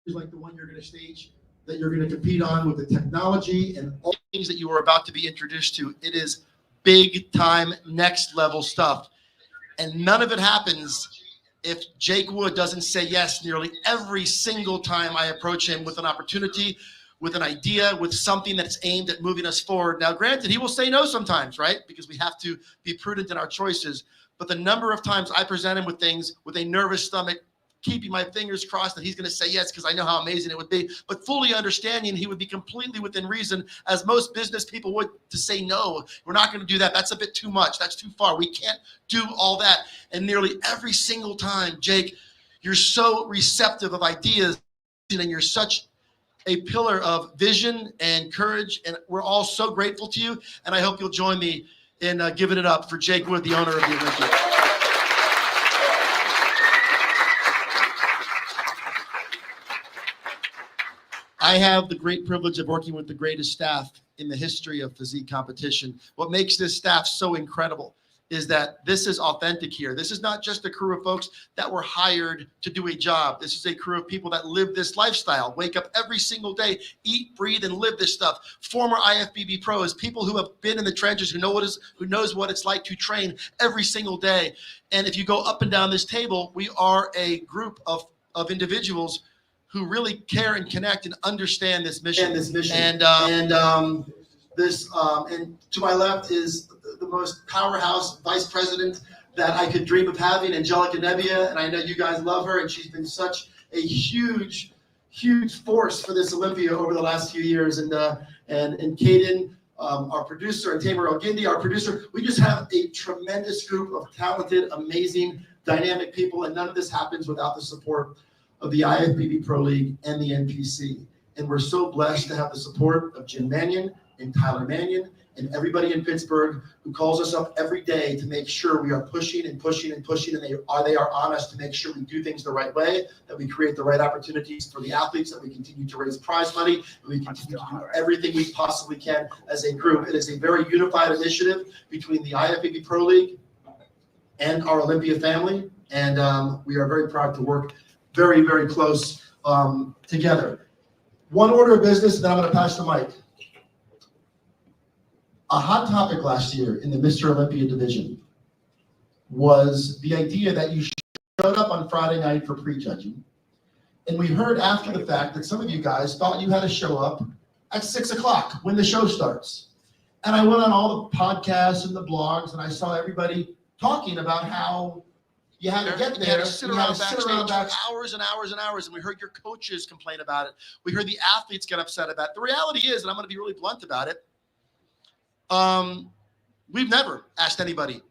like the one you're going to stage, that you're going to compete on with the technology and all things that you are about to be introduced to. It is big time, next level stuff. And none of it happens if Jake Wood doesn't say yes nearly every single time I approach him with an opportunity, with an idea, with something that's aimed at moving us forward. Now, granted, he will say no sometimes, right? Because we have to be prudent in our choices. But the number of times I present him with things with a nervous stomach, keeping my fingers crossed that he's going to say yes because I know how amazing it would be, but fully understanding he would be completely within reason, as most business people would, to say no. We're not going to do that. That's a bit too much. That's too far. We can't do all that. And nearly every single time, Jake, you're so receptive of ideas, and you're such a pillar of vision and courage, and we're all so grateful to you. And I hope you'll join me in giving it up for Jake Wood, the owner of the Olympia. I have the great privilege of working with the greatest staff in the history of physique competition. What makes this staff so incredible is that this is authentic here. This is not just a crew of folks that were hired to do a job. This is a crew of people that live this lifestyle, wake up every single day, eat, breathe, and live this stuff. Former IFBB pros, people who have been in the trenches, who knows what it's like to train every single day. And if you go up and down this table, we are a group of individuals who really care and connect and understand this mission. And to my left is the most powerhouse vice president that I could dream of having, Angelica Nebbia, and I know you guys love her, and she's been such a huge force for this Olympia over the last few years. And Caden, our producer, and Tamer El-Gindi, our producer. We just have a tremendous group of talented, amazing, dynamic people, and none of this happens without the support of the IFBB Pro League and the NPC. And we're so blessed to have the support of Jim Mannion and Tyler Mannion and everybody in Pittsburgh who calls us up every day to make sure we are pushing and pushing and pushing, and they are on us to make sure we do things the right way, that we create the right opportunities for the athletes, that we continue to raise prize money, and we continue to do everything we possibly can as a group. It is a very unified initiative between the IFBB Pro League and our Olympia family, and we are very proud to work very, very close together. One order of business, and then I'm going to pass the mic. A hot topic last year in the Mr. Olympia division was the idea that you showed up on Friday night for prejudging. And we heard after the fact that some of you guys thought you had to show up at 6 o'clock when the show starts. And I went on all the podcasts and the blogs, and I saw everybody talking about how you had to get there. You had to sit around backstage for hours and hours and hours. And we heard your coaches complain about it. We heard the athletes get upset about it. The reality is, and I'm going to be really blunt about it, we've never asked anybody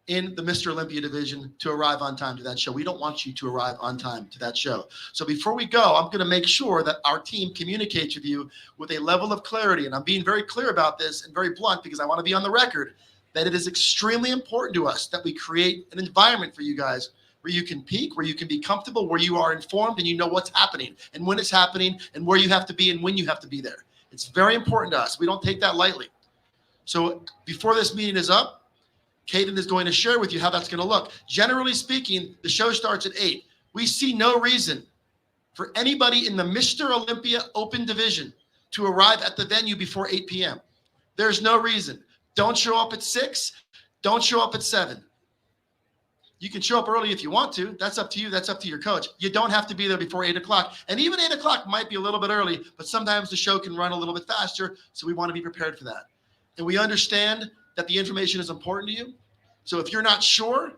in the Mr. Olympia division to arrive on time to that show. We don't want you to arrive on time to that show. So before we go, I'm going to make sure that our team communicates with you with a level of clarity. And I'm being very clear about this and very blunt because I want to be on the record that it is extremely important to us that we create an environment for you guys where you can peak, where you can be comfortable, where you are informed and you know what's happening and when it's happening and where you have to be and when you have to be there. It's very important to us. We don't take that lightly. So before this meeting is up, Caden is going to share with you how that's going to look. Generally speaking, the show starts at 8. We see no reason for anybody in the Mr. Olympia Open Division to arrive at the venue before 8 p.m. There's no reason. Don't show up at 6. Don't show up at 7. You can show up early if you want to. That's up to you. That's up to your coach. You don't have to be there before 8 o'clock. And even 8 o'clock might be a little bit early, but sometimes the show can run a little bit faster, so we want to be prepared for that. And we understand that the information is important to you. So if you're not sure,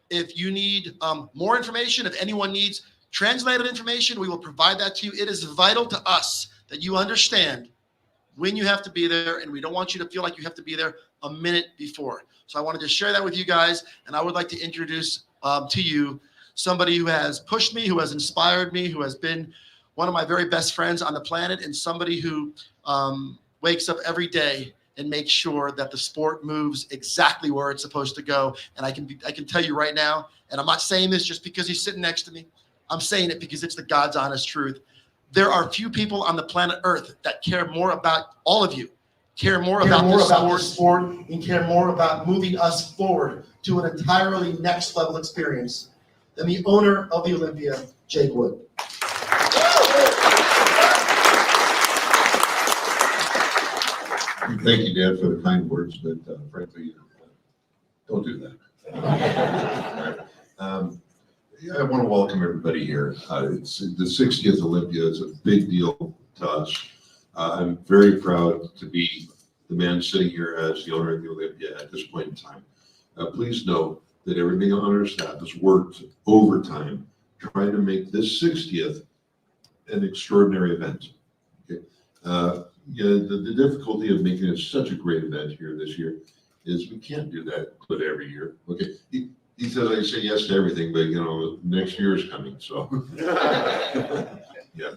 if you need more information, if anyone needs translated information, we will provide that to you. It is vital to us that you understand when you have to be there, and we don't want you to feel like you have to be there a minute before. So I wanted to share that with you guys, and I would like to introduce to you somebody who has pushed me, who has inspired me, who has been one of my very best friends on the planet, and somebody who wakes up every day and makes sure that the sport moves exactly where it's supposed to go. And I can tell you right now, and I'm not saying this just because he's sitting next to me. I'm saying it because it's the God's honest truth. There are few people on the planet Earth that care more about all of you, care more about the sport, and care more about moving us forward to an entirely next level experience than the owner of the Olympia, Jake Wood. Thank you, Dad, for the kind words, but frankly, don't do that. Yeah, I want to welcome everybody here. It's the 60th Olympia is a big deal to us. I'm very proud to be the man sitting here as the owner of the Olympia at this point in time. Please know that everybody on our staff has worked overtime trying to make this 60th an extraordinary event. Okay. The difficulty of making it such a great event here this year is we can't do that every year. Okay. He says I say yes to everything, but next year is coming, so yeah.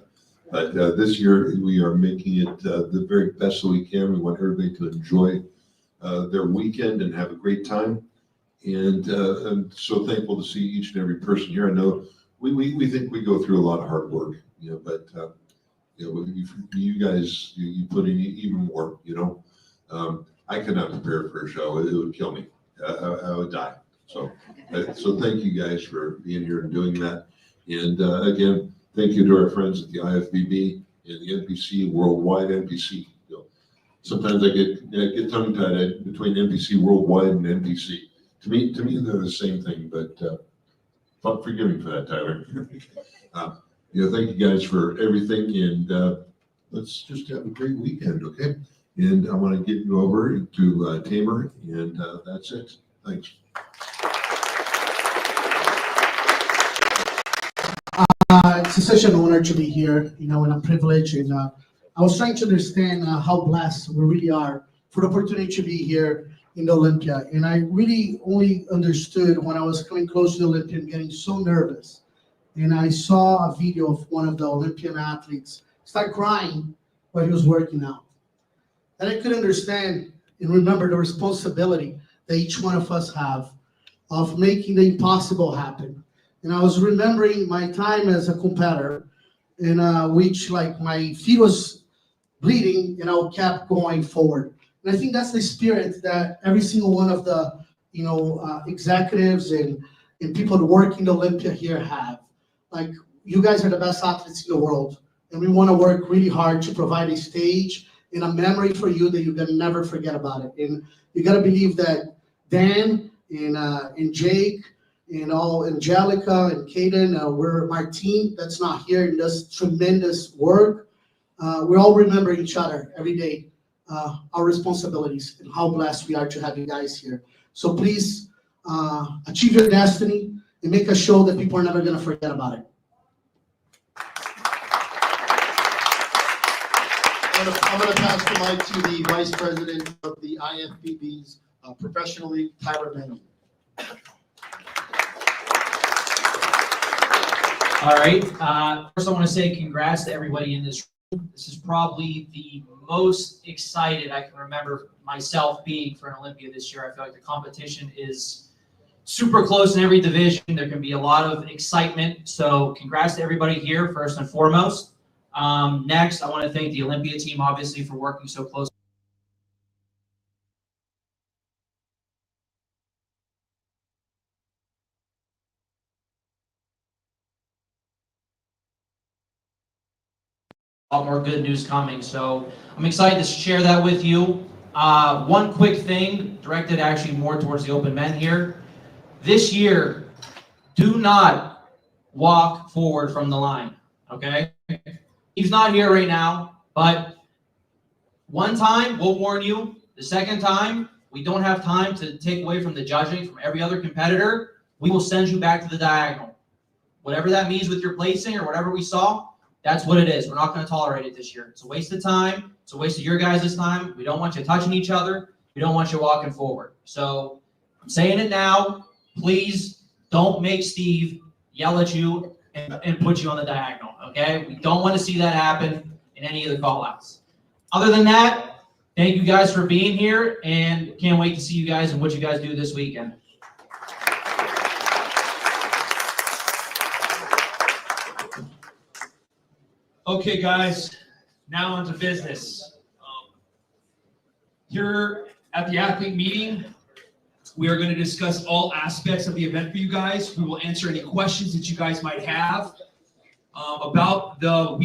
But this year we are making it the very best that we can. We want everybody to enjoy their weekend and have a great time. And I'm so thankful to see each and every person here. I know we think we go through a lot of hard work, but you guys, you put in even more, I could not prepare for a show. It would kill me. I would die. So thank you guys for being here and doing that. And again, thank you to our friends at the IFBB and the NPC, Worldwide NPC. Sometimes I get tongue-tied between NPC Worldwide and NPC. To me, they're the same thing, but forgive me for that, Tyler. Thank you guys for everything, and let's just have a great weekend, okay? And I want to get you over to Tamer, and that's it. Thanks. It's such an honor to be here, and I'm privileged. And I was trying to understand how blessed we really are for the opportunity to be here in the Olympia. And I really only understood when I was coming close to the Olympia and getting so nervous. And I saw a video of one of the Olympian athletes start crying while he was working out. And I could understand and remember the responsibility that each one of us have of making the impossible happen. And I was remembering my time as a competitor in which my feet was bleeding and I kept going forward. And I think that's the spirit that every single one of the executives and people working the Olympia here have. Like, you guys are the best athletes in the world, and we want to work really hard to provide a stage and a memory for you that you can never forget about it. And you got to believe that Dan and Jake and all Angelica and Kaden, we're my team that's not here and does tremendous work. We all remember each other every day, our responsibilities and how blessed we are to have you guys here. So please achieve your destiny and make a show that people are never going to forget about it. I'm going to pass the mic to the Vice President of the IFBB's Professional League, Tyler Manning. All right. First, I want to say congrats to everybody in this room. This is probably the most excited I can remember myself being for an Olympia this year. I feel like the competition is super close in every division. There can be a lot of excitement. So congrats to everybody here, first and foremost. Next, I want to thank the Olympia team, obviously, for working so closely. A lot more good news coming. So I'm excited to share that with you. One quick thing directed actually more towards the open men here. This year, do not walk forward from the line, okay? He's not here right now, but one time, we'll warn you. The second time, we don't have time to take away from the judging from every other competitor. We will send you back to the diagonal. Whatever that means with your placing or whatever we saw, that's what it is. We're not going to tolerate it this year. It's a waste of time. It's a waste of your guys' time. We don't want you touching each other. We don't want you walking forward. So I'm saying it now. Please don't make Steve yell at you and put you on the diagonal, okay? We don't want to see that happen in any of the call-outs. Other than that, thank you guys for being here, and can't wait to see you guys and what you guys do this weekend. Okay, guys, now on to business. Here at the athlete meeting, we are going to discuss all aspects of the event for you guys. We will answer any questions that you guys might have about the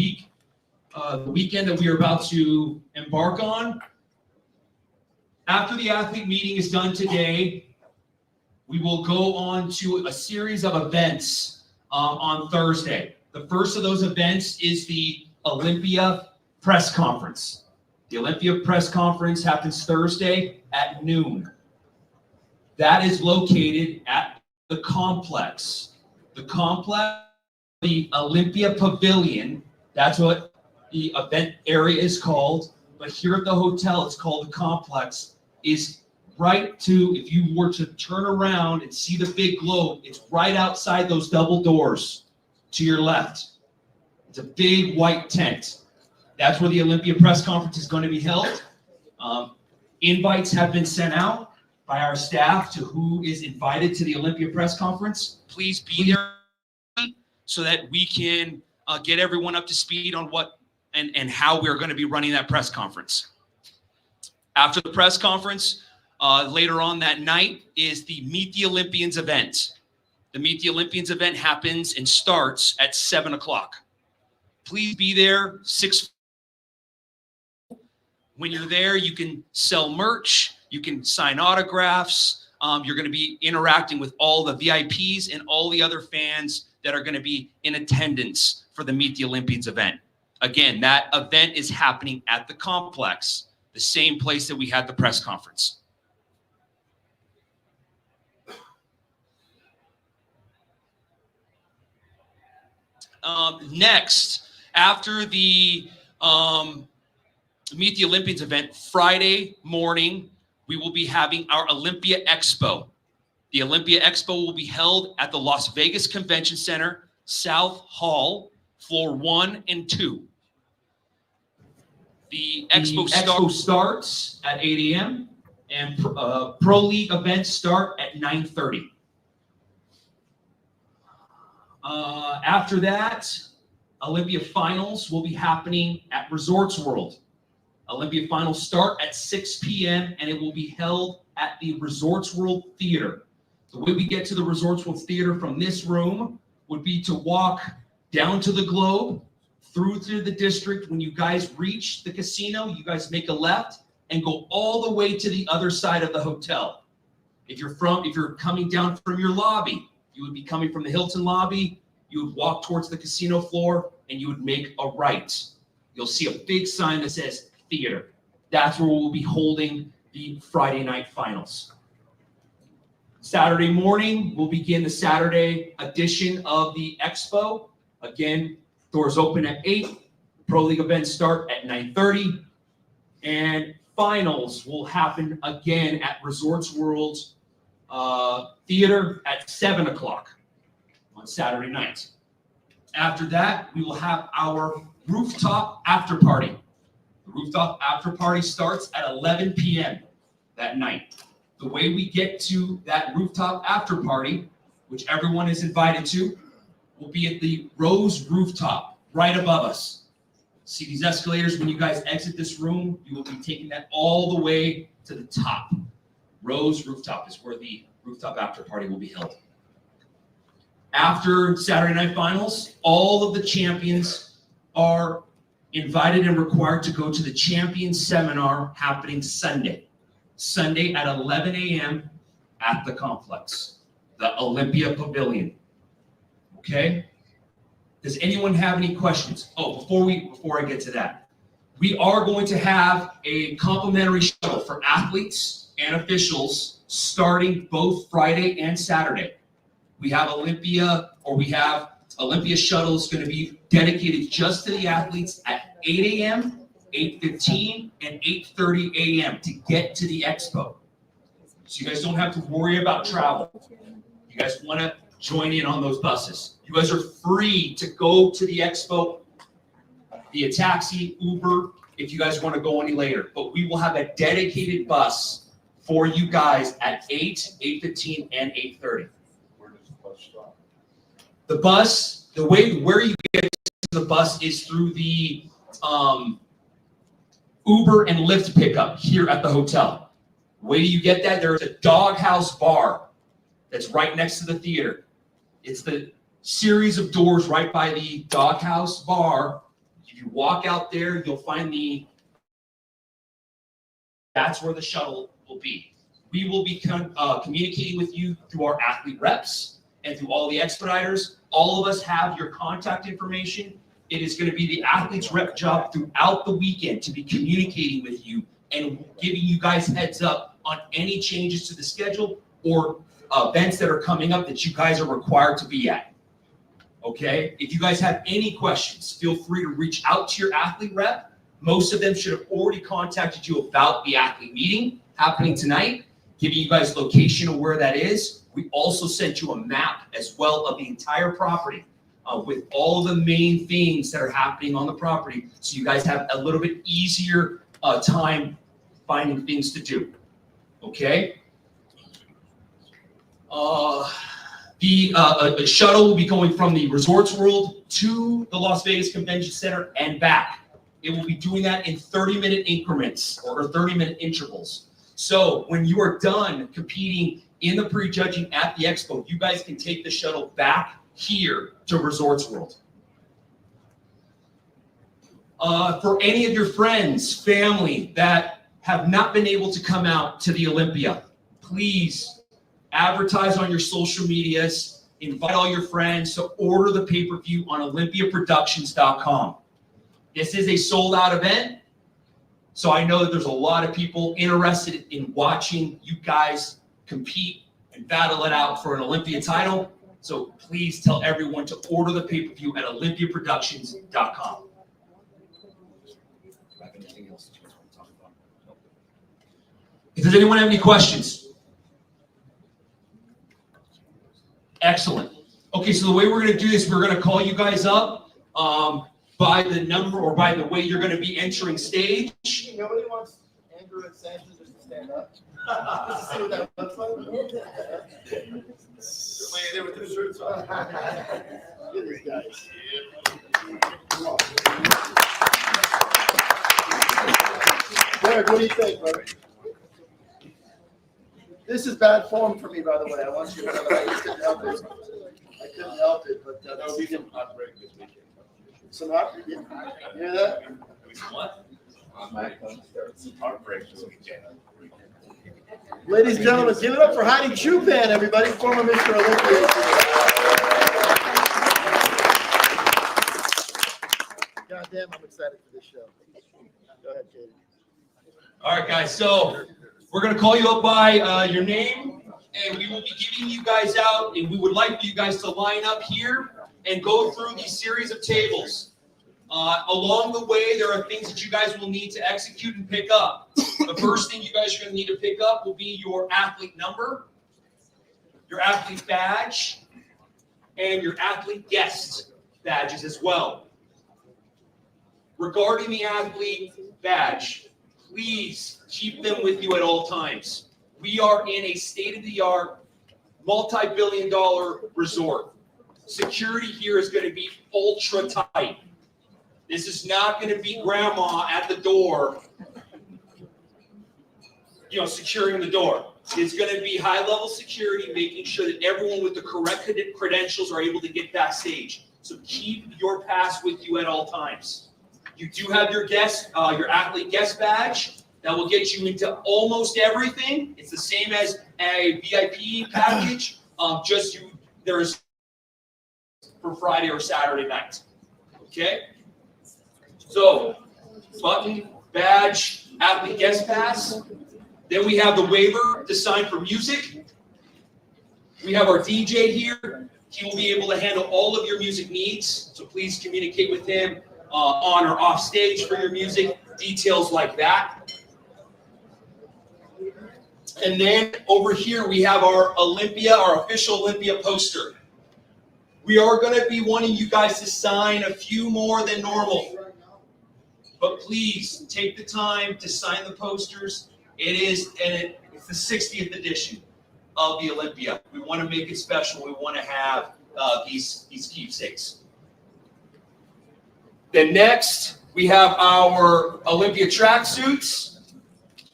weekend that we are about to embark on. After the athlete meeting is done today, we will go on to a series of events on Thursday. The first of those events is the Olympia press conference. The Olympia press conference happens Thursday at noon. That is located at the complex. The complex, the Olympia Pavilion, that's what the event area is called. But here at the hotel, it's called the complex, is right to, if you were to turn around and see the big globe, it's right outside those double doors to your left. It's a big white tent. That's where the Olympia press conference is going to be held. Invites have been sent out by our staff to who is invited to the Olympia press conference. Please be there so that we can get everyone up to speed on what and how we're going to be running that press conference. After the press conference, later on that night is the Meet the Olympians event. The Meet the Olympians event happens and starts at 7 o'clock. Please be there. When you're there, you can sell merch, you can sign autographs. You're going to be interacting with all the VIPs and all the other fans that are going to be in attendance for the Meet the Olympians event. Again, that event is happening at the complex, the same place that we had the press conference. Next, after the Meet the Olympians event, Friday morning, we will be having our Olympia Expo. The Olympia Expo will be held at the Las Vegas Convention Center, South Hall, floor 1 and 2. The expo starts at 8 a.m. and Pro League events start at 9:30. After that, Olympia Finals will be happening at Resorts World. Olympia Finals start at 6 p.m. and it will be held at the Resorts World Theater. The way we get to the Resorts World Theater from this room would be to walk down to the Globe, through to the district. When you guys reach the casino, you guys make a left and go all the way to the other side of the hotel. If you're coming down from your lobby, you would be coming from the Hilton lobby, you would walk towards the casino floor and you would make a right. You'll see a big sign that says theater. That's where we'll be holding the Friday night finals. Saturday morning, we'll begin the Saturday edition of the Expo. Again, doors open at 8. Pro League events start at 9:30. And finals will happen again at Resorts World Theater at 7 o'clock on Saturday night. After that, we will have our rooftop after party. The rooftop after party starts at 11 p.m. that night. The way we get to that rooftop after party, which everyone is invited to, will be at the Rose Rooftop right above us. See these escalators? When you guys exit this room, you will be taking that all the way to the top. Rose Rooftop is where the rooftop after party will be held. After Saturday night finals, all of the champions are invited and required to go to the champions seminar happening Sunday at 11 a.m. at the complex, the Olympia Pavilion. Okay? Does anyone have any questions? Oh, before I get to that, we are going to have a complimentary shuttle for athletes and officials starting both Friday and Saturday. We have Olympia shuttles going to be dedicated just to the athletes at 8 a.m., 8:15, and 8:30 a.m. to get to the expo. So you guys don't have to worry about travel. You guys want to join in on those buses. You guys are free to go to the expo via taxi, Uber, if you guys want to go any later. But we will have a dedicated bus for you guys at 8, 8:15, and 8:30. Where does the bus stop? The bus, where you get to the bus is through the Uber and Lyft pickup here at the hotel. The way you get that, there's a Doghouse bar that's right next to the theater. It's the series of doors right by the Doghouse bar. If you walk out there, you'll find that's where the shuttle will be. We will be communicating with you through our athlete reps and through all the expediters. All of us have your contact information. It is going to be the athlete's rep job throughout the weekend to be communicating with you and giving you guys heads up on any changes to the schedule or events that are coming up that you guys are required to be at. Okay? If you guys have any questions, feel free to reach out to your athlete rep. Most of them should have already contacted you about the athlete meeting happening tonight, giving you guys location of where that is. We also sent you a map as well of the entire property with all the main things that are happening on the property, so you guys have a little bit easier time finding things to do. Okay? The shuttle will be going from the Resorts World to the Las Vegas Convention Center and back. It will be doing that in 30-minute increments or 30-minute intervals. So when you are done competing in the prejudging at the expo, you guys can take the shuttle back here to Resorts World. For any of your friends, family that have not been able to come out to the Olympia, please advertise on your social medias, invite all your friends to order the pay-per-view on olympiaproductions.com. This is a sold-out event, so I know that there's a lot of people interested in watching you guys compete and battle it out for an Olympia title. So please tell everyone to order the pay-per-view at olympiaproductions.com. Does anyone have any questions? Excellent. Okay, so the way we're going to do this, we're going to call you guys up by the number or by the way you're going to be entering stage. Nobody wants Andrew and Sanchez just to stand up. Just to see what that looks like. Everybody there with their shirts on. Look at these guys. Come on. Derek, what do you think, brother? This is bad form for me, by the way. I want you to know that I just couldn't help it. I couldn't help it, but There will be some heartbreak this weekend. some hot. You hear that? What? Some heartbreak this weekend. Ladies and gentlemen, give it up for Heidi Chupan, everybody, former Mr. Olympia. God damn, I'm excited for this show. Go ahead, Katie. All right, guys. So we're going to call you up by your name, and we will be giving you guys out, and we would like for you guys to line up here and go through these series of tables. Along the way, there are things that you guys will need to execute and pick up. The first thing you guys are going to need to pick up will be your athlete number, your athlete badge, and your athlete guest badges as well. Regarding the athlete badge, please keep them with you at all times. We are in a state-of-the-art, multi-billion-dollar resort. Security here is going to be ultra tight. This is not going to be grandma at the door, securing the door. It's going to be high-level security, making sure that everyone with the correct credentials are able to get backstage. So keep your pass with you at all times. You do have your athlete guest badge. That will get you into almost everything. It's the same as a VIP package. There's for Friday or Saturday night. Okay? So, button, badge, athlete guest pass. Then we have the waiver to sign for music. We have our DJ here. He will be able to handle all of your music needs. So please communicate with him on or off stage for your music, details like that. And then over here we have our official Olympia poster. We are going to be wanting you guys to sign a few more than normal. But please take the time to sign the posters. It's the 60th edition of the Olympia. We want to make it special. We want to have these keepsakes. Then next, we have our Olympia tracksuits,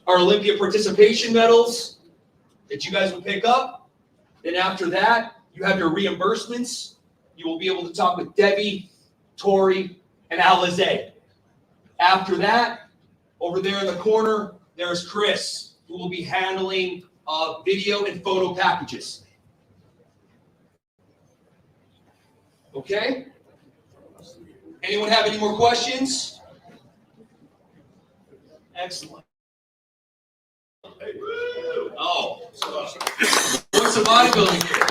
our Olympia participation medals that you guys will pick up. Then after that, you have your reimbursements. You will be able to talk with Debbie, Tori, and Alize. After that, over there in the corner, there's Chris. who will be handling video and photo packages. Okay? Anyone have any more questions? Excellent. Oh, what's the bodybuilding here?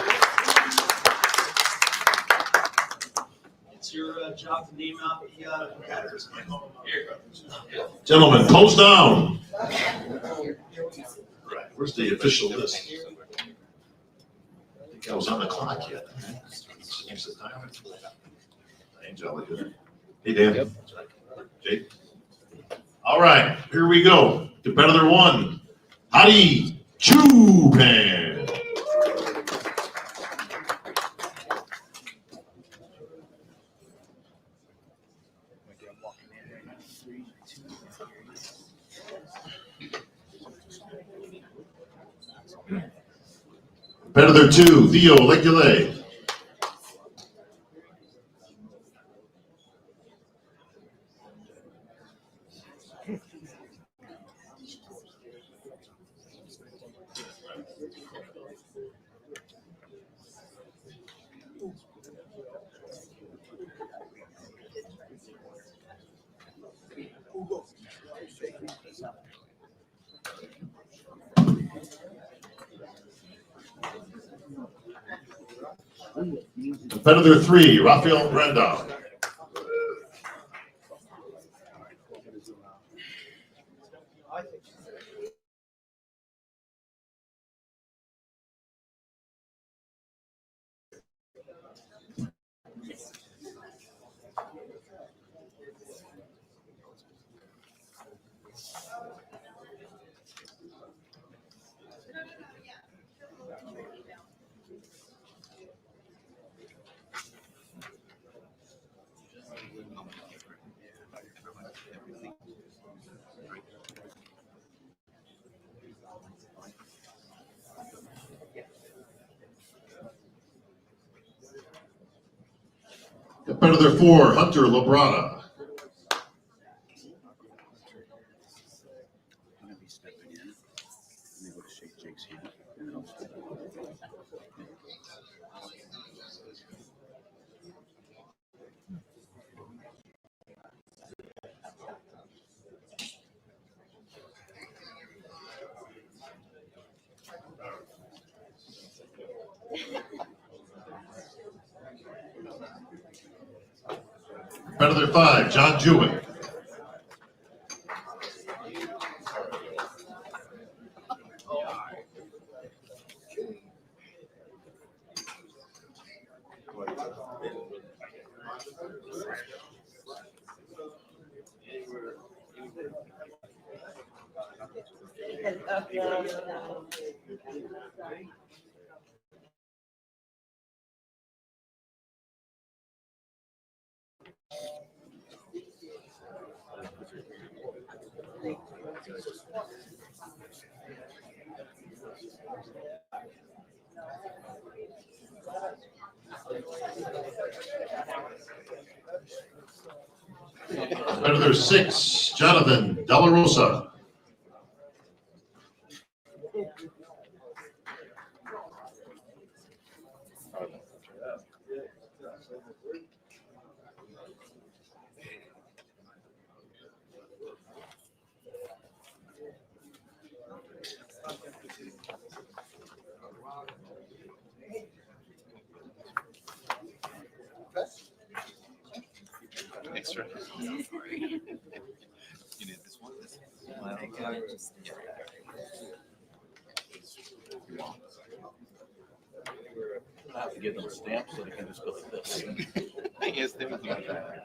It's your job to name out the competitors. Here you go. Gentlemen, pose down. Right, where's the official list? I think I was on the clock yet. Seems the time. Hey, jolly good. Hey, Dan. Jake. All right, here we go. Competitor 1, Hadi Chupan. Competitor 2, Theo Legule. Competitor 3, Rafael Randall. Competitor 4, Hunter Labrada. Competitor 5, John Jewett. Competitor 6, Jonathan Della Rosa. Extra. You need this one? I have to give them a stamp so they can just go like this. Yes, they would do that.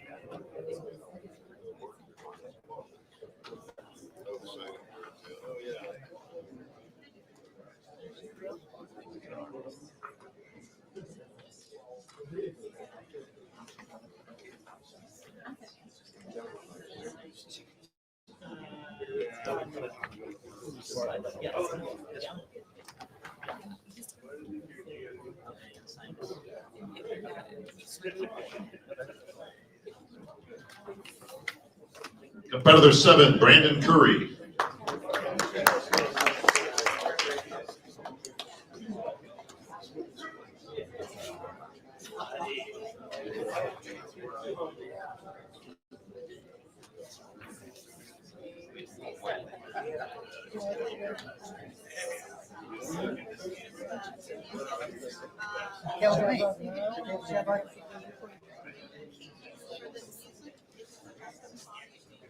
Competitor 7, Brandon Curry.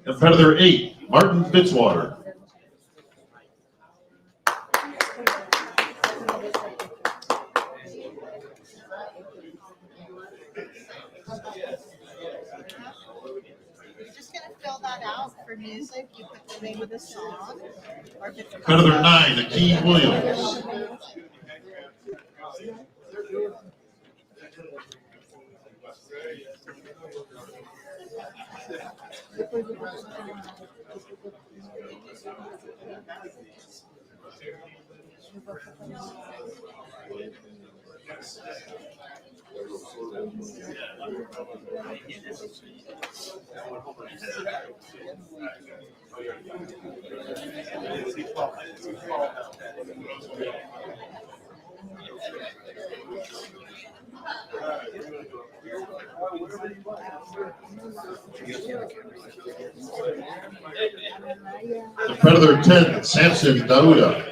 Competitor 8, Martin Fitzwater. You're just gonna fill that out for music. You put the name of the song. Or if it's Competitor 9, Akeem Williams. Competitor 10, Samson Dauda.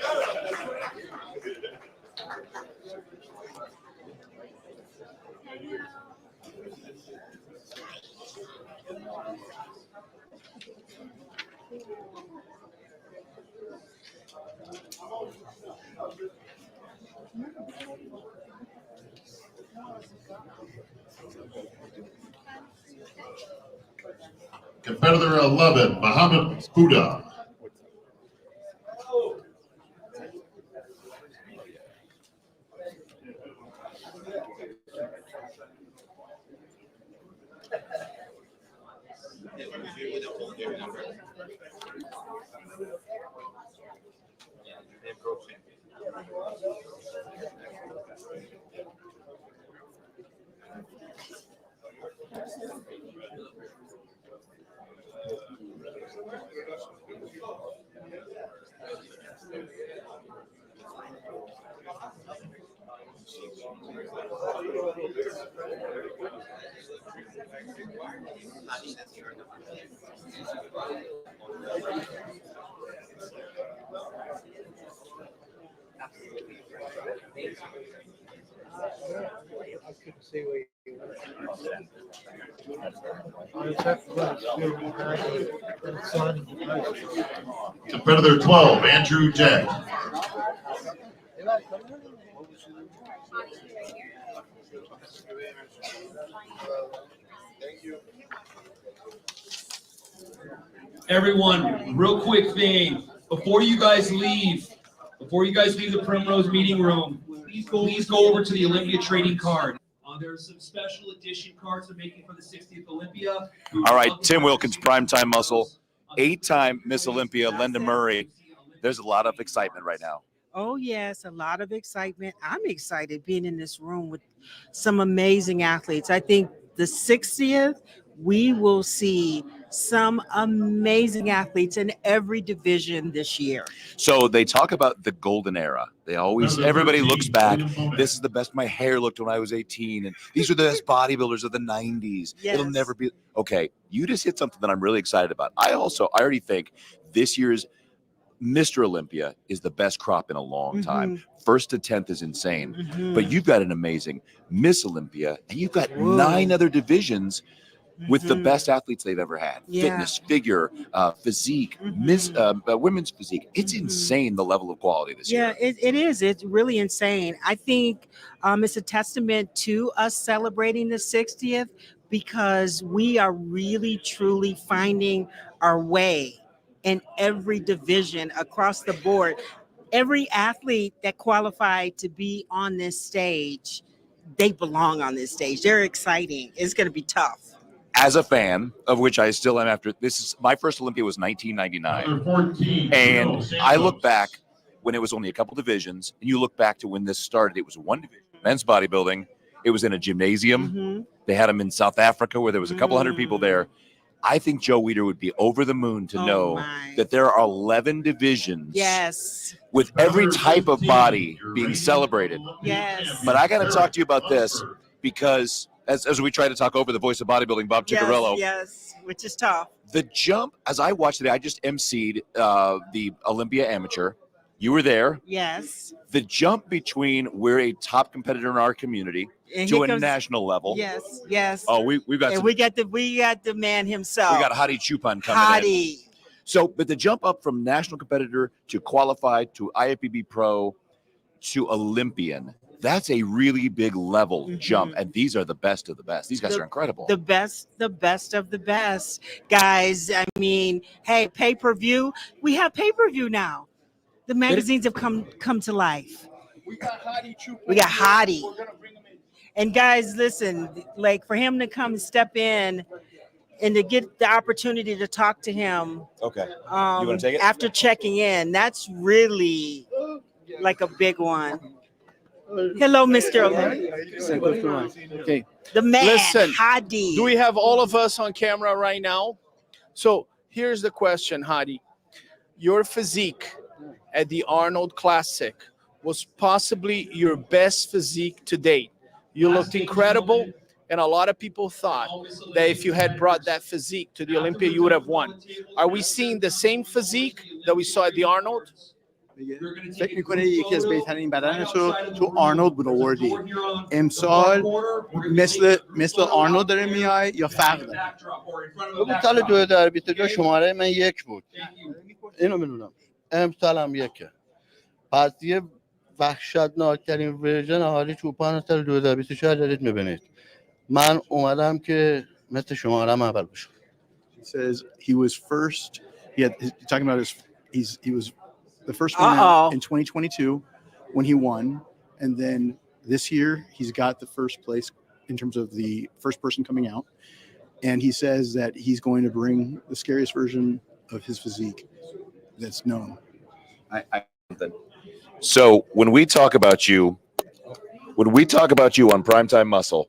Competitor 11, Muhammad Buddha. Competitor 12, Andrew Jack. Everyone, real quick thing, before you guys leave the Primrose meeting room, please go over to the Olympia trading card. There's some special edition cards they're making for the 60th Olympia. All right, Tim Wilkins, primetime muscle, 8-time Miss Olympia, Linda Murray. There's a lot of excitement right now. Oh, yes, a lot of excitement. I'm excited being in this room with some amazing athletes. I think the 60th, we will see some amazing athletes in every division this year. So they talk about the golden era. They always, everybody looks back. This is the best my hair looked when I was 18. And these are the best bodybuilders of the 90s. Yes. It'll never be. Okay, you just hit something that I'm really excited about. I already think this year's Mr. Olympia is the best crop in a long time. 1st to 10th is insane. But you've got an amazing Miss Olympia, and you've got 9 other divisions with the best athletes they've ever had. Yeah. Fitness, figure, physique, women's physique. It's insane, the level of quality this year. Yeah, it is. It's really insane. I think it's a testament to us celebrating the 60th because we are really, truly finding our way in every division across the board. Every athlete that qualified to be on this stage, they belong on this stage. They're exciting. It's going to be tough. As a fan, of which I still am after, this is my first Olympia was 1999. 14, And I look back when it was only a couple divisions, and you look back to when this started, it was one division, men's bodybuilding. It was in a gymnasium. They had them in South Africa where there was a couple hundred people there. I think Joe Weider would be over the moon to know that there are 11 divisions. Yes. With every type of body being celebrated. Yes. But I got to talk to you about this because as we try to talk over the voice of bodybuilding, Bob Yes, Ciccarello. yes, which is tough. The jump, as I watched today, I just emceed the Olympia Amateur. You were there. Yes. The jump between we're a top competitor in our community And to here a comes- National level. Yes, yes. Oh, we've got And some, we got the man himself. we got Hadi Chupan coming in. Hadi. So, but the jump up from national competitor to qualified to IFBB pro to Olympian, that's a really big level jump. And these are the best of the best. These guys are incredible. The best of the best. Guys, I mean, hey, pay-per-view. We have pay-per-view now. The magazines have come to life. We got Hadi Chupan. We got Hadi. We're gonna bring him in. And guys, listen, like for him to come step in and to get the opportunity to talk to him Okay. You want to take it? after checking in, that's really like a big one. Hello, Mr. Olympia. Okay. The man, Listen, Hadi. Do we have all of us on camera right now? So here's the question, Hadi. Your physique at the Arnold Classic was possibly your best physique to date. You looked incredible, and a lot of people thought that if you had brought that physique to the Olympia, you would have won. Are we seeing the same physique that we saw at the Arnold? فکر میکنه یکی از بهترین بدنش رو تو آرنولد بود آوردی امسال مثل آرنولد داره میای یا فرق داره؟ سال 2022 شماره من 1 بود اینو میدونم امسال هم 1 پس یه وحشتناکترین ورژن حالی چوپان سال 2024 دارید میبینید من اومدم که مثل شماره اول بشم. He says he was first. Talking about he was the first one in 2022 when he won, and then this year he's got the first place in terms of the first person coming out, and he says that he's going to bring the scariest version of his physique that's known. So when we talk about you on Primetime Muscle,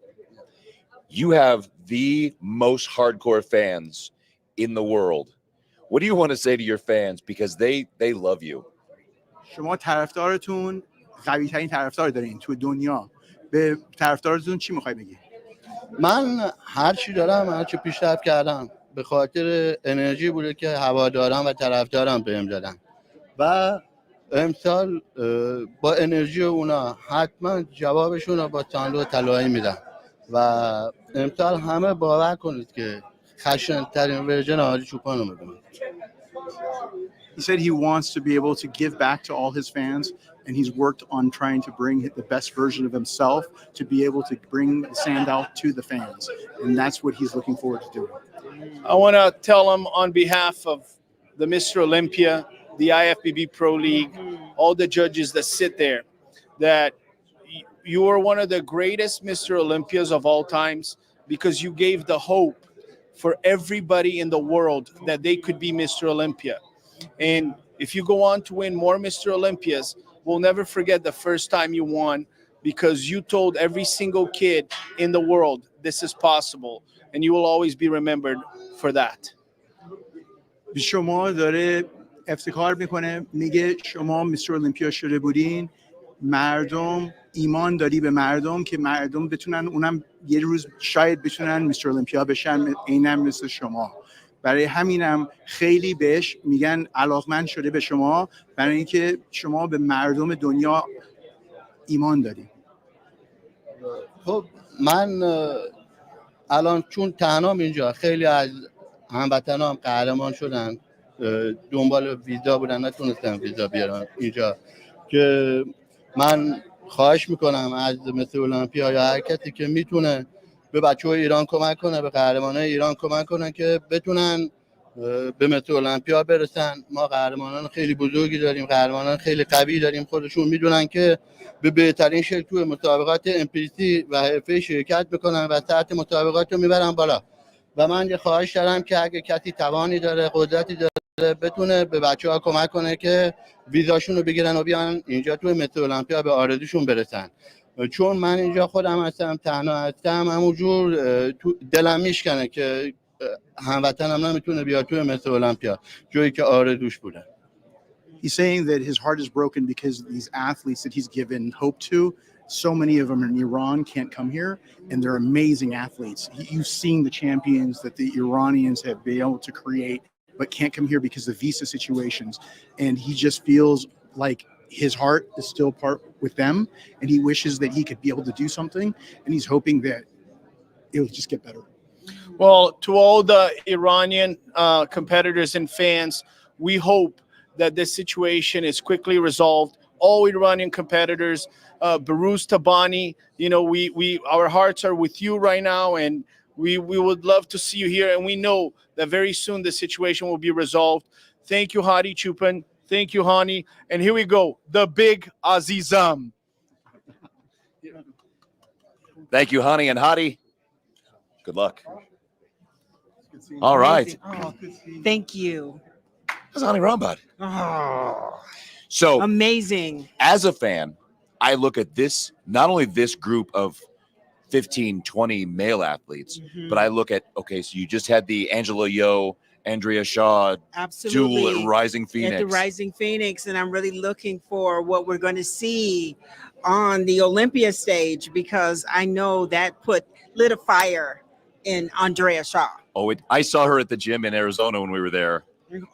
you have the most hardcore fans in the world. What do you want to say to your fans? Because they love you. شما طرفدارتون قوی ترین طرفدار دارین تو دنیا. به طرفدارتون چی میخوای بگی؟ من هر چی دارم هر چی پیشرفت کردم به خاطر انرژی بوده که هوادارم و طرفدارم بهم دادن و امسال با انرژی اونا حتما جوابشون رو با ساندو طلایی میدم و امسال همه باور کنید که خشن ترین ورژن حالی چوپان رو میبینم. He said he wants to be able to give back to all his fans, and he's worked on trying to bring the best version of himself to be able to bring the sand out to the fans, and that's what he's looking forward to doing. I want to tell him on behalf of the Mr. Olympia, the IFBB Pro League, all the judges that sit there, that you are one of the greatest Mr. Olympias of all times because you gave the hope for everybody in the world that they could be Mr. Olympia. And if you go on to win more Mr. Olympias, we'll never forget the first time you won because you told every single kid in the world this is possible, and you will always be remembered for that. شما داره افتخار میکنه میگه شما میستر اولمپیا شده بودین مردم ایمان داری به مردم که مردم بتونن اونم یه روز شاید بتونن میستر اولمپیا بشن اینم مثل شما برای همینم خیلی بهش میگن علاقمند شده به شما برای اینکه شما به مردم دنیا ایمان داری. خب من الان چون تنهام اینجا خیلی از هموطنام قهرمان شدن دنبال ویزا بودن نتونستم ویزا بیارم اینجا که من خواهش میکنم از مستر اولمپیا یا هر کسی که میتونه به بچه‌های ایران کمک کنه به قهرمانای ایران کمک کنه که بتونن به مستر اولمپیا برسن. ما قهرمانان خیلی بزرگی داریم قهرمانان خیلی قوی داریم خودشون میدونن که به بهترین شکل توی مسابقات امپریسی و حرفه‌ای شرکت میکنن و سطح مسابقات رو میبرن بالا و من یه خواهش دارم که اگه کسی توانی داره قدرتی داره بتونه به بچه‌ها کمک کنه که ویزاشون رو بگیرن و بیان اینجا توی مستر اولمپیا به آرزوشون برسن. چون من اینجا خودم هستم تنها هستم همونجور دلم میشکنه که هموطنم نمیتونه بیاد توی مستر اولمپیا جایی که آرزوش بوده. He's saying that his heart is broken because these athletes that he's given hope to so many of them in Iran can't come here, and they're amazing athletes. You've seen the champions that the Iranians have been able to create, but can't come here because of visa situations. And he just feels like his heart is still part with them, and he wishes that he could be able to do something, and he's hoping that it'll just get better. Well, to all the Iranian competitors and fans, we hope that this situation is quickly resolved. All Iranian competitors, Baruz Tabani, you know, our hearts are with you right now, and we would love to see you here. And we know that very soon the situation will be resolved. Thank you, Hadi Chupan. Thank you, Hani. And here we go, the big Azizam. Thank you, Hani and Hadi. Good luck. All right. Oh, thank you. That's Hani Rambad. Oh, So amazing. as a fan, I look at this, not only this group of 15, 20 male athletes, but I look at, okay, so you just had the Angela Yo, Andrea Shaw Absolutely. duel at Rising Phoenix. At the Rising Phoenix, and I'm really looking for what we're going to see on the Olympia stage, because I know that lit a fire in Andrea Shaw. Oh, I saw her at the gym in Arizona when we were there.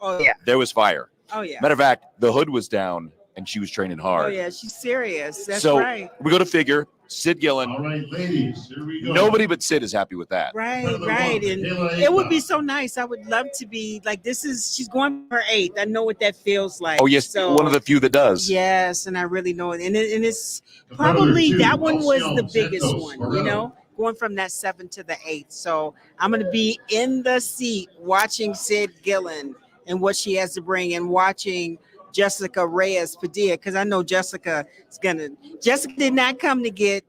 Oh yeah. There was fire. Oh yeah. Matter of fact, the hood was down and she was training hard. Oh yeah, she's serious. That's so right. we go to figure, Sid Gillen. All right, ladies, here we go. Nobody but Sid is happy with that. Right. And it would be so nice. I would love to be like, she's going for her 8th. I know what that feels like. Oh, yes, So, one of the few that does. Yes, and I really know it. And it's probably, that one was the biggest one, you know, going from that 7th to the 8th. So I'm going to be in the seat watching Sid Gillen and what she has to bring, and watching Jessica Reyes Padilla, because I know Jessica did not come to get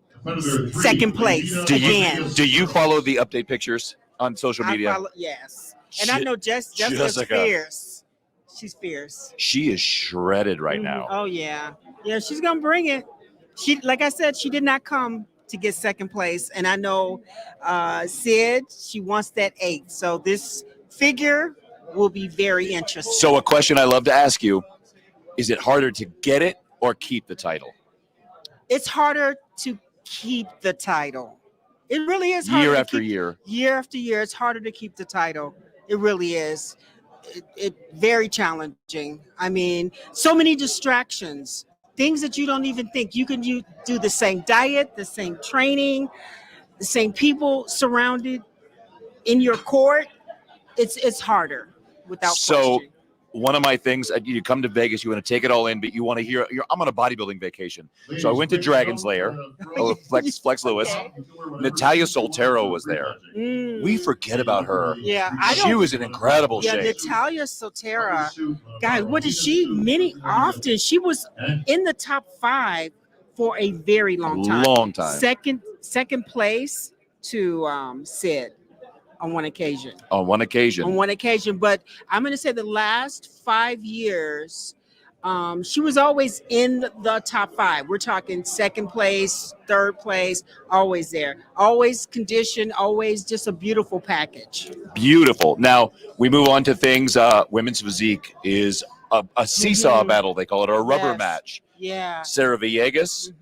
second place again. Do you follow the update pictures on social media? Yes. And I know Jessica's Jessica. fierce. She's fierce. She is shredded right now. Oh yeah. Yeah, she's gonna bring it. She, like I said, she did not come to get second place. And I know Sid, she wants that 8th. So this figure will be very interesting. So a question I love to ask you, is it harder to get it or keep the title? It's harder to keep the title. It really is harder Year after year. Year after year, it's harder to keep the title. It really is. It very challenging. I mean, so many distractions, things that you don't even think. You can do the same diet, the same training, the same people surrounded in your court. It's harder without question. One of my things, you come to Vegas, you want to take it all in, but you want to hear, I'm on a bodybuilding vacation. So I went to Dragon's Lair, Flex Lewis. Natalia Soltero was there. We forget about her. Yeah, she was in incredible shape. Natalia Soltero, guys, what did she? Often she was in the top 5 for a very long time. Long time. Second place to Sid. On one occasion. But I'm going to say the last 5 years, she was always in the top 5. We're talking second place, third place, always there. Always conditioned, always just a beautiful package. Beautiful. Now, we move on to things. Women's physique is a seesaw battle, they call it, or a rubber match. Yeah. Sarah Villegas,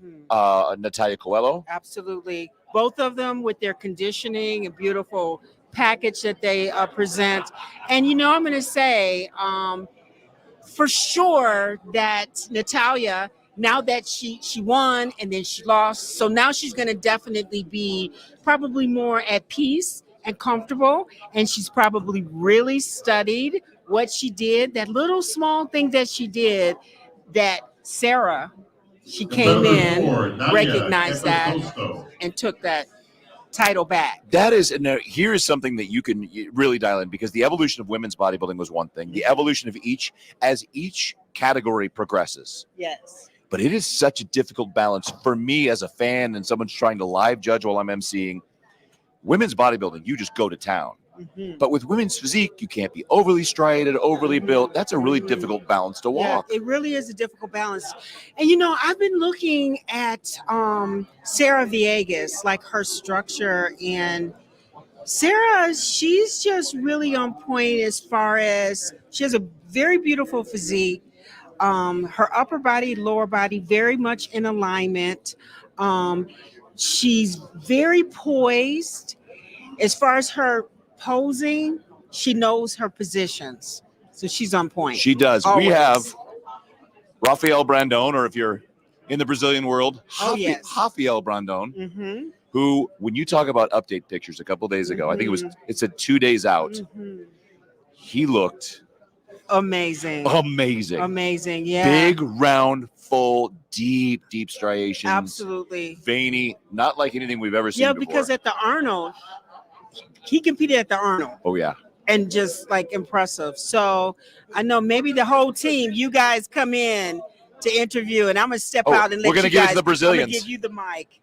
Natalia Coelho. Absolutely. Both of them with their conditioning and beautiful package that they present. And I'm going to say for sure that Natalia, now that she won and then she lost, so now she's going to definitely be probably more at peace and comfortable, and she's probably really studied what she did, that little small thing that she did, that Sarah, she came in, recognized that, and took that title back. That is, and here is something that you can really dial in, because the evolution of women's bodybuilding was one thing. The evolution of each category progresses. Yes. But it is such a difficult balance for me as a fan and someone's trying to live judge while I'm emceeing. Women's bodybuilding, you just go to town. But with women's physique, you can't be overly striated, overly built. That's a really difficult balance to walk. Yeah, it really is a difficult balance. And I've been looking at Sarah Villegas, like her structure, and Sarah, she's just really on point as far as she has a very beautiful physique. Her upper body, lower body, very much in alignment. She's very poised. As far as her posing, she knows her positions. So she's on point. She does. Always. We have Rafael Brandon, or if you're in the Brazilian world, Oh, yes. Rafael Brandon, Mm-hmm. who, when you talk about update pictures a couple days ago, I think it said 2 days out, Mm-hmm. he looked Amazing. amazing. Yeah. Big, round, full, deep striations. Absolutely. Veiny, not like anything we've ever seen Yeah, before. because at the Arnold, he competed at the Arnold. Oh, yeah. And just like impressive. So I know maybe the whole team, you guys come in to interview, and I'm gonna step out and let we're gonna you give it guys. to the Brazilians. I'm gonna give you the mic.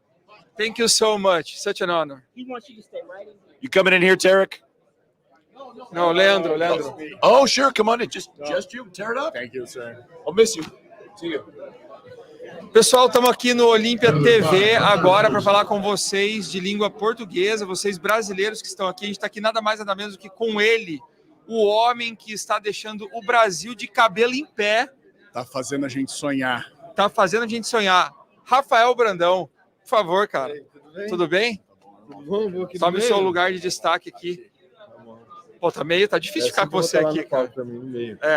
Thank you so much. Such an honor. He wants you to stay right in here. You coming in here, Tarek? No, Leandro. Oh, sure. Come on in. Just you. Tear it up. Thank you, sir. I'll miss you. See you. Pessoal, estamos aqui no Olympia TV agora para falar com vocês de língua portuguesa, vocês brasileiros que estão aqui. A gente está aqui nada mais nada menos do que com ele, o homem que está deixando o Brasil de cabelo em pé. Tá fazendo a gente sonhar. Tá fazendo a gente sonhar. Rafael Brandão, por favor, cara. Tudo bem? Tome o seu lugar de destaque aqui. Pô, tá difícil ficar com você aqui, cara.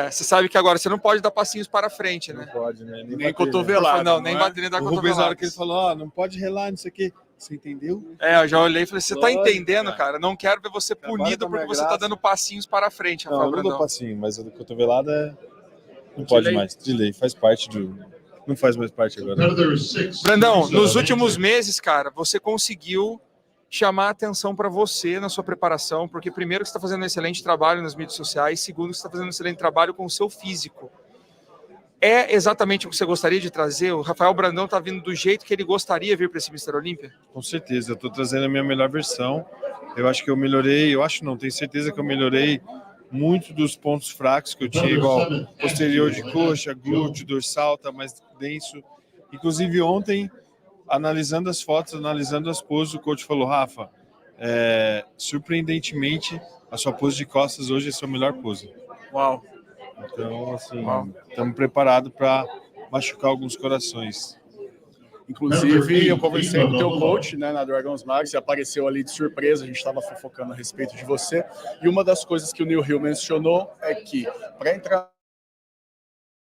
Você sabe que agora você não pode dar passinhos para frente, né? Não pode, né? Nem cotovelado. Não, nem bater, nem dar O Rubens, na cotovelada. hora que ele falou, não pode relar nisso aqui. Você entendeu? Eu já olhei e falei, você tá Lógico, entendendo, cara? Não quero ver você punido porque você tá dando passinhos para frente, Rafael Não, não Brandão. dou passinho, mas a cotovelada não pode mais. De lei, faz parte do... Não faz mais parte agora. Brandão, nos últimos meses, cara, você conseguiu chamar a atenção para você na sua preparação, porque primeiro que você está fazendo um excelente trabalho nas mídias sociais, segundo que você está fazendo um excelente trabalho com o seu físico. É exatamente o que você gostaria de trazer? O Rafael Brandão está vindo do jeito que ele gostaria de vir para esse Mr. Olympia? Com certeza, eu estou trazendo a minha melhor versão. Eu acho que eu melhorei, tenho certeza que eu melhorei muito dos pontos fracos que eu tinha, igual posterior de coxa, glúteo, dorsal, tá mais denso. Inclusive ontem, analisando as fotos, analisando as poses, o coach falou, Rafa, surpreendentemente, a sua pose de costas hoje é a sua melhor pose. Uau! Então, assim, estamos preparados para machucar alguns corações. Inclusive, eu conversei com o teu coach, né, na Dragons Max, e apareceu ali de surpresa, a gente estava fofocando a respeito de você, e uma das coisas que o Neil Hill mencionou é que, para entrar,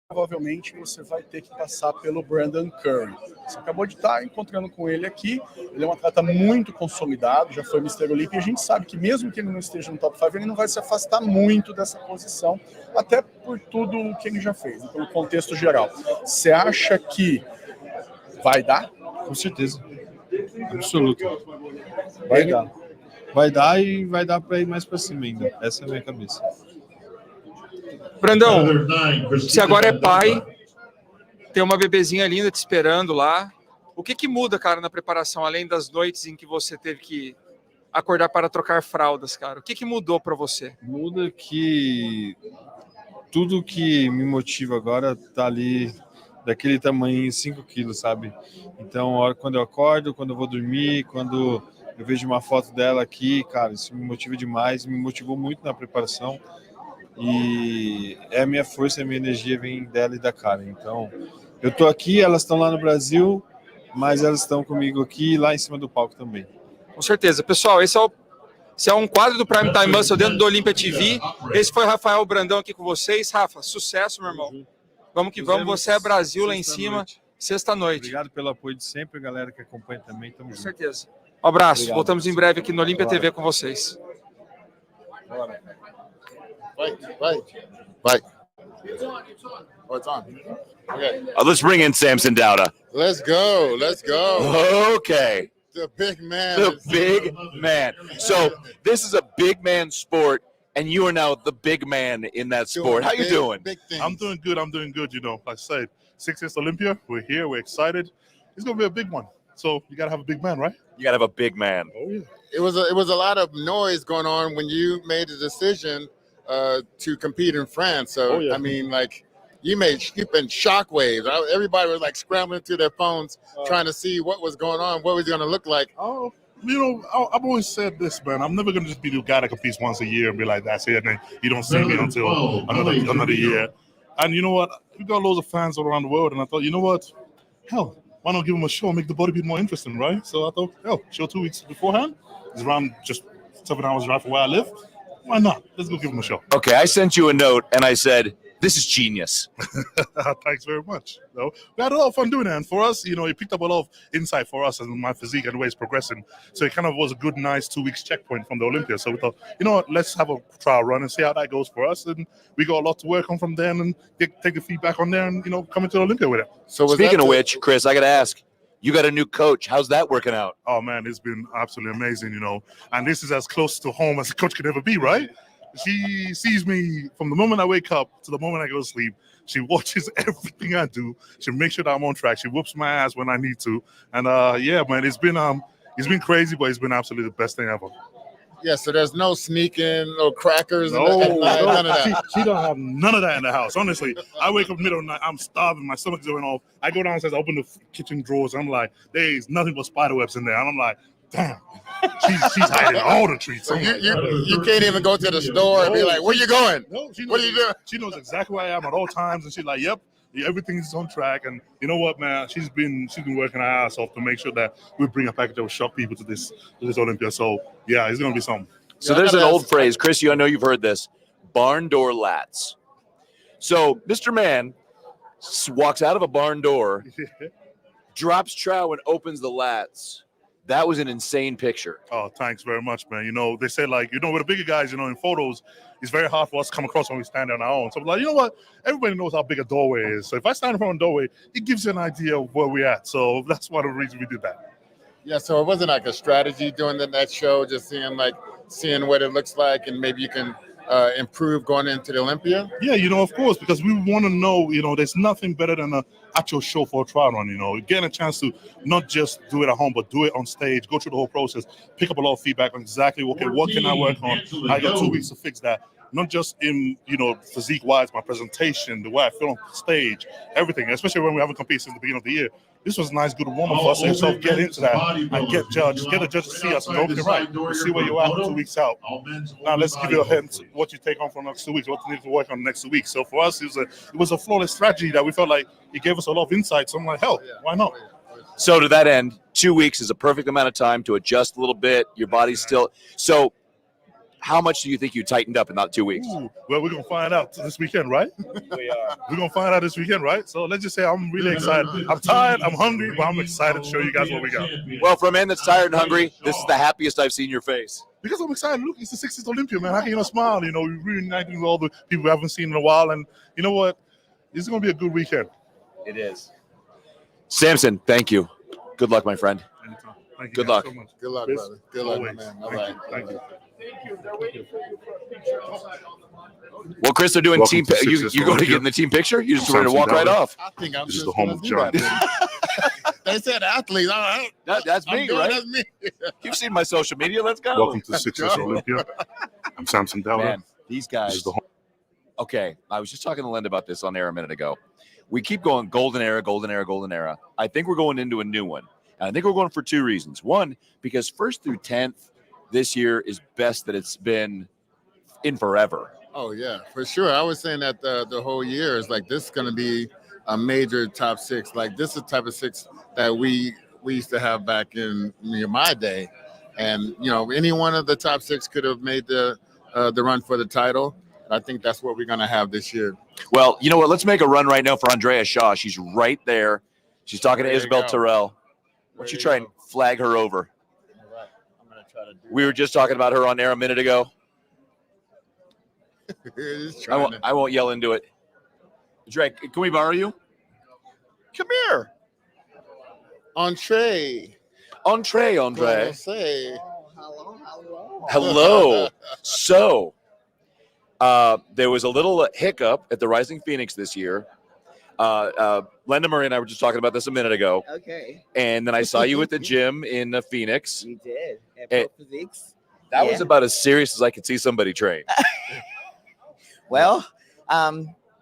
provavelmente você vai ter que passar pelo Brandon Curry. Você acabou de estar encontrando com ele aqui, ele é um atleta muito consolidado, já foi Mr. Olympia, e a gente sabe que mesmo que ele não esteja no top 5, ele não vai se afastar muito dessa posição, até por tudo o que ele já fez, pelo contexto geral. Você acha que vai dar? Com certeza. Absoluto. Vai dar e vai dar para ir mais para cima ainda. Essa é a minha cabeça. Brandão, você agora é pai, tem uma bebezinha linda te esperando lá. O que muda, cara, na preparação, além das noites em que você teve que acordar para trocar fraldas, cara? O que mudou para você? Muda que tudo que me motiva agora tá ali daquele tamanho, 5 quilos, sabe? Então, quando eu acordo, quando eu vou dormir, quando eu vejo uma foto dela aqui, cara, isso me motiva demais, me motivou muito na preparação. E é a minha força, a minha energia vem dela e da Karen. Então, eu tô aqui, elas estão lá no Brasil, mas elas estão comigo aqui e lá em cima do palco também. Com certeza. Pessoal, esse é um quadro do Prime Time Muscle dentro do Olympia TV. Esse foi o Rafael Brandão aqui com vocês. Rafa, sucesso, meu irmão. Vamos que vamos, você é Brasil lá em cima, sexta-noite. Obrigado pelo apoio de sempre, galera que acompanha também. Tamo junto. Com certeza. Um abraço, Obrigado. voltamos em breve aqui no Olympia TV com vocês. Vai. Oh, it's on. Okay. Let's bring in Samson Dauda. Let's go. Okay. The big man. The big man. So this is a big man sport, and you are now the big man in that sport. How you doing? Big things. I'm doing good. You know, like I said, 60th Olympia, we're here, we're excited. It's going to be a big one. So you got to have a big man, right? You got to have a big man. Oh, yeah. It was a lot of noise going on when you made the decision to compete in France. So, Oh, yeah. I mean, like, you've been shockwaves. Everybody was like scrambling through their phones trying to see what was going on, what was it going to look like. Oh, you know, I've always said this, man. I'm never going to just be the guy that competes once a year and be like, that's it. And then you don't see me until another year. And you know what? We got loads of fans all around the world. And I thought, you know what? Hell, why not give them a show and make the bodybuilding more interesting, right? So I thought, show 2 weeks beforehand. It's around just 7 hours drive from where I live. Why not? Let's go give them a show. Okay, I sent you a note and I said, this is genius. Thanks very much. We had a lot of fun doing it, and for us, it picked up a lot of insight for us and my physique and the way it's progressing. So it kind of was a good, nice 2 weeks checkpoint from the Olympia. So we thought, you know what, let's have a trial run and see how that goes for us. And we got a lot to work on from there, and take the feedback on there, and come into the Olympia with it. So speaking of which, Chris, I got to ask, you got a new coach. How's that working out? Oh man, it's been absolutely amazing. And this is as close to home as a coach could ever be, right? She sees me from the moment I wake up to the moment I go to sleep. She watches everything I do. She makes sure that I'm on track. She whoops my ass when I need to. And yeah, man, it's been crazy, but it's been absolutely the best thing ever. Yeah, so there's no sneaking, no crackers, No, none of that. She don't have none of that in the house. Honestly, I wake up middle of the night, I'm starving, my stomach's going off. I go downstairs, I open the kitchen drawers, and I'm like, there's nothing but spider webs in there. And I'm like, damn, she's hiding all the treats. So you can't even go to the store and be like, where you going? No, what are you doing? She knows exactly where I am at all times, and she's like, yep. Everything's on track, and you know what, man? She's been working her ass off to make sure that we bring a package that will shock people to this Olympia. So yeah, it's gonna be something. So there's an old phrase, Chris. I know you've heard this: barn door lats. So Mr. Man walks out of a barn door, drops trow, and opens the lats. That was an insane picture. Oh, thanks very much, man. They say with the bigger guys, in photos, it's very hard for us to come across when we stand on our own. So I'm like, you know what? Everybody knows how big a doorway is. So if I stand in front of a doorway, it gives you an idea of where we're at. So that's one of the reasons we did that. Yeah, so it wasn't like a strategy doing that show, just seeing what it looks like, and maybe you can improve going into the Olympia? Yeah, of course, because we want to know, there's nothing better than an actual show for a trial run, getting a chance to not just do it at home, but do it on stage, go through the whole process, pick up a lot of feedback on exactly, what can I work on? I got 2 weeks to fix that. Not just in, physique-wise, my presentation, the way I feel on stage, everything, especially when we haven't competed since the beginning of the year. This was a nice, good warm-up for us to sort of get into that and get the judge to see us and open it right. We'll see where you're at 2 weeks out. Now let's give you a hint what you take on for the next 2 weeks, what you need to work on the next 2 weeks. So for us, it was a flawless strategy that we felt like it gave us a lot of insight. So I'm like, hell, why not? So to that end, 2 weeks is a perfect amount of time to adjust a little bit. Your body's still so. How much do you think you tightened up in that 2 weeks? Well, we're going to find out this weekend, right? We are. We're going to find out this weekend, right? So let's just say I'm really excited. I'm tired, I'm hungry, but I'm excited to show you guys what we got. Well, for a man that's tired and hungry, this is the happiest I've seen your face. Because I'm excited. Look, it's the 60th Olympia, man. How can you not smile? We're reuniting with all the people we haven't seen in a while. And you know what? It's going to be a good weekend. It is. Samson, thank you. Good luck, my friend. Anytime. Thank you. Good luck. So much. Good luck, Chris, brother. Good luck, always. man. All right. Thank you. Well, Chris, they're doing Welcome team. to You Success going to Olympia. get in the team picture? You just ready to Samson walk right Dowling. off? I think I'm This is just the home gonna of do John. that. They said athletes. All right. That's I'm me, doing right? That's me. You've seen my social media. Let's go. Welcome to Success Olympia. I'm Samson Dowling. Man, these guys. This is the home. Okay, I was just talking to Linda about this on air a minute ago. We keep going golden era, golden era, golden era. I think we're going into a new one. And I think we're going for two reasons. One, because 1st through 10th this year is best that it's been in forever. Oh yeah, for sure. I was saying that the whole year is like this is going to be a major top six. Like this is the type of six that we used to have back in my day, and any one of the top six could have made the run for the title. I think that's what we're going to have this year. Well, you know what? Let's make a run right now for Andrea Shaw. She's right there. She's talking to There you Isabel go. Terrell. Why don't you try and flag her over? All right. I'm going to try to do We were just talking about her on air a minute ago. Just I won't yell into it. Drake, can we borrow you? Come here. Entree. Andre. Say. Hello. So, there was a little hiccup at the Rising Phoenix this year. Linda Murray and I were just talking about this a minute ago. Okay. And then I saw you at the gym in Phoenix. You did. At Eh, Pro Physiques. That Yeah. was about as serious as I could see somebody train. Well,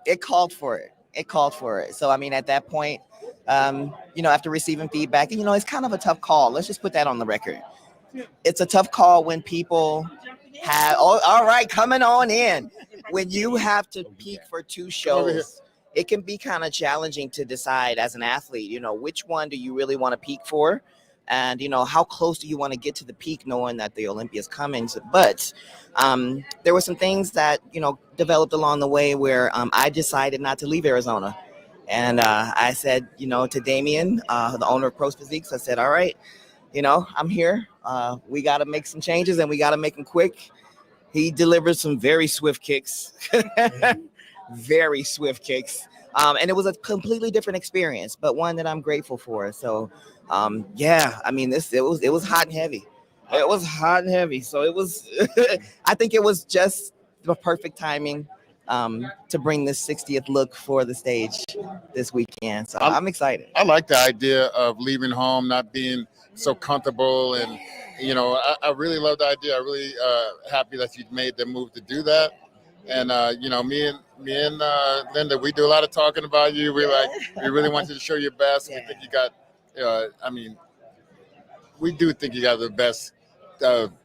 it called for it. It called for it. So, I mean, at that point, after receiving feedback, it's kind of a tough call. Let's just put that on the record. It's a tough call when people have, all right, coming on in. When you have to peak for 2 shows, it can be kind of challenging to decide as an athlete, you know, which one do you really want to peak for? And, you know, how close do you want to get to the peak knowing that the Olympia is coming? But there were some things that, you know, developed along the way where I decided not to leave Arizona. And I said, you know, to Damien, the owner of Pros Physiques, I said, all right, you know, I'm here. We got to make some changes and we got to make them quick. He delivered some very swift kicks, very swift kicks. And it was a completely different experience, but one that I'm grateful for. So, yeah, I mean, it was hot and heavy. It was hot and heavy. So it was, I think it was just the perfect timing to bring this 60th look for the stage this weekend. So I'm excited. I like the idea of leaving home, not being so comfortable. And, you know, I really love the idea. I'm really happy that you made the move to do that. And, you know, me and Linda, we do a lot of talking about you. We really want you to show your best. We think you got, I mean, we do think you got the best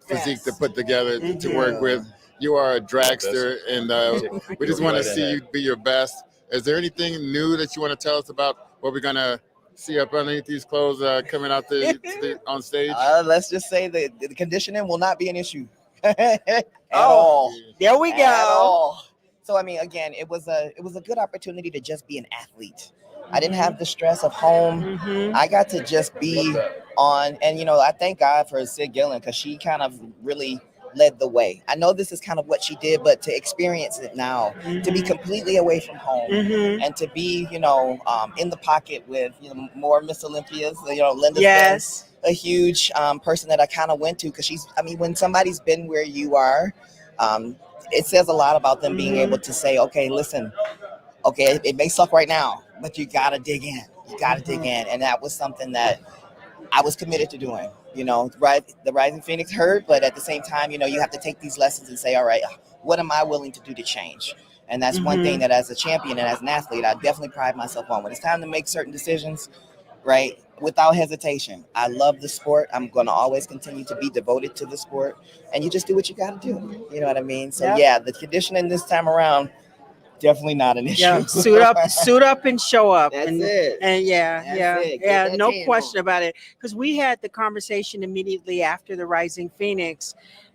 physique to put together to work with. You are a dragster, and we just want to see you be your best. Is there anything new that you want to tell us about what we're going to see up underneath these clothes coming out on stage? Let's just say the conditioning will not be an issue at all. There we At go. all. So, I mean, again, it was a good opportunity to just be an athlete. I didn't have the stress of home. I got to just be on, and, you know, I thank God for Sid Gillen because she kind of really led the way. I know this is kind of what she did, but to experience it now, to be completely away from home and to be, you know, in the pocket with, you know, more Miss Olympias, you know, Linda's been a huge person that I kind of went to because she's, I mean, when somebody's been where you are, it says a lot about them being able to say, okay, listen, okay, it may suck right now, but you got to dig in. You got to dig in. And that was something that I was committed to doing. You know, the Rising Phoenix hurt, but at the same time, you know, you have to take these lessons and say, all right, what am I willing to do to change? And that's one thing that as a champion and as an athlete, I definitely pride myself on. When it's time to make certain decisions, right, without hesitation. I love the sport. I'm going to always continue to be devoted to the sport. And you just do what you got to do. You know what I mean? So, yeah, the conditioning this time around, definitely not an issue. Yeah, suit up and show up. That's and, it. And Get no that question about it. Because we had the conversation immediately after the Rising Phoenix.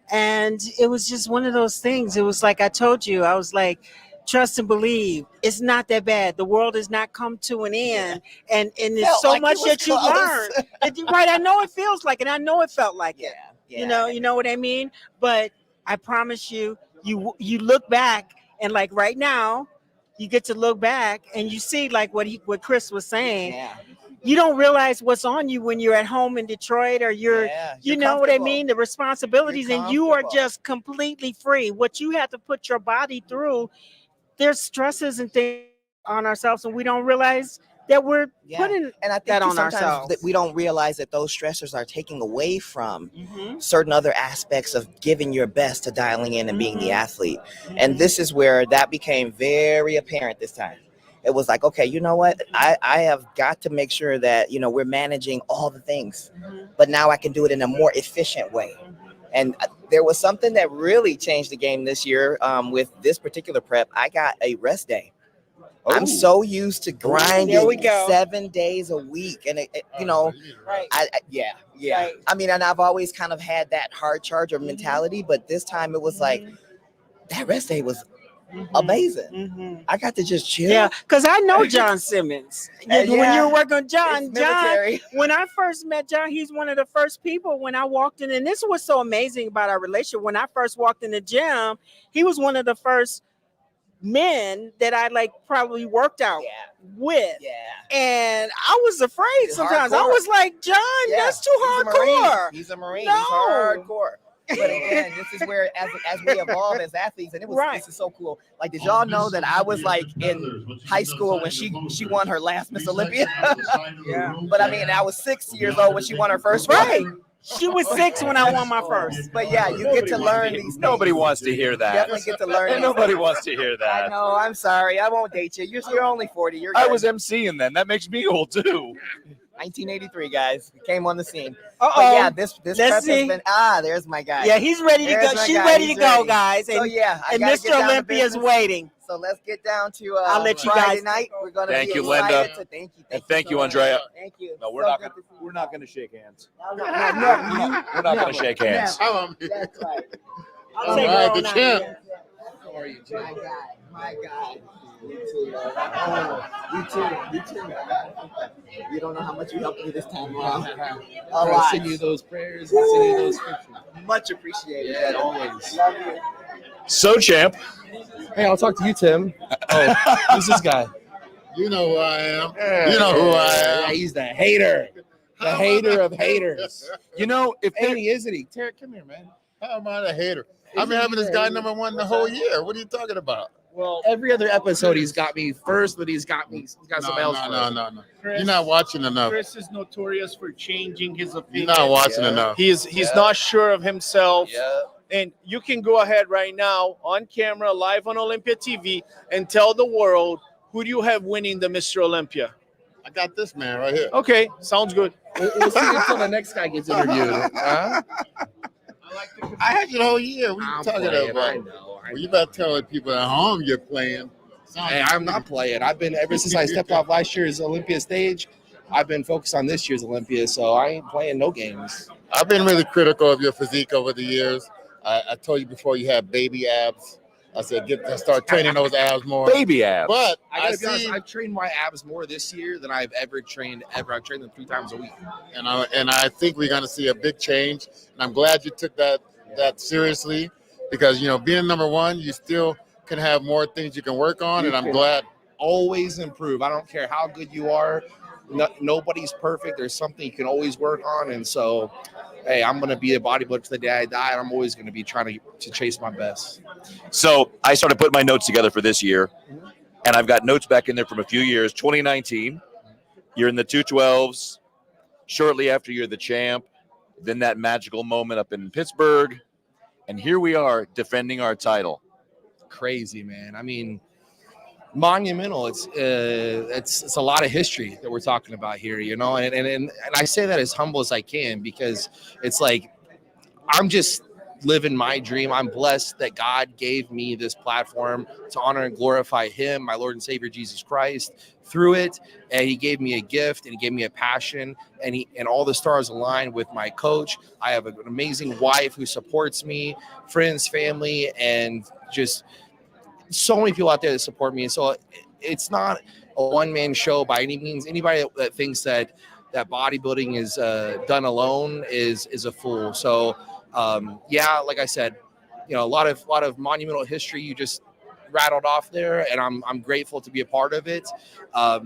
And it was just one of those things. It was like I told you, I was like, trust and believe. It's not that bad. The world has not come to an end. And there's so much that you learned. Right. I know it feels like it. I know it felt like it. You know what I mean? But I promise you, you look back and like right now, you get to look back and you see like what Chris was saying. Yeah. You don't realize what's on you when you're at home in Detroit or you're you know what I mean? The responsibilities and you are just completely free. What you have to put your body through, there's stresses and things on ourselves and we don't realize that we're putting and I think that on sometimes ourselves. that we don't realize that those stressors are taking away from certain other aspects of giving your best to dialing in and being the athlete. And this is where that became very apparent this time. It was like, okay, you know what? I have got to make sure that, you know, we're managing all the things, but now I can do it in a more efficient way. And there was something that really changed the game this year with this particular prep. I got a rest day. I'm so used to grinding 7 days a week. And, you know, I mean, and I've always kind of had that hard charger mentality, but this time it was like, that rest day was amazing. I got to just chill. Yeah, because I know John Simmons. When you're working with John, when I first met John, he's one of the first people when I walked in. And this was so amazing about our relationship. When I first walked in the gym, he was one of the first men that I like probably worked out with. And I was afraid sometimes. I was like, John, that's too hardcore. He's a Marine. He's hardcore. But again, this is where as we evolve as athletes, and this is so cool. Like, did y'all know that I was like in high school when she won her last Miss Olympia? But I mean, I was 6 years old when she won her first one. She was 6 when I won my first. But yeah, you get to learn these things. Nobody wants to hear that. Definitely get to learn these Nobody things. wants to hear that. I know. I'm sorry. I won't date you. You're only 40. I was emceeing then. That makes me old too. 1983, guys. We came on the scene. Uh-oh. But yeah, this Let's prep has see. been there's my guy. Yeah, he's ready to There's go. my She's guy. ready He's to go, ready. guys. So yeah, I and gotta Mr. get down to Olympia is business. waiting. So let's get down to I'll let you Friday guys- night. We're gonna Thank be you, excited Linda. to thank you. And thank you, so Andrea. much. Thank you. No, we're So not good gonna to see we're not gonna shake hands. you. We're not gonna shake hands. That's right. All right, the champ. How are you, Jay? My guy. You too. You too. You don't know how much you helped me this time around. A I'll lot. send you those prayers. I'll send you those scriptures. Much appreciated. Yeah, always. Love you. So, champ. Hey, I'll talk to you, Tim. Oh, who's this guy? You know who I am. You know who I am. Yeah, he's the hater. The hater of haters. You know, if Ain't he, isn't he? Terry, come here, man. How am I a hater? I've been having this guy number one the whole year. What are you talking about? Well, every other episode he's got me first, but he's got somebody else first. No. You're not watching enough. Chris is notorious for changing his You're opinion. not watching enough. He's not sure of himself. Yeah. And you can go ahead right now on camera, live on Olympia TV, and tell the world who do you have winning the Mr. Olympia. I got this man right here. Okay, sounds good. We'll see until the next guy gets interviewed. Huh? I had you the whole year. What are you I'm talking playing, about? I know. Well, you better tell the people at home you're playing. Hey, I'm not playing. I've been ever since I stepped off last year's Olympia stage. I've been focused on this year's Olympia, so I ain't playing no games. I've been really critical of your physique over the years. I told you before you have baby abs. I said start training those abs more. Baby abs. But I I gotta be honest, see, I've trained my abs more this year than I've ever trained ever. I've trained them 3 times a week. and I think we're going to see a big change. And I'm glad you took that seriously, because being number one, you still can have more things you can work on, and I'm glad. Always improve. I don't care how good you are. Nobody's perfect. There's something you can always work on, and so, hey, I'm gonna be a bodybuilder to the day I die. And I'm always gonna be trying to chase my best. So I started putting my notes together for this year, and I've got notes back in there from a few years. 2019, you're in the 212s. Shortly after, you're the champ. Then that magical moment up in Pittsburgh, and here we are defending our title. Crazy, man. I mean, monumental. It's a lot of history that we're talking about here, and I say that as humble as I can, because it's like I'm just living my dream. I'm blessed that God gave me this platform to honor and glorify him, my Lord and Savior Jesus Christ, through it. And he gave me a gift, and he gave me a passion, and all the stars aligned with my coach. I have an amazing wife who supports me, friends, family, and just so many people out there that support me. And so it's not a one-man show by any means. Anybody that thinks that bodybuilding is done alone is a fool. So yeah, like I said, a lot of monumental history you just rattled off there, and I'm grateful to be a part of it.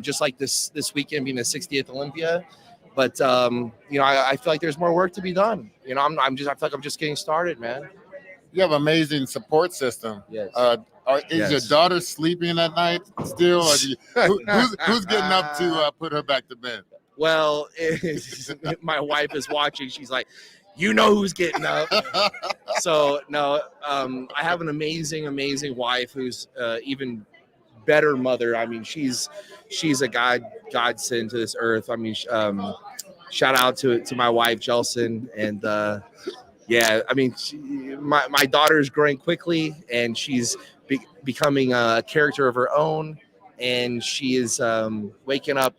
Just like this weekend being the 60th Olympia. But I feel like there's more work to be done. I feel like I'm just getting started, man. You have an amazing support system. Yes. Is your daughter sleeping at night still? Or who's getting up to put her back to bed? Well, my wife is watching. She's like, who's getting up. So no, I have an amazing wife who's even better mother. I mean, she's a godsend to this earth. I mean, shout out to my wife, Jelson, and yeah, I mean, my daughter is growing quickly, and she's becoming a character of her own, and she is waking up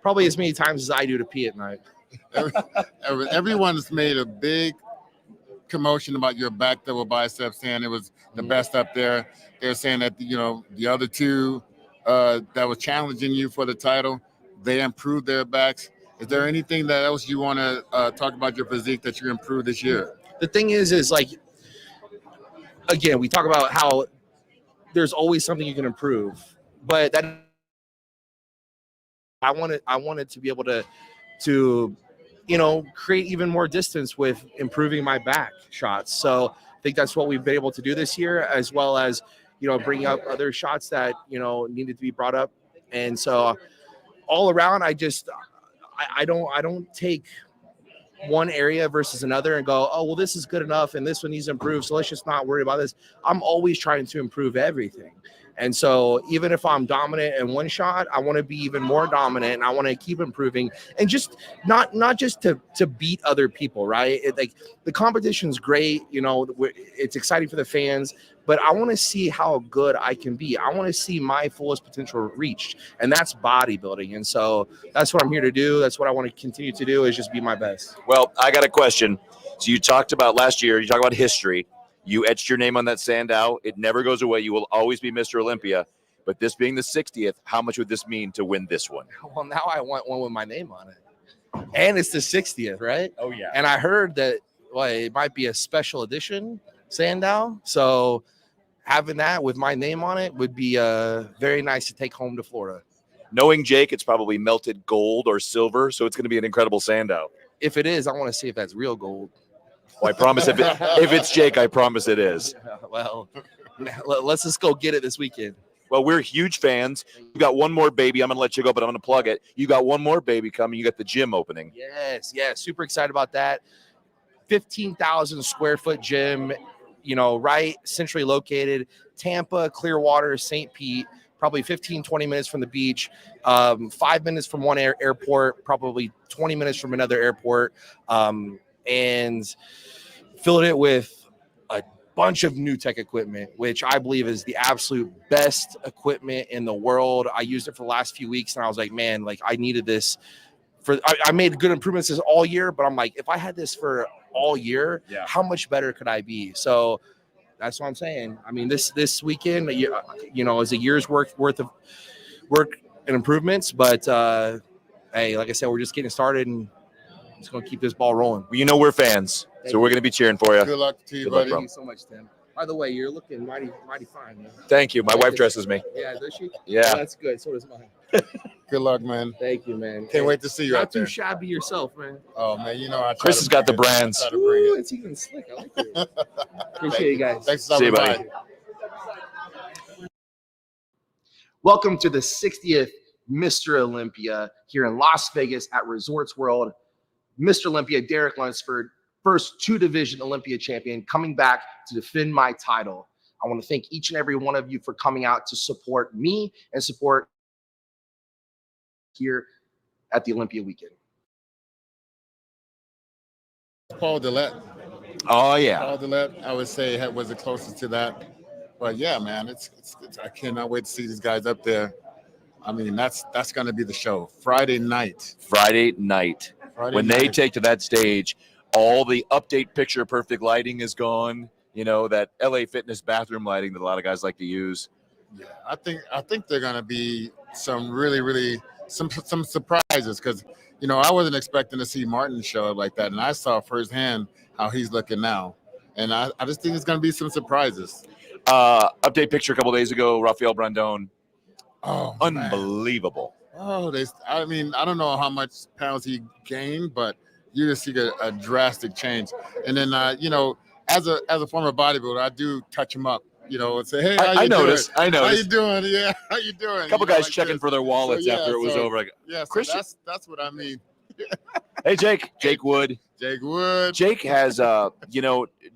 probably as many times as I do to pee at night. Everyone's made a big commotion about your back double biceps, saying it was the best up there. They're saying that the other two that was challenging you for the title, they improved their backs. Is there anything that else you want to talk about your physique that you improved this year? The thing is like, again, we talk about how there's always something you can improve, but that I wanted to be able to create even more distance with improving my back shots. So I think that's what we've been able to do this year, as well as bring up other shots that needed to be brought up. And so all around, I don't take one area versus another and go, oh, well, this is good enough and this one needs to improve, so let's just not worry about this. I'm always trying to improve everything. And so even if I'm dominant in one shot, I want to be even more dominant, and I want to keep improving, and just not just to beat other people, right? Like the competition's great, it's exciting for the fans, but I want to see how good I can be. I want to see my fullest potential reached, and that's bodybuilding. And so that's what I'm here to do. That's what I want to continue to do, is just be my best. Well, I got a question. So you talked about last year, you talked about history. You etched your name on that sandow. It never goes away. You will always be Mr. Olympia. But this being the 60th, how much would this mean to win this one? Well, now I want one with my name on it. And it's the 60th, right? Oh, yeah. And I heard that it might be a special edition sandow. So having that with my name on it would be very nice to take home to Florida. Knowing Jake, it's probably melted gold or silver, so it's going to be an incredible sandow. If it is, I want to see if that's real gold. Well, I promise if it's Jake, I promise it is. Well, let's just go get it this weekend. Well, we're huge fans. You got one more baby. I'm going to let you go, but I'm going to plug it. You got one more baby coming. You got the gym opening. Yes. Super excited about that. 15,000 square foot gym, right centrally located, Tampa, Clearwater, St. Pete, probably 15, 20 minutes from the beach, 5 minutes from one airport, probably 20 minutes from another airport, and filled it with a bunch of new tech equipment, which I believe is the absolute best equipment in the world. I used it for the last few weeks, and I was like, man, I needed this. I made good improvements this all year, but I'm like, if I had this for all year, how much better could I be? So that's what I'm saying. I mean, this weekend, is a year's worth of work and improvements. But hey, like I said, we're just getting started, and just going to keep this ball rolling. Well, we're fans, so we're going to be cheering for you. Good luck to you, Good luck, buddy. bro. Thank you so much, Tim. By the way, you're looking mighty fine, man. Thank you. My wife dresses me. Yeah, does she? Yeah. Oh, that's good. So does mine. Good luck, man. Thank you, man. Can't wait to see you Not out there. too shabby yourself, man. Oh man, I try Chris to has got the bring it. I brands. try to bring Ooh, it. it's even slick. I like it. Appreciate you guys. Thanks for See you, stopping buddy. by. Welcome to the 60th Mr. Olympia here in Las Vegas at Resorts World. Mr. Olympia, Derek Lunsford, first two-division Olympia champion, coming back to defend my title. I want to thank each and every one of you for coming out to support me and support here at the Olympia weekend. Paul Dillette. Oh, yeah. Paul Dillette, I would say, was the closest to that. But yeah, man, it's I cannot wait to see these guys up there. I mean, that's going to be the show. Friday night. When they take to that stage, all the update picture perfect lighting is gone. That LA Fitness bathroom lighting that a lot of guys like to use. Yeah, I think they're going to be some really some surprises, because I wasn't expecting to see Martin show up like that, and I saw firsthand how he's looking now, and I just think it's going to be some surprises. Update picture a couple days ago, Rafael Brandon. Oh, unbelievable. Man. Oh, I don't know how much pounds he gained, but you just see a drastic change. And then as a former bodybuilder, I do touch him up. And say, hey, how you doing? I noticed. How you doing? Yeah, how you doing? A couple guys checking for their wallets after it was over. Yeah, so Christian. that's what I mean. Hey, Jake Wood. Jake Wood. Jake has,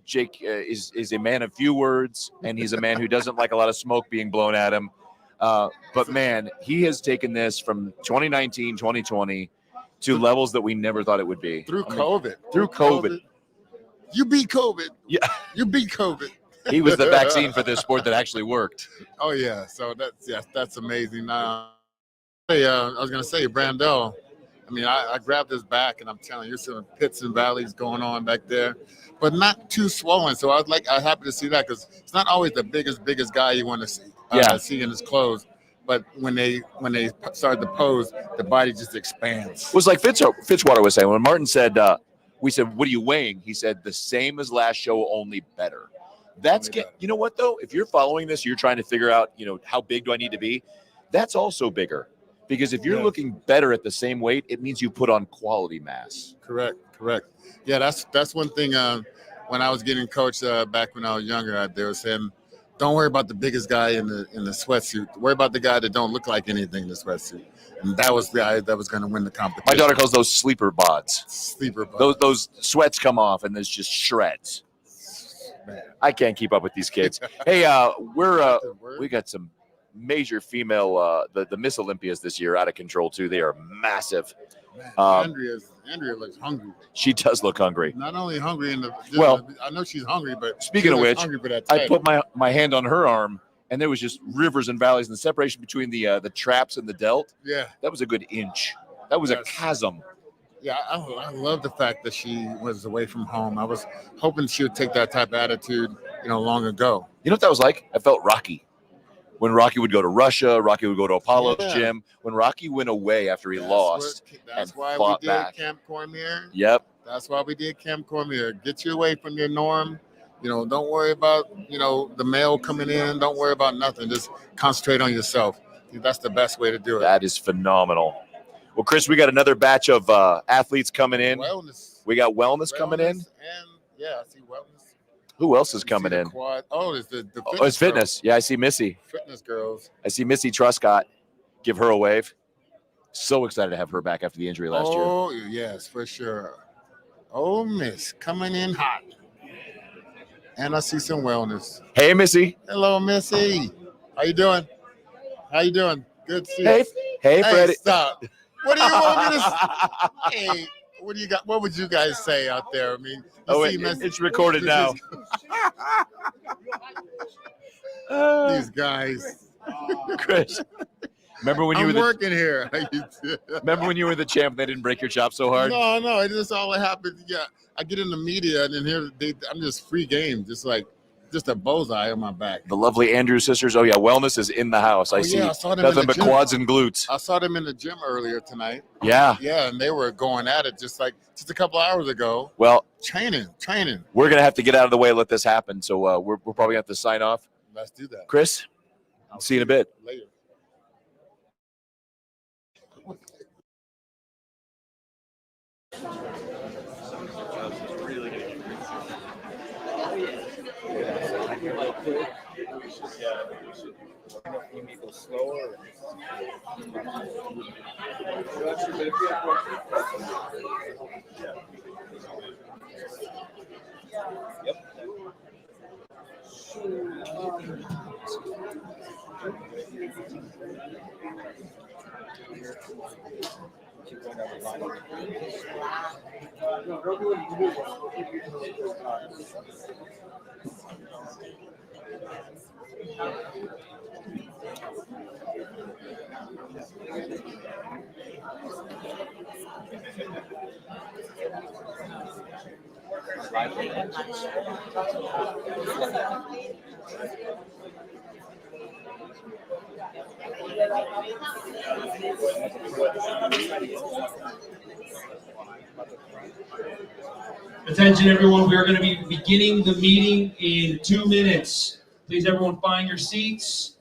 Jake is a man of few words, and he's a man who doesn't like a lot of smoke being blown at him. But man, he has taken this from 2019, 2020 to levels that we never thought it would be. Through COVID. You beat COVID. Yeah. You beat COVID. He was the vaccine for this sport that actually worked. Oh yeah. So that's amazing. I was gonna say, Brandel. I mean, I grabbed his back, and I'm telling you, some pits and valleys going on back there, but not too swollen. So I was happy to see that, because it's not always the biggest guy you want to see in his clothes. But when they started to pose, the body just expands. It was like Fitzwater was saying when Martin said, we said, what are you weighing? He said, the same as last show, only better. You know what though? If you're following this, you're trying to figure out, how big do I need to be? That's also bigger. Because if you're looking better at the same weight, it means you put on quality mass. Correct. Yeah, that's one thing. When I was getting coached back when I was younger, they were saying, don't worry about the biggest guy in the sweatsuit. Worry about the guy that don't look like anything in the sweatsuit. And that was the guy that was going to win the competition. My daughter calls those sleeper bods. Those sweats come off and there's just shreds. Man, I can't keep up with these kids. Hey, we got some major female, the Miss Olympias this year, out of control too. They are massive. Man, Um, Andrea looks hungry. She does look hungry. Not only hungry in the Well, I know she's hungry, but speaking she of looks which, hungry for that I title. put my hand on her arm, and there was just rivers and valleys, and the separation between the traps and the delt. Yeah. That was a good inch. That was a chasm. Yeah, I love the fact that she was away from home. I was hoping she would take that type of attitude, long ago. You know what that was like? I felt Rocky. When Rocky would go to Russia, Rocky would go to Apollo's Yeah. gym. When Rocky went away after he lost That's and why we fought did back. Camp Cormier. Yep. That's why we did Camp Cormier. Get you away from your norm. Don't worry about, the mail coming in. Don't worry about nothing. Just concentrate on yourself. I think that's the best way to do it. That is phenomenal. Well, Chris, we got another batch of athletes coming in. Wellness. We got wellness coming in. And yeah, I see wellness. Who else is coming in? Quad. Oh, it's the fitness. Oh, it's fitness. girls. Yeah, I see Missy. Fitness girls. I see Missy Truscott. Give her a wave. So excited to have her back after the injury last year. Oh, yes, for sure. Oh, Miss, coming in hot. And I see some wellness. Hey, Missy. Hello, Missy. How you doing? How you doing? Good to see you. Hey, Freddie. Stop. What do you want me to Hey, what do you got? What would you guys say out there? I mean, It's recorded now. These guys. Chris, remember when you I'm were working here. Remember when you were the champ and they didn't break your chop so hard? No, it's just all that happens. Yeah, I get in the media and then here I'm just free game, just a bullseye on my back. The lovely Andrews sisters. Oh yeah, wellness is in the house. I see saw them in nothing the but gym. quads and glutes. I saw them in the gym earlier tonight. Yeah. Yeah, and they were going at it just a couple hours ago. Well, training. We're gonna have to get out of the way and let this happen. So we're probably gonna have to sign off. Let's do that. Chris, I'll see you in a bit. Later. Attention, everyone. We are going to be beginning the meeting in 2 minutes. Please, everyone, find your seats.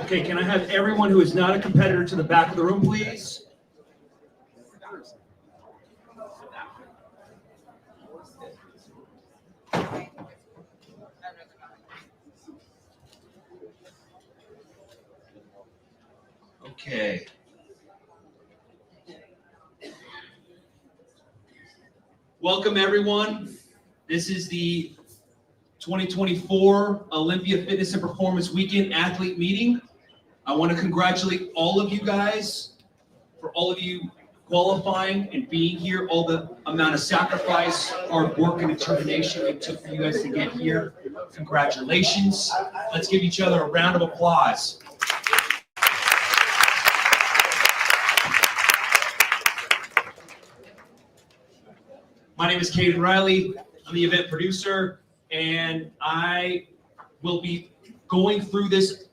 Okay, can I have everyone who is not a competitor to the back of the room, please? Okay. Welcome, everyone. This is the 2024 Olympia Fitness and Performance Weekend Athlete Meeting. I want to congratulate all of you guys for all of you qualifying and being here, all the amount of sacrifice, hard work, and determination it took for you guys to get here. Congratulations. Let's give each other a round of applause. My name is Caden Riley. I'm the event producer, and I will be going through this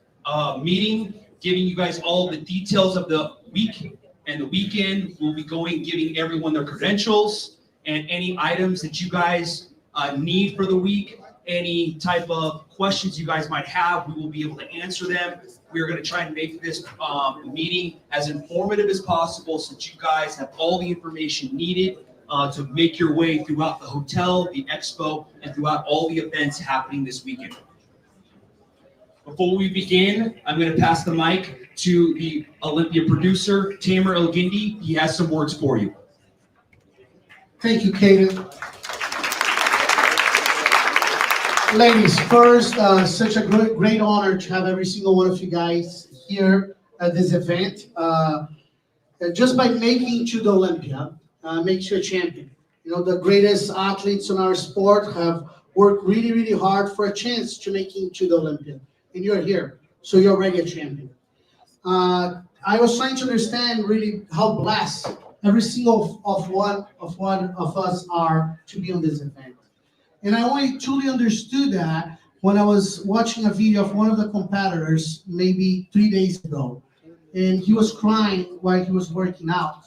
meeting, giving you guys all the details of the week and the weekend. We'll be giving everyone their credentials and any items that you guys need for the week. Any type of questions you guys might have, we will be able to answer them. We are going to try and make this meeting as informative as possible so that you guys have all the information needed to make your way throughout the hotel, the expo, and throughout all the events happening this weekend. Before we begin, I'm going to pass the mic to the Olympia producer, Tamer El-Gindi. He has some words for you. Thank you, Caden. Ladies, first, such a great honor to have every single one of you guys here at this event. Just by making it to the Olympia, makes you a champion. You know, the greatest athletes in our sport have worked really, really hard for a chance to making it to the Olympia. And you're here, so you're already a champion. I was trying to understand really how blessed every single one of us are to be on this event. And I only truly understood that when I was watching a video of one of the competitors maybe 3 days ago. And he was crying while he was working out,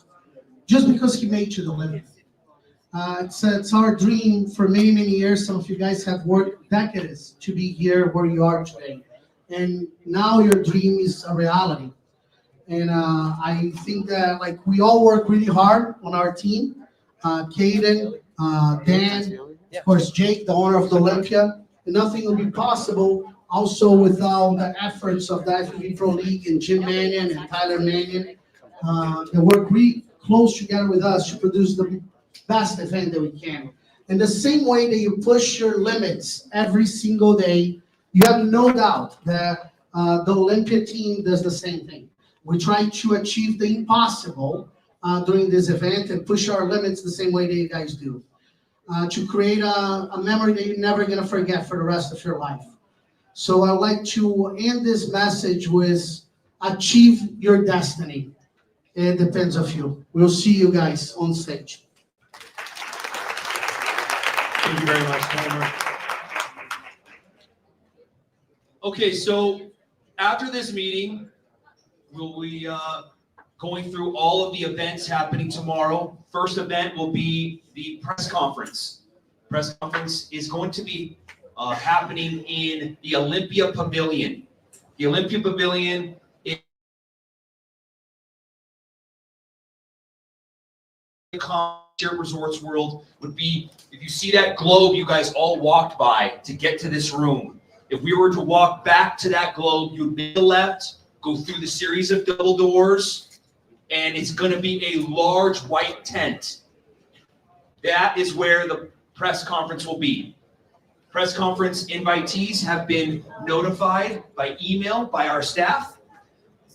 just because he made it to the Olympics. It's our dream for many, many years. Some of you guys have worked decades to be here where you are today. And now your dream is a reality. And I think that like we all work really hard on our team. Caden, Dan, of course, Jake, the owner of the Olympia. And nothing will be possible also without the efforts of the IFBB Pro League and Jim Mannion and Tyler Mannion. They work really close together with us to produce the best event that we can. In the same way that you push your limits every single day, you have no doubt that the Olympia team does the same thing. We try to achieve the impossible during this event and push our limits the same way that you guys do. To create a memory that you're never going to forget for the rest of your life. So I'd like to end this message with achieve your destiny. It depends on you. We'll see you guys on stage. Thank you very much, Tamer. Okay, so after this meeting, we'll be going through all of the events happening tomorrow. First event will be the press conference. Press conference is going to be happening in the Olympia Pavilion. The Olympia Pavilion is here at Resorts World would be, if you see that globe you guys all walked by to get to this room, if we were to walk back to that globe, you'd make a left, go through the series of double doors, and it's going to be a large white tent. That is where the press conference will be. Press conference invitees have been notified by email by our staff.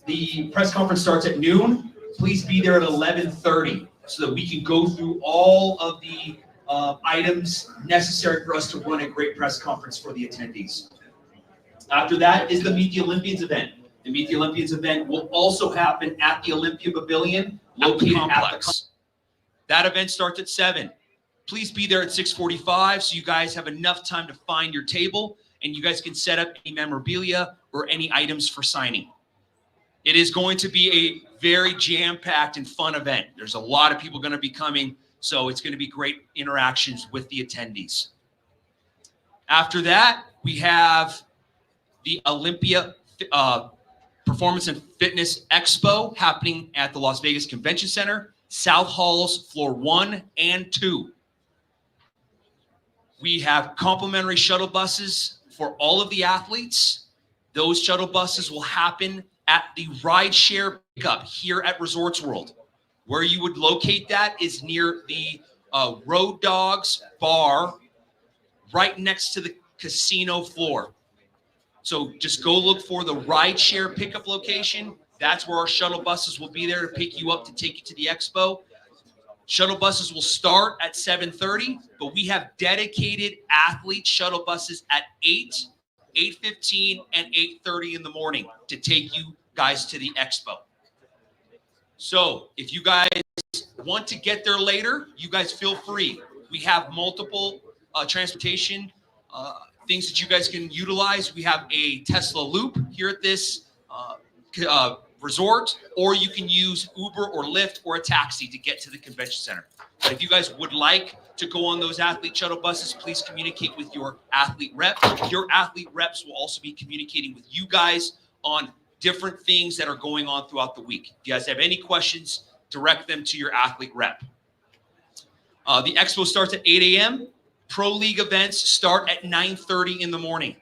The press conference starts at noon. Please be there at 11:30 so that we can go through all of the items necessary for us to run a great press conference for the attendees. After that is the Meet the Olympians event. The Meet the Olympians event will also happen at the Olympia Pavilion, located at the complex. That event starts at 7. Please be there at 6:45 so you guys have enough time to find your table and you guys can set up any memorabilia or any items for signing. It is going to be a very jam-packed and fun event. There's a lot of people going to be coming, so it's going to be great interactions with the attendees. After that, we have the Olympia Performance and Fitness Expo happening at the Las Vegas Convention Center, South Halls, floor 1 and 2. We have complimentary shuttle buses for all of the athletes. Those shuttle buses will happen at the rideshare pickup here at Resorts World. Where you would locate that is near the Road Dogs bar, right next to the casino floor. So just go look for the rideshare pickup location That's where our shuttle buses will be there to pick you up to take you to the expo. Shuttle buses will start at 7:30, but we have dedicated athlete shuttle buses at 8, 8:15, and 8:30 in the morning to take you guys to the expo. So if you guys want to get there later, you guys feel free. We have multiple transportation things that you guys can utilize. We have a Tesla Loop here at this resort, or you can use Uber or Lyft or a taxi to get to the convention center. But if you guys would like to go on those athlete shuttle buses, please communicate with your athlete rep. Your athlete reps will also be communicating with you guys on different things that are going on throughout the week. If you guys have any questions, direct them to your athlete rep. The expo starts at 8 a.m. Pro League events start at 9:30 in the morning.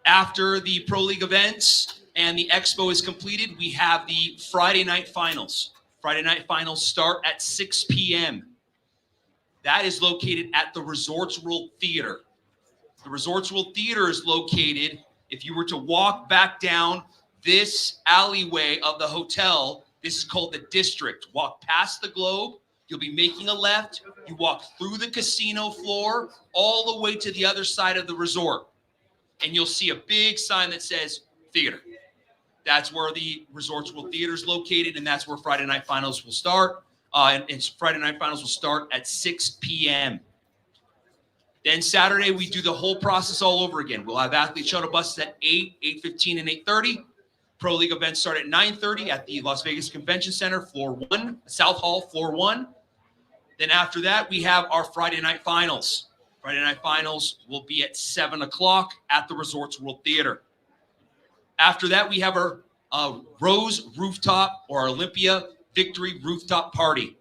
After the Pro League events and the expo is completed, we have the Friday night finals. Friday night finals start at 6 p.m. That is located at the Resorts World Theater. The Resorts World Theater is located, if you were to walk back down this alleyway of the hotel, this is called the District. Walk past the Globe, you'll be making a left, you walk through the casino floor, all the way to the other side of the resort, and you'll see a big sign that says Theater. That's where the Resorts World Theater is located, and that's where Friday night finals will start. And Friday night finals will start at 6 p.m. Then Saturday, we do the whole process all over again. We'll have athlete shuttle buses at 8, 8:15, and 8:30. Pro League events start at 9:30 at the Las Vegas Convention Center, floor 1, South Hall, floor 1. Then after that, we have our Friday night finals. Friday night finals will be at 7 o'clock at the Resorts World Theater. After that, we have our Rose Rooftop or our Olympia Victory Rooftop Party.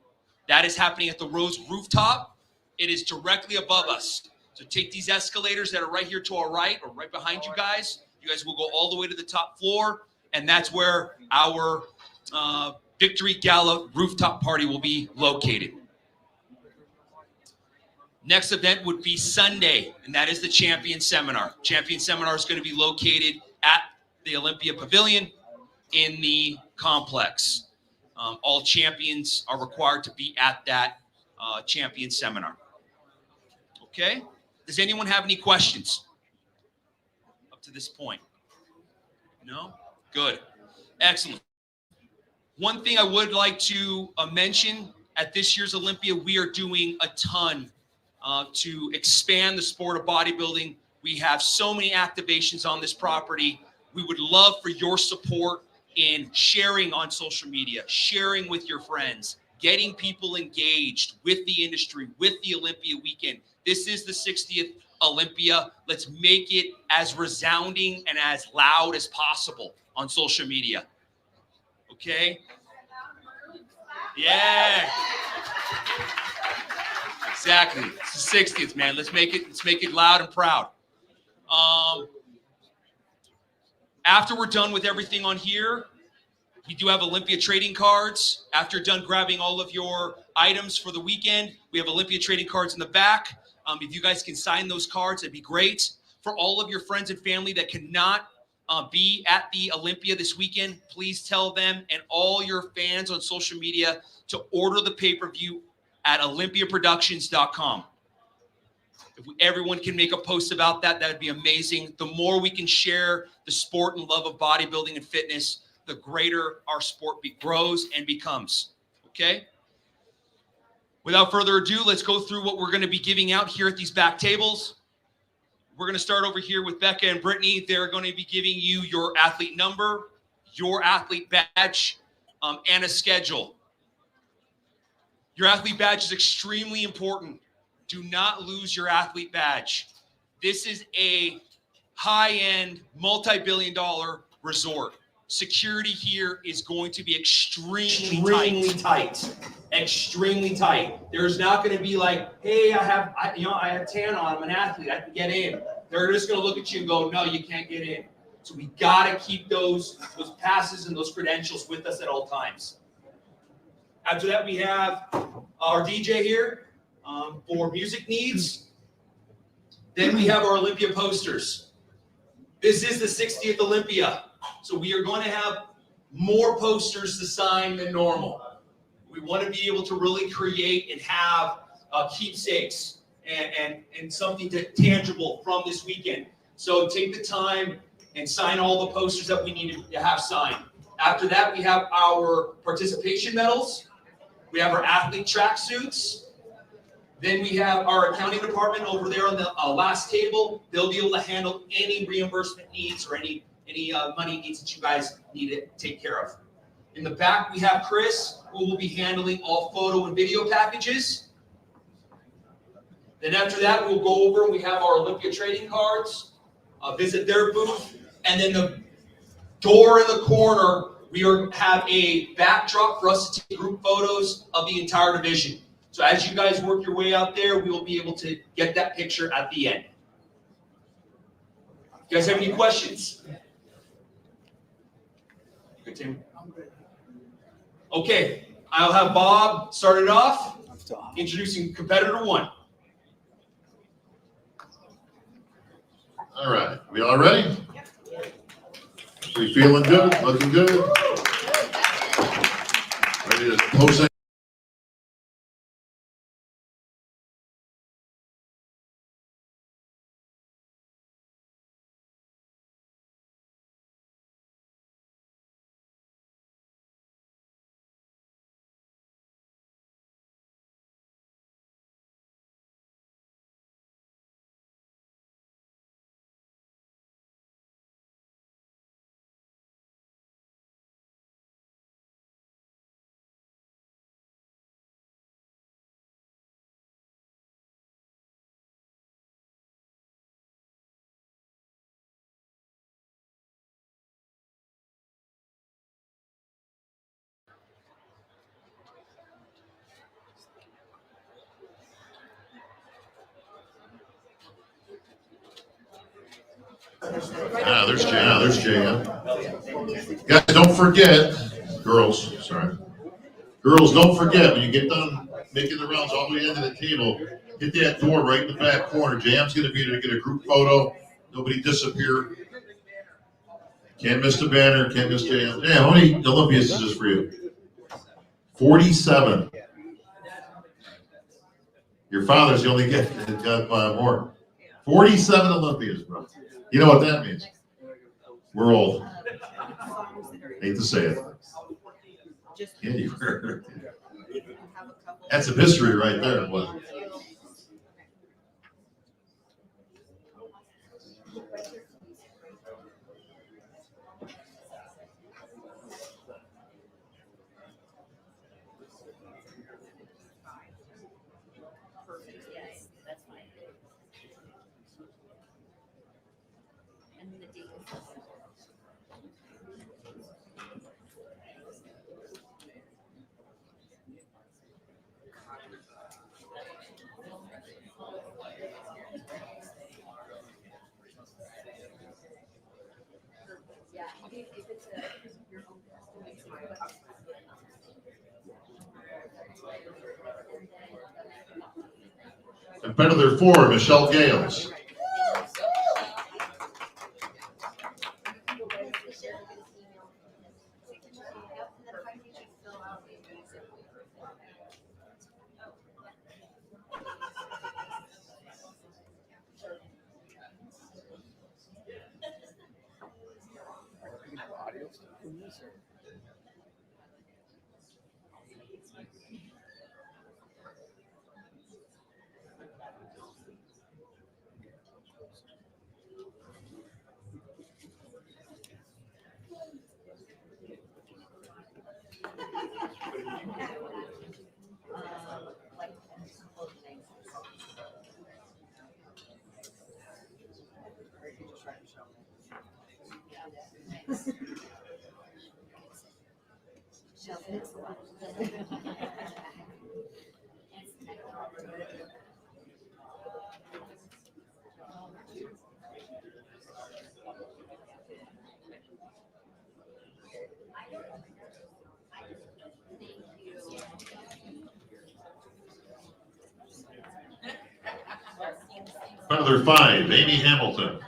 That is happening at the Rose Rooftop. It is directly above us. So take these escalators that are right here to our right or right behind you guys. You guys will go all the way to the top floor, and that's where our Victory Gala Rooftop Party will be located. Next event would be Sunday, and that is the Champion Seminar. Champion Seminar is going to be located at the Olympia Pavilion in the complex. All champions are required to be at that Champion Seminar. Okay? Does anyone have any questions up to this point? No? Good. Excellent. One thing I would like to mention, at this year's Olympia, we are doing a ton to expand the sport of bodybuilding. We have so many activations on this property. We would love for your support in sharing on social media, sharing with your friends, getting people engaged with the industry, with the Olympia weekend. This is the 60th Olympia. Let's make it as resounding and as loud as possible on social media. Okay? Yeah. Exactly. It's the 60th, man. Let's make it loud and proud. After we're done with everything on here, we do have Olympia trading cards. After done grabbing all of your items for the weekend, we have Olympia trading cards in the back. If you guys can sign those cards, that'd be great. For all of your friends and family that cannot be at the Olympia this weekend, please tell them and all your fans on social media to order the pay-per-view at olympiaproductions.com. If everyone can make a post about that, that'd be amazing. The more we can share the sport and love of bodybuilding and fitness, the greater our sport grows and becomes. Okay? Without further ado, let's go through what we're going to be giving out here at these back tables. We're going to start over here with Becca and Brittany. They're going to be giving you your athlete number, your athlete badge, and a schedule. Your athlete badge is extremely important. Do not lose your athlete badge. This is a high-end, multi-billion-dollar resort. Security here is going to be extremely tight. Extremely tight. There's not going to be like, hey, I have tan on. I'm an athlete. I can get in. They're just going to look at you and go, no, you can't get in. So we got to keep those passes and those credentials with us at all times. After that, we have our DJ here for music needs. Then we have our Olympia posters. This is the 60th Olympia. So we are going to have more posters to sign than normal. We want to be able to really create and have keepsakes and something tangible from this weekend. So take the time and sign all the posters that we need to have signed. After that, we have our participation medals. We have our athlete tracksuits. Then we have our accounting department over there on the last table. They'll be able to handle any reimbursement needs or any money needs that you guys need to take care of. In the back, we have Chris, who will be handling all photo and video packages. Then after that, we'll go over and we have our Olympia trading cards, visit their booth, and then the door in the corner, we have a backdrop for us to take group photos of the entire division. So as you guys work your way out there, we will be able to get that picture at the end. You guys have any questions? Good, Tim? Okay, I'll have Bob start it off, introducing competitor one. All right, we all ready? We feeling good, looking good? Ready to post it? There's Jay. There's Jay. Guys, don't forget, girls, sorry. Girls, don't forget, when you get done making the rounds all the way into the table, hit that door right in the back corner. JM's going to be there to get a group photo. Nobody disappear. Can't miss the banner. Can't miss JM. Yeah, how many Olympias is this for you? 47. Your father's the only guy that got more. 47 Olympias, bro. You know what that means? We're old. Hate to say it. Candy. That's some history right there. Wasn't it? Competitor 4, Michelle Gales. Competitor 5, Amy Hamilton.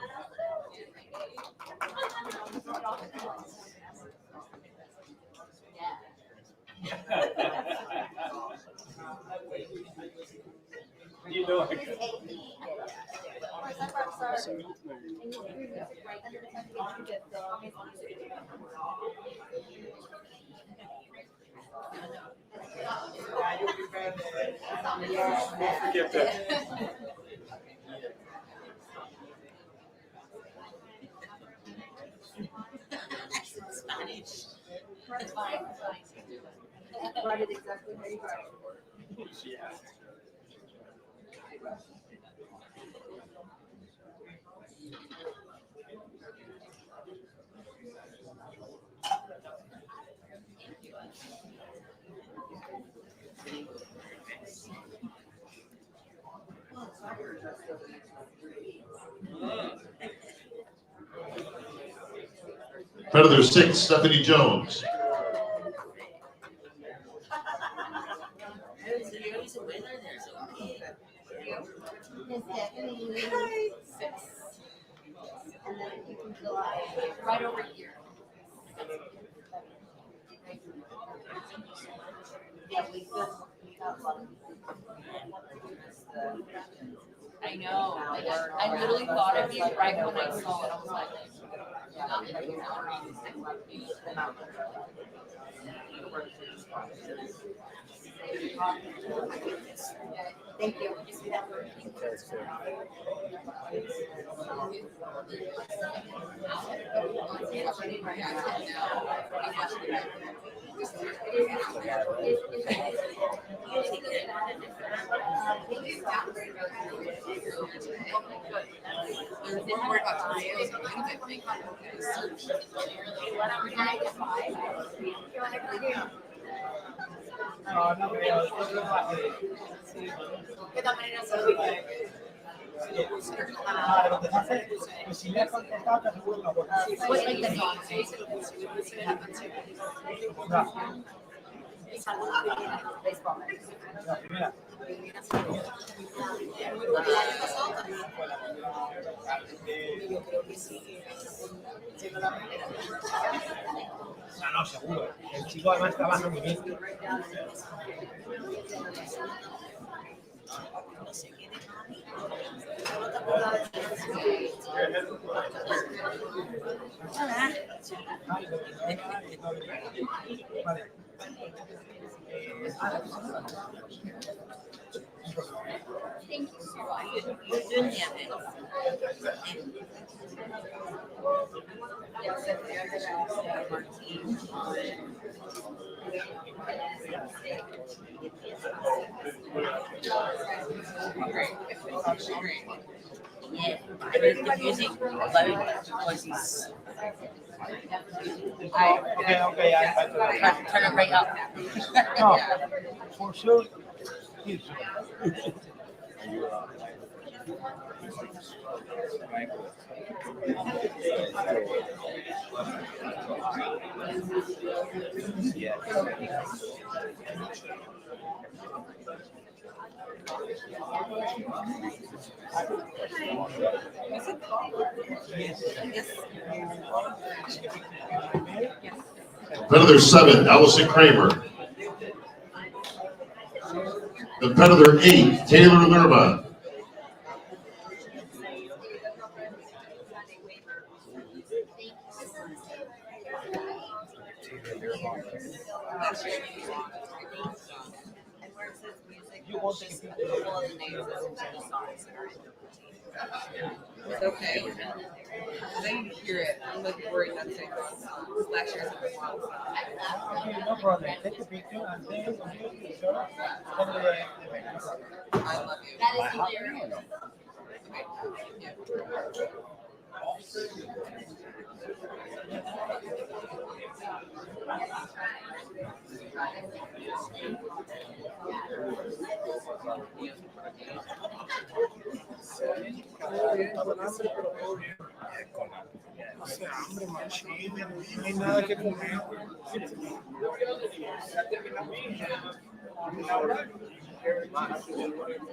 Spanish. It's fine. Write it exactly how you write it. Predator 6, Stephanie Jones. Hi. 6. And then you can fill out right over here. Yeah, we filled out a lot of. I know. I literally thought of you right when I saw it. I was like, thank you. No, seguro. El chico además trabaja muy bien. Yeah, the music loud because he's. Turn it right up. No, for sure. Yes. Predator 7, Allison Kramer. The Predator 8, Taylor Lerma. It's okay. I didn't hear it. I'm like worried that's it. Last year's No problem. Take a picture and then you sure. I love you. That is hilarious. Hace hambre, machín, no hay nada que comer.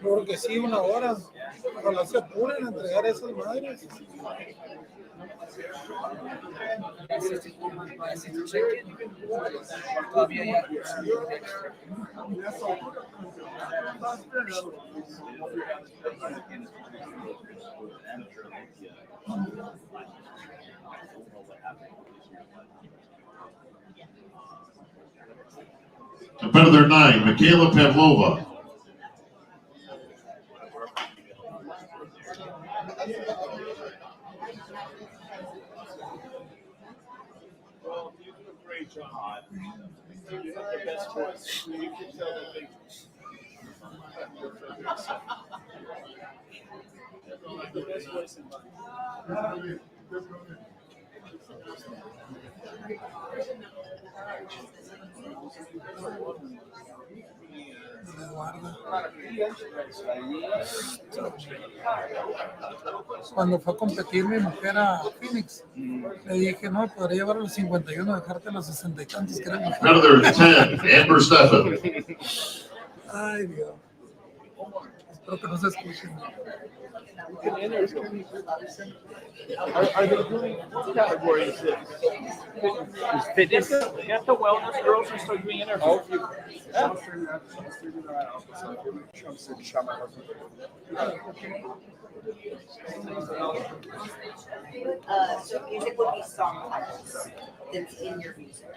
Porque sí, 1 hora. Ojalá se apuren a entregar esas madres. Competitor 9, Michaela Pavlova. Great job. You did the best choice. You can tell that they. The best choice in mind. Cuando fue a competir mi mujer a Phoenix, le dije, no, podría llevar a los 51, dejarte a los 60 y tantos, que eran mejor. Competitor 10, Amber Steffen. Ay, Dios. Espero que no se escuchen. Are they doing what category is this? Fitness? Get the wellness girls and start doing interviews. So music would be song titles that's in your music.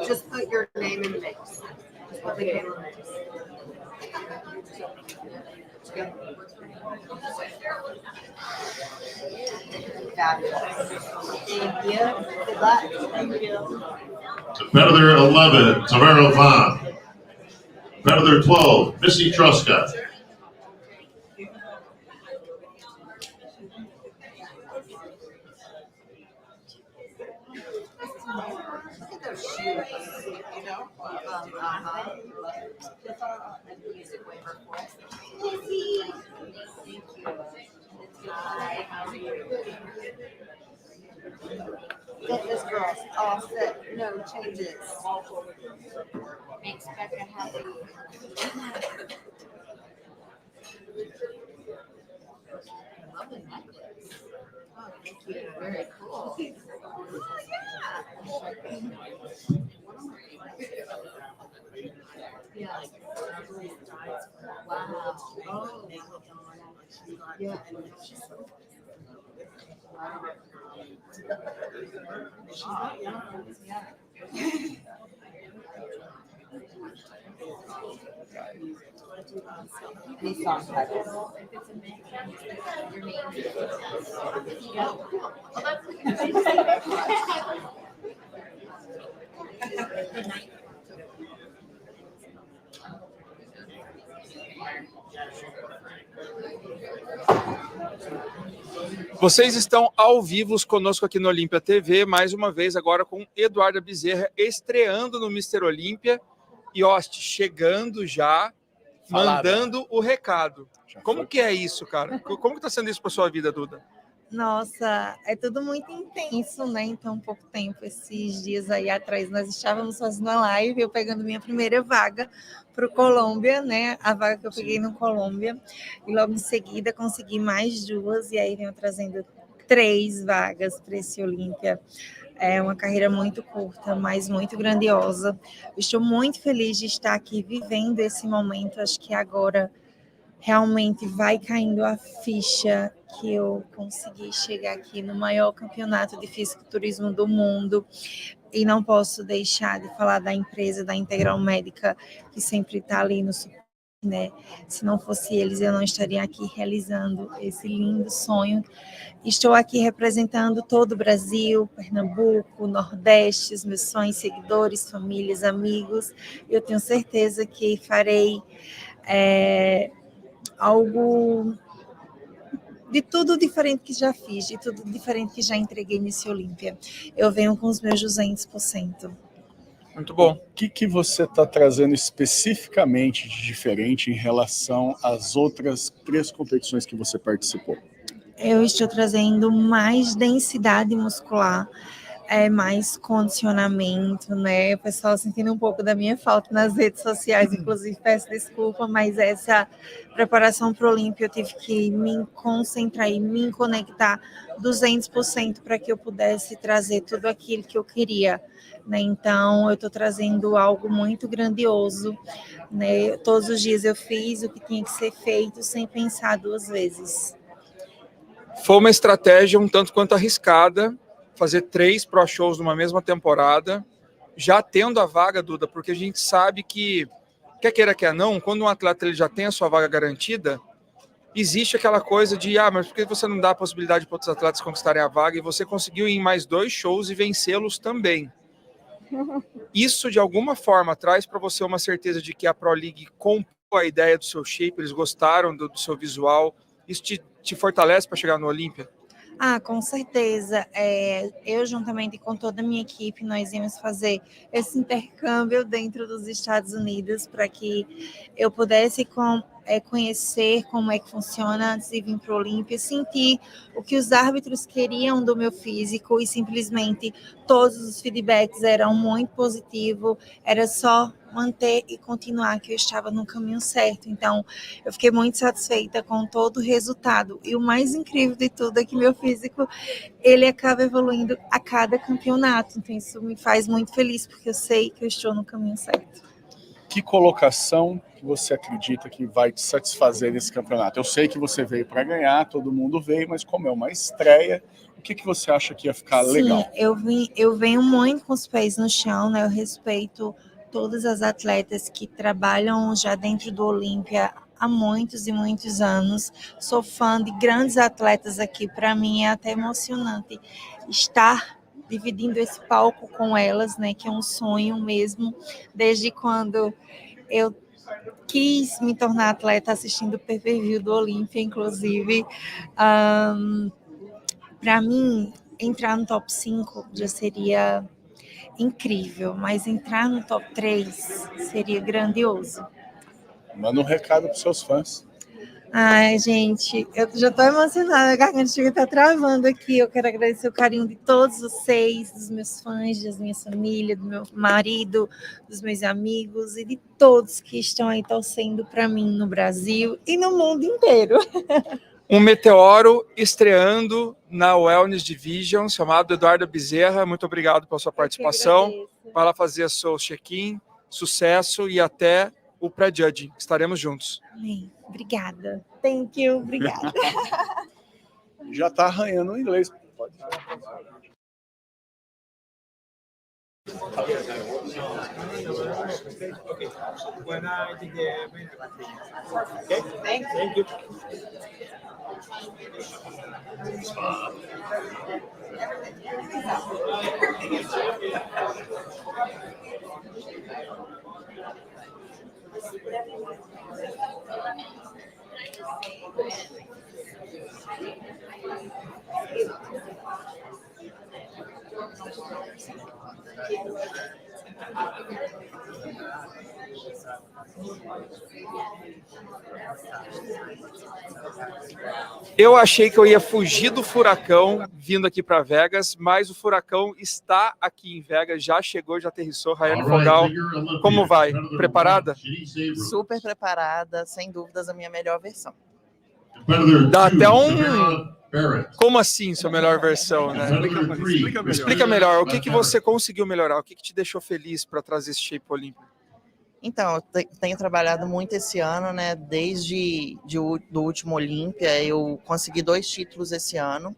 Just put your name in the mix. Just put the name in the mix. Thank you. Good luck. Thank you. Competitor 11, Tamara Vaughn. Competitor 12, Missy Truska. Look at those shoes, you know? Music waiver for us. Lizzie. Thank you. Hi, how are you? Fitness girls, all set, no changes. Makes Becca happy. Love the necklace. Oh, thank you. Very cool. Yeah. Wow. Oh. Yeah. She's not young. Yeah. Any song titles? Your name. Yeah. Vocês estão ao vivo conosco aqui no Olympia TV, mais uma vez agora com Eduarda Bezerra, estreando no Mr Olympia, e Oste chegando já, mandando o recado. Como que é isso, cara? Como que tá sendo isso para sua vida, Duda? Nossa, é tudo muito intenso, né? Então, pouco tempo, esses dias aí atrás, nós estávamos fazendo uma live, eu pegando minha primeira vaga para o Colômbia, né? A vaga que eu peguei no Colômbia, e logo em seguida consegui mais 2, e aí venho trazendo 3 vagas para esse Olímpia. É uma carreira muito curta, mas muito grandiosa. Estou muito feliz de estar aqui vivendo esse momento. Acho que agora realmente vai caindo a ficha que eu consegui chegar aqui no maior campeonato de fisiculturismo do mundo, e não posso deixar de falar da empresa da Integral Médica, que sempre está ali no suporte, né? Se não fosse eles, eu não estaria aqui realizando esse lindo sonho. Estou aqui representando todo o Brasil, Pernambuco, Nordeste, os meus sonhos, seguidores, famílias, amigos. Eu tenho certeza que farei algo de tudo diferente que já fiz, de tudo diferente que já entreguei nesse Olímpia. Eu venho com os meus 200%. Muito bom. O que você está trazendo especificamente de diferente em relação às outras 3 competições que você participou? Eu estou trazendo mais densidade muscular, mais condicionamento, né? O pessoal sentindo um pouco da minha falta nas redes sociais, inclusive peço desculpa, mas essa preparação para o Olímpia eu tive que me concentrar e me conectar 200% para que eu pudesse trazer tudo aquilo que eu queria, né? Então eu estou trazendo algo muito grandioso, né? Todos os dias eu fiz o que tinha que ser feito sem pensar duas vezes. Foi uma estratégia um tanto quanto arriscada, fazer 3 Pro Shows numa mesma temporada, já tendo a vaga, Duda, porque a gente sabe que, quer queira, quer não, quando um atleta ele já tem a sua vaga garantida, existe aquela coisa de, mas por que você não dá a possibilidade para outros atletas conquistarem a vaga? E você conseguiu ir em mais 2 shows e vencê-los também. Isso, de alguma forma, traz para você uma certeza de que a Pro League comprou a ideia do seu shape, eles gostaram do seu visual, isso te fortalece para chegar no Olímpia? Com certeza. Eu, juntamente com toda a minha equipe, nós íamos fazer esse intercâmbio dentro dos Estados Unidos para que eu pudesse conhecer como é que funciona antes de vir para o Olímpia, sentir o que os árbitros queriam do meu físico e simplesmente todos os feedbacks eram muito positivos, era só manter e continuar que eu estava no caminho certo. Então, eu fiquei muito satisfeita com todo o resultado. E o mais incrível de tudo é que meu físico, ele acaba evoluindo a cada campeonato. Então, isso me faz muito feliz, porque eu sei que eu estou no caminho certo. Que colocação que você acredita que vai te satisfazer nesse campeonato? Eu sei que você veio para ganhar, todo mundo veio, mas como é uma estreia, o que você acha que ia ficar legal? Sim, eu venho muito com os pés no chão, né? Eu respeito todas as atletas que trabalham já dentro do Olímpia há muitos e muitos anos. Sou fã de grandes atletas aqui. Para mim é até emocionante estar dividindo esse palco com elas, né? Que é um sonho mesmo, desde quando eu quis me tornar atleta assistindo o pay-per-view do Olímpia, inclusive. Para mim, entrar no top 5 já seria incrível, mas entrar no top 3 seria grandioso. Manda um recado para os seus fãs. Ai, gente, eu já estou emocionada, a garganta chega a estar travando aqui. Eu quero agradecer o carinho de todos vocês, dos meus fãs, das minhas famílias, do meu marido, dos meus amigos e de todos que estão aí torcendo para mim no Brasil e no mundo inteiro. Um meteoro estreando na Wellness Division, chamado Eduarda Bezerra. Muito obrigado pela sua participação. Vai lá fazer seu check-in, sucesso e até o pré-judging. Estaremos juntos. Amém. Obrigada. Thank you. Obrigada. Já está arranhando o inglês. Pode. Thank you. Eu achei que eu ia fugir do furacão vindo aqui para Vegas, mas o furacão está aqui em Vegas, já chegou, já aterrissou. Rayane Fogal, como vai? Preparada? Super preparada, sem dúvidas a minha melhor versão. Dá até Como assim sua melhor versão, né? Explica melhor. O que você conseguiu melhorar? O que te deixou feliz para trazer esse shape olímpico? Então, eu tenho trabalhado muito esse ano, né? Desde do último Olímpia, eu consegui 2 títulos esse ano,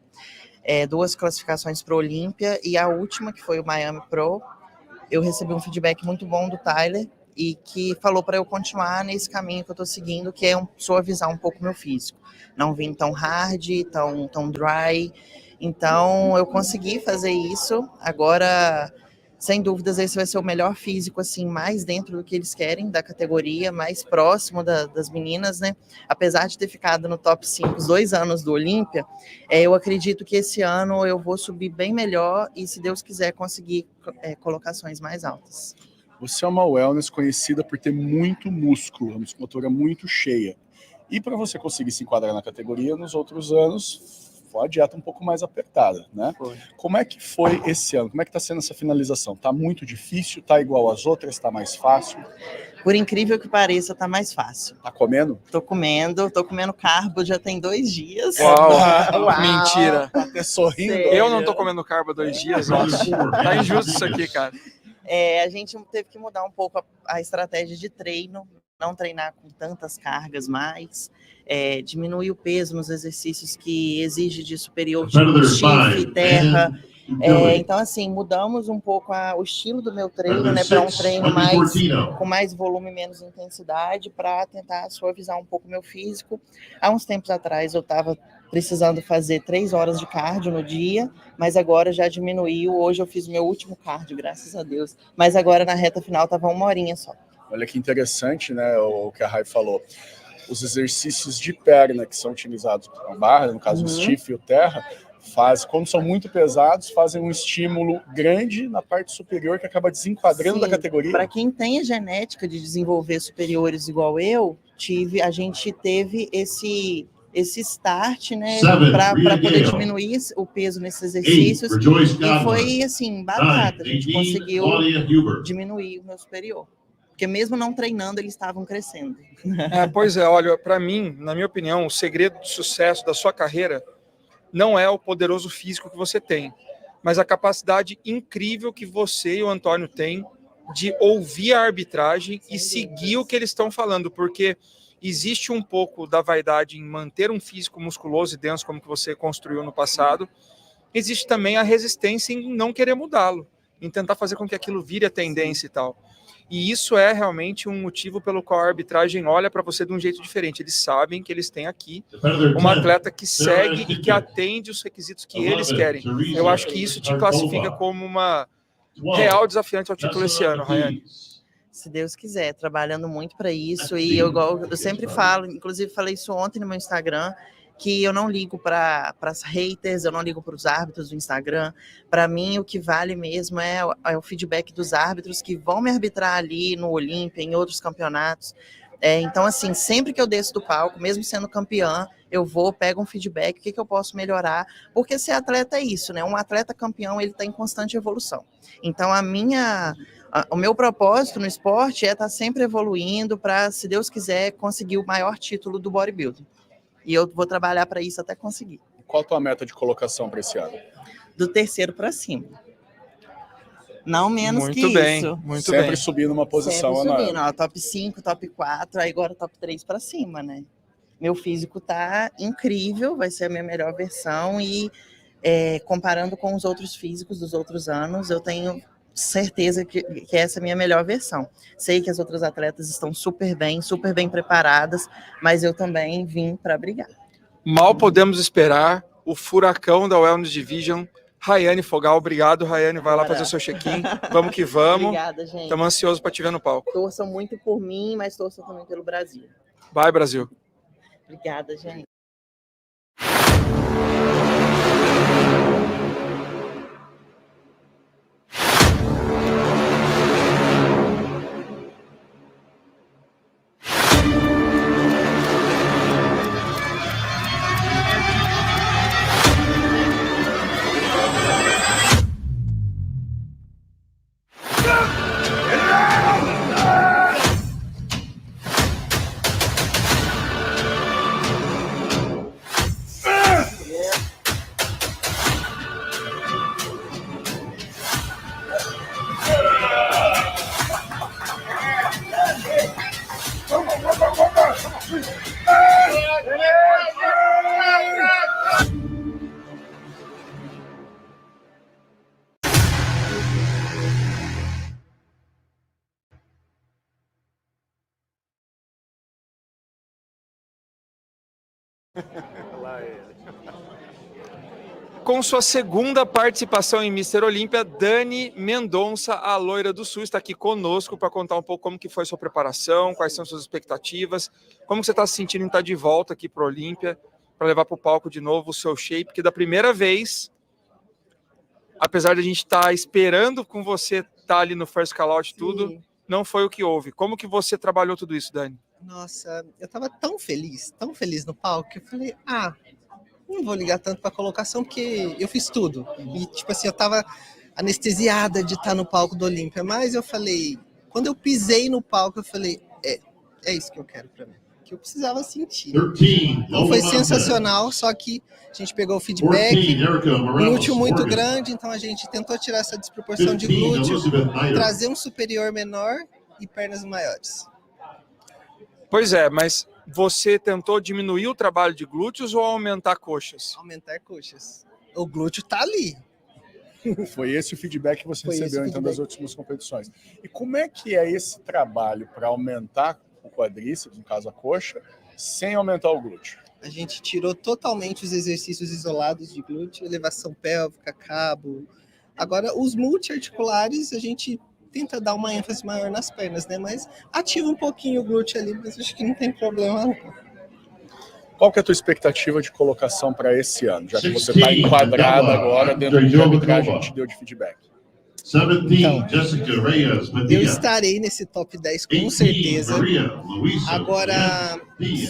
2 classificações para o Olímpia, e a última, que foi o Miami Pro, eu recebi um feedback muito bom do Tyler, e que falou para eu continuar nesse caminho que eu estou seguindo, que é suavizar um pouco meu físico. Não vim tão hard, tão dry. Então, eu consegui fazer isso. Agora, sem dúvidas, esse vai ser o melhor físico, assim, mais dentro do que eles querem, da categoria, mais próximo das meninas, né? Apesar de ter ficado no top 5 os 2 anos do Olímpia, eu acredito que esse ano eu vou subir bem melhor e, se Deus quiser, conseguir colocações mais altas. Você é uma wellness conhecida por ter muito músculo, uma musculatura muito cheia. E para você conseguir se enquadrar na categoria, nos outros anos, foi uma dieta um pouco mais apertada, né? Foi. Como é que foi esse ano? Como é que está sendo essa finalização? Tá muito difícil? Tá igual às outras? Tá mais fácil? Por incrível que pareça, tá mais fácil. Tá comendo? Tô comendo carbo já tem 2 dias. Uau, Uau. mentira. Tá até sorrindo. Eu não tô comendo carbo há 2 dias, ó. Tá injusto isso aqui, cara. A gente teve que mudar um pouco a estratégia de treino, não treinar com tantas cargas mais, diminuir o peso nos exercícios que exige de superior, tipo stiff, terra. Então, assim, mudamos um pouco o estilo do meu treino, né, para um treino com mais volume e menos intensidade, para tentar suavizar um pouco o meu físico. Há uns tempos atrás eu estava precisando fazer 3 horas de cardio no dia, mas agora já diminuiu. Hoje eu fiz o meu último cardio, graças a Deus. Mas agora na reta final estava 1 horinha só. Olha que interessante, né, o que a Rai falou. Os exercícios de perna que são utilizados para a barra, no caso o stiff e o terra, quando são muito pesados, fazem um estímulo grande na parte superior que acaba desenquadrando da categoria. Para quem tem a genética de desenvolver superiores igual a gente teve esse start, né, para poder diminuir o peso nesses exercícios, e foi assim, batata, a gente conseguiu diminuir o meu superior, porque mesmo não treinando, eles estavam crescendo. Pois é, olha, para mim, na minha opinião, o segredo de sucesso da sua carreira não é o poderoso físico que você tem, mas a capacidade incrível que você e o Antônio têm de ouvir a arbitragem e seguir o que eles estão falando, porque existe um pouco da vaidade em manter um físico musculoso e denso como que você construiu no passado. Existe também a resistência em não querer mudá-lo, em tentar fazer com que aquilo vire a tendência e tal. E isso é realmente um motivo pelo qual a arbitragem olha para você de um jeito diferente. Eles sabem que eles têm aqui uma atleta que segue e que atende os requisitos que eles querem. Eu acho que isso te classifica como uma real desafiante ao título esse ano, Rayane. Se Deus quiser, trabalhando muito para isso. E eu sempre falo, inclusive falei isso ontem no meu Instagram, que eu não ligo para as haters, eu não ligo para os árbitros do Instagram. Para mim, o que vale mesmo é o feedback dos árbitros que vão me arbitrar ali no Olympia, em outros campeonatos. Então, assim, sempre que eu desço do palco, mesmo sendo campeã, eu pego um feedback, o que eu posso melhorar, porque ser atleta é isso, né? Um atleta campeão, ele está em constante evolução. Então, o meu propósito no esporte é estar sempre evoluindo para, se Deus quiser, conseguir o maior título do bodybuilding. E eu vou trabalhar para isso até conseguir. Qual a tua meta de colocação para esse ano? Do 3º para cima. Não menos muito que bem, isso. Muito sempre bem. Subindo uma posição. Sempre subindo, ó, top 5, top 4, aí agora top 3 para cima, né? Meu físico tá incrível, vai ser a minha melhor versão e comparando com os outros físicos dos outros anos, eu tenho certeza que essa é a minha melhor versão. Sei que as outras atletas estão super bem preparadas, mas eu também vim para brigar. Mal podemos esperar o furacão da Wellness Division. Rayane Fogal, obrigado, Rayane. Vai lá fazer o seu check-in. Vamos que vamos. Obrigada, gente. Estamos ansiosos para te ver no palco. Torçam muito por mim, mas torçam também pelo Brasil. Vai, Brasil. Obrigada, gente. Com sua segunda participação em Mr Olympia, Dani Mendonça, a loira do Sul, está aqui conosco para contar um pouco como que foi sua preparação, quais são suas expectativas, como você está se sentindo em estar de volta aqui para o Olympia, para levar para o palco de novo o seu shape, que da primeira vez, apesar de a gente estar esperando com você estar ali no first call out tudo, não foi o que houve. Como que você trabalhou tudo isso, Dani? Nossa, eu tava tão feliz no palco, que eu falei, não vou ligar tanto para colocação, porque eu fiz tudo. E, tipo assim, eu tava anestesiada de estar no palco do Olímpia, mas eu falei, quando eu pisei no palco, eu falei, é isso que eu quero para mim, que eu precisava sentir. Então foi sensacional, só que a gente pegou o feedback, glúteo muito grande, então a gente tentou tirar essa desproporção de glúteo, trazer um superior menor e pernas maiores. Pois é, mas você tentou diminuir o trabalho de glúteos ou aumentar coxas? Aumentar coxas. O glúteo tá ali. Foi esse o feedback que você Foi recebeu, esse o então, das feedback. últimas competições. E como é que é esse trabalho para aumentar o quadríceps, no caso a coxa, sem aumentar o glúteo? A gente tirou totalmente os exercícios isolados de glúteo, elevação pélvica, cabo. Agora, os multiarticulares, a gente tenta dar uma ênfase maior nas pernas, né? Mas ativa um pouquinho o glúteo ali, mas acho que não tem problema não. Qual que é a tua expectativa de colocação para esse ano, já que você está enquadrado agora dentro do que a arbitragem te deu de feedback? Então, eu estarei nesse top 10 com certeza. Agora,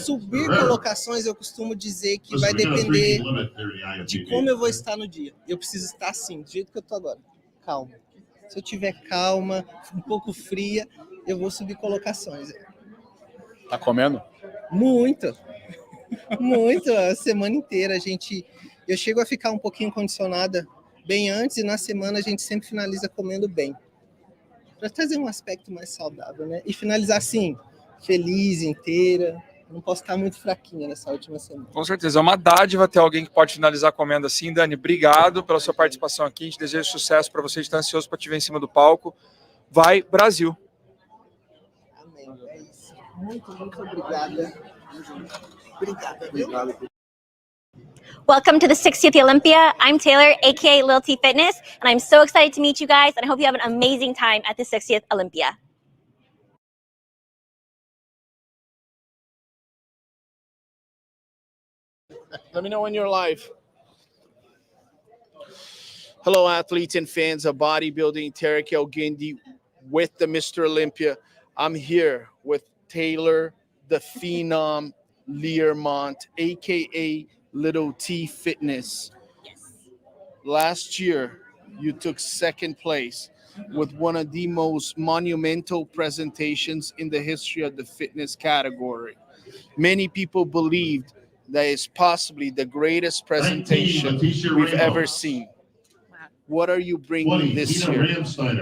subir colocações, eu costumo dizer que vai depender de como eu vou estar no dia. Eu preciso estar assim, do jeito que eu tô agora, calma. Se eu tiver calma, um pouco fria, eu vou subir colocações. Tá comendo? Muito. Muito, a semana inteira eu chego a ficar um pouquinho condicionada bem antes e na semana a gente sempre finaliza comendo bem. Para trazer um aspecto mais saudável, né? E finalizar assim, feliz, inteira. Não posso estar muito fraquinha nessa última semana. Com certeza, é uma dádiva ter alguém que pode finalizar comendo assim. Dani, obrigado pela sua participação aqui. A gente deseja sucesso para você, a gente está ansioso para te ver em cima do palco. Vai, Brasil! Amém, é isso. Muito obrigada. Obrigada, viu? Welcome to the 60th Olympia. I'm Taylor, aka Lil T Fitness, and I'm so excited to meet you guys, and I hope you have an amazing time at the 60th Olympia. Let me know when you're live. Hello, athletes and fans of bodybuilding. Tarek Elgindi with the Mr. Olympia. I'm here with Taylor, the Phenom Learmont, aka Little T Fitness. Yes. Last year, you took second place with one of the most monumental presentations in the history of the fitness category. Many people believed that it's possibly the greatest presentation we've ever seen. What are you bringing this year?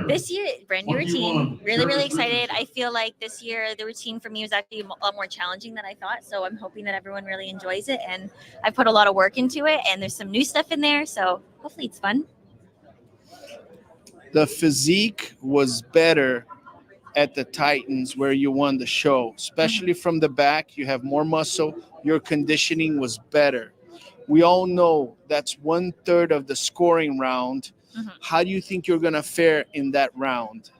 This year, brand new routine. Really excited. I feel like this year the routine for me was actually a lot more challenging than I thought. So I'm hoping that everyone really enjoys it. And I put a lot of work into it. And there's some new stuff in there. So hopefully it's fun. The physique was better at the Titans where you won the show, especially from the back. You have more muscle. Your conditioning was better. We all know that's 1/3 of the scoring round. How do you think you're going to fare in that round?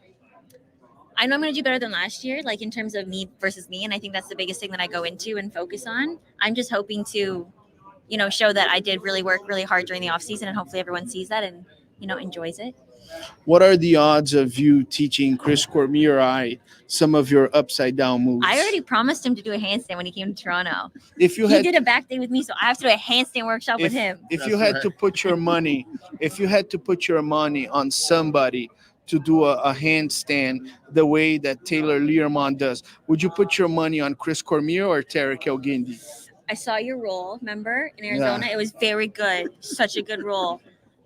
I know I'm going to do better than last year, like in terms of me versus me. And I think that's the biggest thing that I go into and focus on. I'm just hoping to, show that I did really work really hard during the off season, and hopefully everyone sees that and, enjoys it. What are the odds of you teaching Chris Cormier some of your upside down moves? I already promised him to do a handstand when he came to Toronto. If you he had did a back day with me, so I have to do a handstand workshop with him. If you had to put your money, on somebody to do a handstand the way that Taylor Learmont does, would you put your money on Chris Cormier or Tarek Elgindi? I saw your roll, remember, in Arizona? Yeah. It was very good. Such a good roll.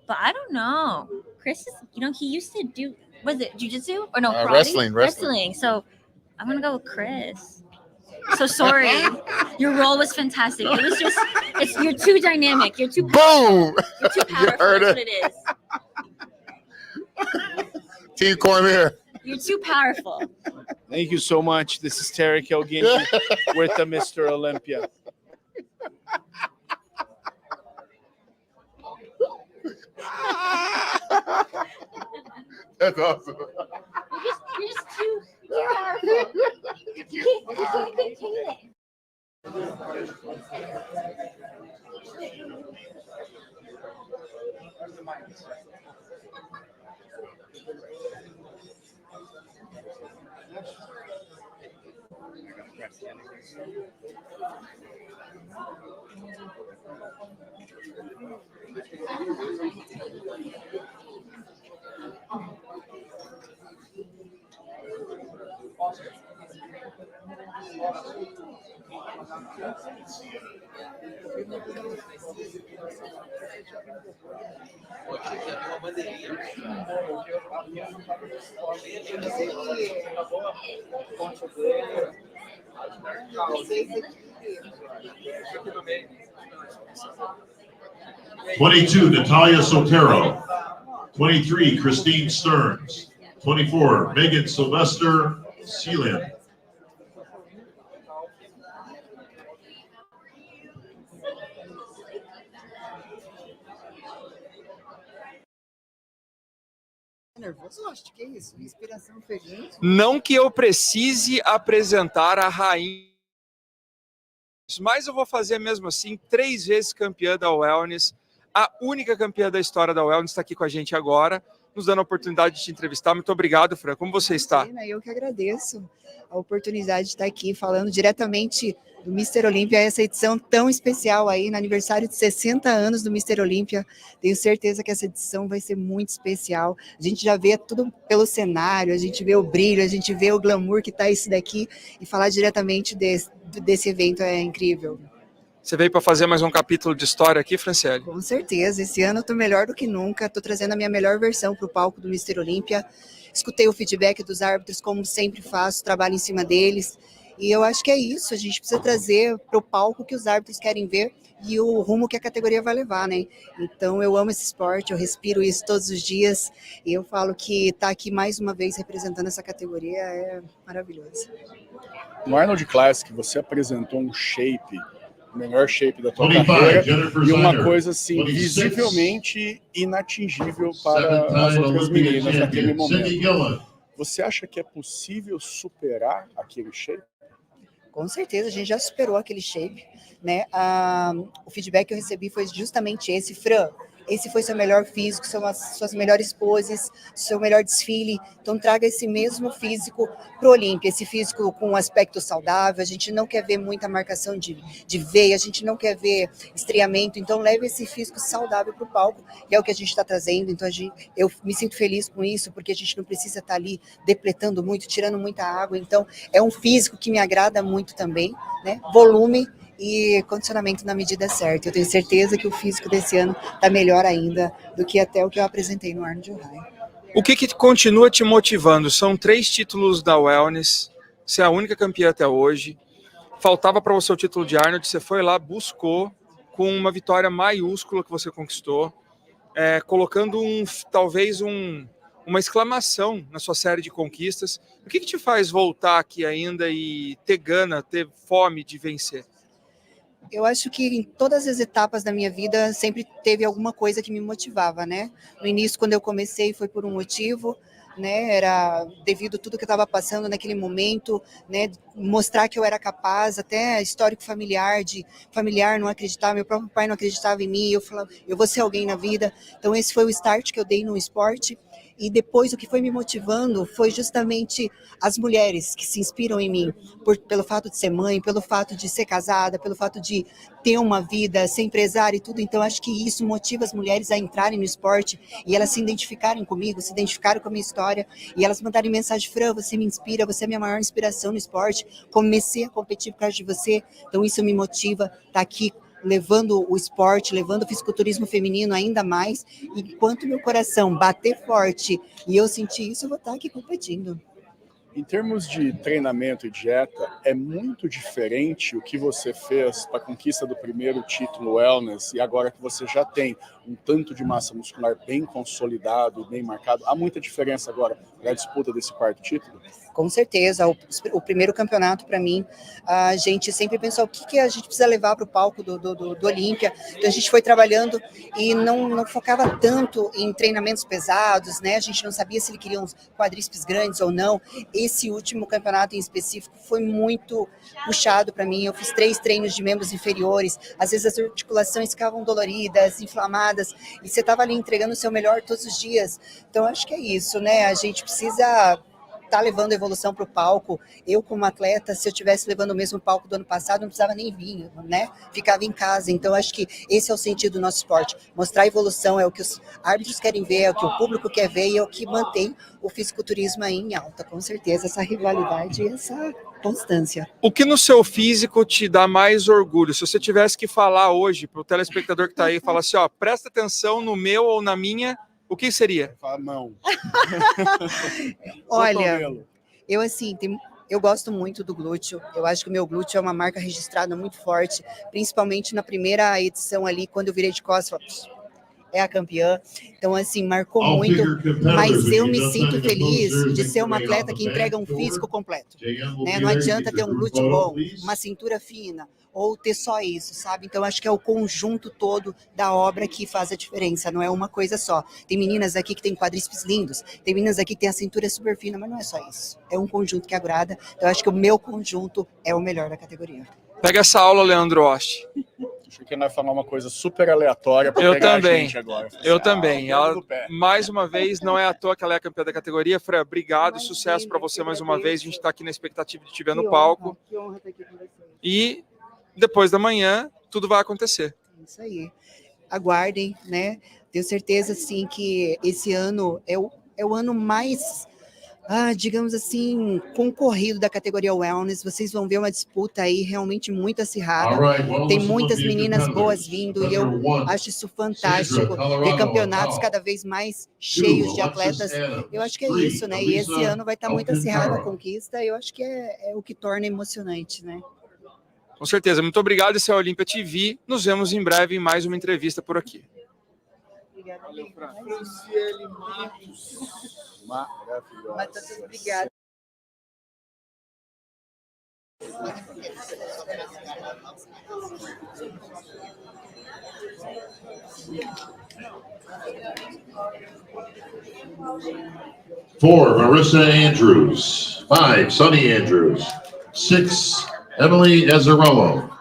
But I don't know. Chris is, he used to do, was it jiu-jitsu? Or no, karate? Wrestling. So I'm going to go with Chris. So sorry. Your role was fantastic. It was just, you're too dynamic. You're too powerful. Boom! You're too powerful. That's what it is. Team Cormier. You're too powerful. Thank you so much. This is Tarek Elgindi with the Mr. Olympia. That's awesome. You're just too powerful. You couldn't take it. (22) Natalia Sotero. 23, Christine Stearns. 24, Megan Sylvester Sealand. Nervoso, acho que é isso. Inspiração feliz. Não que eu precise apresentar a rainha, mas eu vou fazer mesmo assim, 3 vezes campeã da Wellness, a única campeã da história da Wellness está aqui com a gente agora, nos dando a oportunidade de te entrevistar. Muito obrigado, Fran. Como você está? Eu que agradeço a oportunidade de estar aqui falando diretamente do Mr Olympia, essa edição tão especial aí, no aniversário de 60 anos do Mr Olympia. Tenho certeza que essa edição vai ser muito especial. A gente já vê tudo pelo cenário, a gente vê o brilho, a gente vê o glamour que está isso daqui, e falar diretamente desse evento é incrível. Você veio para fazer mais um capítulo de história aqui, Franciele? Com certeza, esse ano eu estou melhor do que nunca, estou trazendo a minha melhor versão para o palco do Mr Olympia. Escutei o feedback dos árbitros, como sempre faço, trabalho em cima deles, e eu acho que é isso, a gente precisa trazer para o palco o que os árbitros querem ver e o rumo que a categoria vai levar, né? Então eu amo esse esporte, eu respiro isso todos os dias, e eu falo que estar aqui mais uma vez representando essa categoria é maravilhoso. No Arnold Classic, você apresentou um shape, o melhor shape da tua carreira, e uma coisa assim, visivelmente inatingível para as outras meninas naquele momento. Você acha que é possível superar aquele shape? Com certeza, a gente já superou aquele shape, né? O feedback que eu recebi foi justamente esse: Fran, esse foi seu melhor físico, suas melhores poses, seu melhor desfile, então traga esse mesmo físico para o Olímpia, esse físico com um aspecto saudável. A gente não quer ver muita marcação de veia, a gente não quer ver estreamento, então leve esse físico saudável para o palco, que é o que a gente está trazendo. Então eu me sinto feliz com isso, porque a gente não precisa estar ali depletando muito, tirando muita água, então é um físico que me agrada muito também, né? Volume e condicionamento na medida certa. Eu tenho certeza que o físico desse ano está melhor ainda do que até o que eu apresentei no Arnold High. O que continua te motivando? São 3 títulos da Wellness, você é a única campeã até hoje, faltava para você o título de Arnold, você foi lá, buscou, com uma vitória maiúscula que você conquistou, colocando talvez uma exclamação na sua série de conquistas. O que te faz voltar aqui ainda e ter gana, ter fome de vencer? Eu acho que em todas as etapas da minha vida sempre teve alguma coisa que me motivava, né? No início, quando eu comecei, foi por um motivo, né? Era devido a tudo que eu estava passando naquele momento, né? Mostrar que eu era capaz, até histórico familiar, de familiar não acreditar, meu próprio pai não acreditava em mim, eu falava, eu vou ser alguém na vida. Então esse foi o start que eu dei no esporte. E depois o que foi me motivando foi justamente as mulheres que se inspiram em mim, pelo fato de ser mãe, pelo fato de ser casada, pelo fato de ter uma vida, ser empresária e tudo. Então acho que isso motiva as mulheres a entrarem no esporte e elas se identificarem comigo, se identificarem com a minha história, e elas mandarem mensagem: Fran, você me inspira, você é a minha maior inspiração no esporte, comecei a competir por causa de você. Então isso me motiva, estar aqui levando o esporte, levando o fisiculturismo feminino ainda mais. Enquanto meu coração bater forte e eu sentir isso, eu vou estar aqui competindo. Em termos de treinamento e dieta, é muito diferente o que você fez para a conquista do primeiro título Wellness e agora que você já tem um tanto de massa muscular bem consolidado, bem marcado. Há muita diferença agora para a disputa desse 4º título? Com certeza, o primeiro campeonato para mim, a gente sempre pensou o que a gente precisa levar para o palco do Olímpia. Então a gente foi trabalhando e não focava tanto em treinamentos pesados, né? A gente não sabia se ele queria uns quadríceps grandes ou não. Esse último campeonato em específico foi muito puxado para mim. Eu fiz 3 treinos de membros inferiores, às vezes as articulações ficavam doloridas, inflamadas, e você estava ali entregando o seu melhor todos os dias. Então acho que é isso, né? A gente precisa tá levando evolução para o palco. Eu, como atleta, se eu tivesse levando o mesmo palco do ano passado, não precisava nem vir, né? Ficava em casa. Então, acho que esse é o sentido do nosso esporte. Mostrar a evolução é o que os árbitros querem ver, é o que o público quer ver e é o que mantém o fisiculturismo aí em alta, com certeza, essa rivalidade e essa constância. O que no seu físico te dá mais orgulho? Se você tivesse que falar hoje para o telespectador que está aí, falar assim, ó, presta atenção no meu ou na minha, o que seria? A mão. Olha, eu assim, eu gosto muito do glúteo. Eu acho que o meu glúteo é uma marca registrada muito forte, principalmente na primeira edição ali, quando eu virei de costas, é a campeã. Então, assim, marcou muito, mas eu me sinto feliz de ser uma atleta que entrega um físico completo. Né? Não adianta ter um glúteo bom, uma cintura fina, ou ter só isso, sabe? Então, acho que é o conjunto todo da obra que faz a diferença, não é uma coisa só. Tem meninas aqui que têm quadríceps lindos, tem meninas aqui que têm a cintura super fina, mas não é só isso. É um conjunto que agrada. Então, acho que o meu conjunto é o melhor da categoria. Pega essa aula, Leandro Ost. Achei que nós ia falar uma coisa super aleatória para pegar também. a gente agora. Eu também. Ela, mais uma vez, não é à toa que ela é a campeã da categoria. Fran, obrigado, sucesso para você mais uma vez. A gente está aqui na expectativa de te ver no palco. Que honra estar aqui com você. E depois da manhã, tudo vai acontecer. Isso aí. Aguardem, né? Tenho certeza, sim, que esse ano é o ano mais, digamos assim, concorrido da categoria Wellness. Vocês vão ver uma disputa aí realmente muito acirrada. Tem muitas meninas boas vindo e eu acho isso fantástico. Ver campeonatos cada vez mais cheios de atletas. Eu acho que é isso, né? E esse ano vai estar muito acirrada a conquista. Eu acho que é o que torna emocionante, né? Com certeza. Muito obrigado. Esse é a Olympia TV. Nos vemos em breve em mais uma entrevista por aqui. Valeu, Fran. Franciele Matos. Maravilhosa. Obrigada. Four, Marissa Andrews. 5, Sunny Andrews. 6, Emily Ezerello.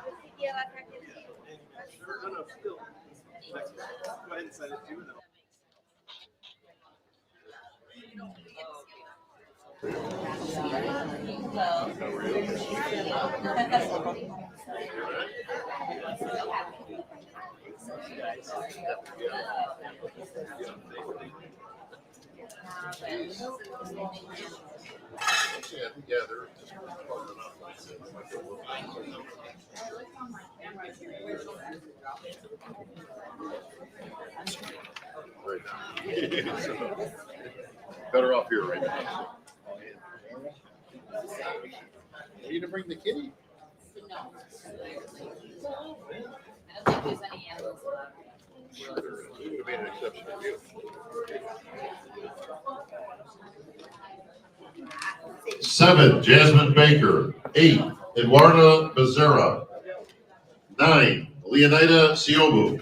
Better off here right now. Are you to bring the kitty? No. I don't think there's any animals allowed. Sure, there is. It would have made an exception for you. 7, Jasmine Baker. 8, Eduarda Becerra. 9, Leonida Siobu.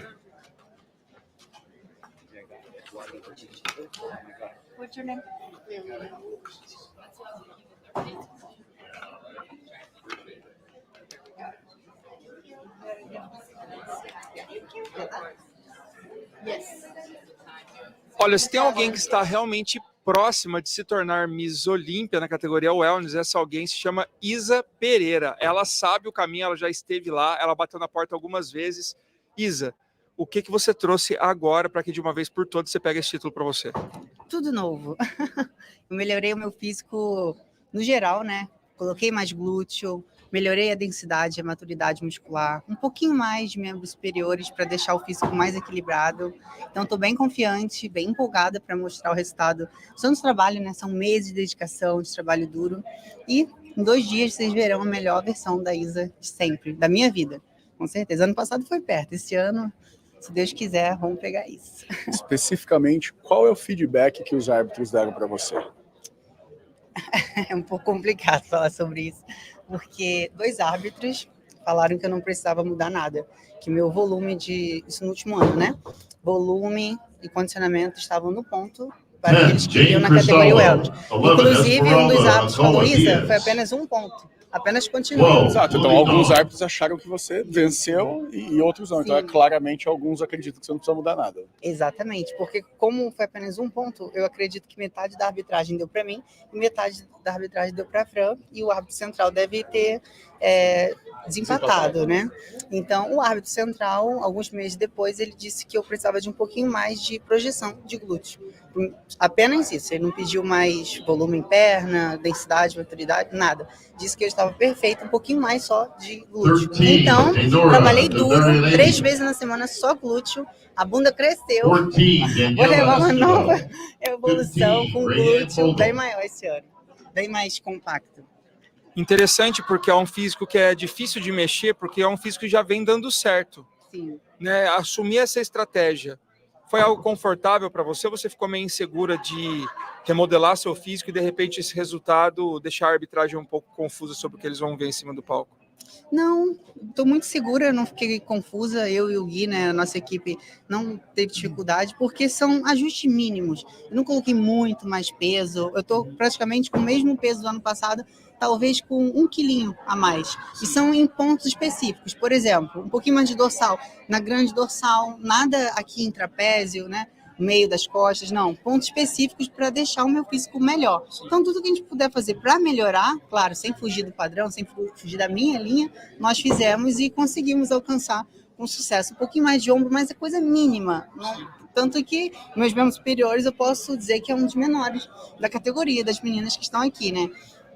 What's your name? Olha, se tem alguém que está realmente próxima de se tornar Miss Olympia na categoria Wellness, essa alguém se chama Isa Pereira. Ela sabe o caminho, ela já esteve lá, ela bateu na porta algumas vezes. Isa, o que você trouxe agora para que de uma vez por todas você pegue esse título para você? Tudo novo. Eu melhorei o meu físico no geral, né? Coloquei mais glúteo, melhorei a densidade, a maturidade muscular, um pouquinho mais de membros superiores para deixar o físico mais equilibrado. Então, estou bem confiante, bem empolgada para mostrar o resultado. Só no trabalho, né? São meses de dedicação, de trabalho duro. E em 2 dias vocês verão a melhor versão da Isa de sempre, da minha vida. Com certeza. Ano passado foi perto. Esse ano, se Deus quiser, vamos pegar isso. Especificamente, qual é o feedback que os árbitros deram para você? É um pouco complicado falar sobre isso, porque 2 árbitros falaram que eu não precisava mudar nada, que meu volume isso no último ano, né? Volume e condicionamento estavam no ponto para que eles queriam na categoria Wellness. Inclusive, um dos árbitros falou, Isa, foi apenas 1 ponto. Apenas continue. Exato. Então, alguns árbitros acharam que você venceu e outros não. Então, claramente, alguns acreditam que você não precisa mudar nada. Exatamente, porque como foi apenas um ponto, eu acredito que metade da arbitragem deu para mim e metade da arbitragem deu para a Fran, e o árbitro central deve ter desempatado, né? Então, o árbitro central, alguns meses depois, ele disse que eu precisava de um pouquinho mais de projeção de glúteo. Apenas isso, ele não pediu mais volume em perna, densidade, maturidade, nada. Disse que eu estava perfeito, um pouquinho mais só de glúteo. Então, trabalhei duro, 3 vezes na semana só glúteo, a bunda cresceu, vou levar uma nova evolução com glúteo bem maior esse ano, bem mais compacto. Interessante, porque é um físico que é difícil de mexer, porque é um físico que já vem dando certo. Sim. Né? Assumir essa estratégia foi algo confortável para você? Ou você ficou meio insegura de remodelar seu físico e, de repente, esse resultado deixar a arbitragem um pouco confusa sobre o que eles vão ver em cima do palco? Não, estou muito segura, não fiquei confusa. Eu e o Gui, né, a nossa equipe, não teve dificuldade, porque são ajustes mínimos. Eu não coloquei muito mais peso, eu estou praticamente com o mesmo peso do ano passado, talvez com 1 quilinho a mais. E são em pontos específicos. Por exemplo, um pouquinho mais de dorsal, na grande dorsal, nada aqui em trapézio, né? Meio das costas, não, pontos específicos para deixar o meu físico melhor. Então, tudo que a gente puder fazer para melhorar, claro, sem fugir do padrão, sem fugir da minha linha, nós fizemos e conseguimos alcançar com sucesso. Um pouquinho mais de ombro, mas é coisa mínima. Não, tanto que meus membros superiores eu posso dizer que é um dos menores da categoria, das meninas que estão aqui, né?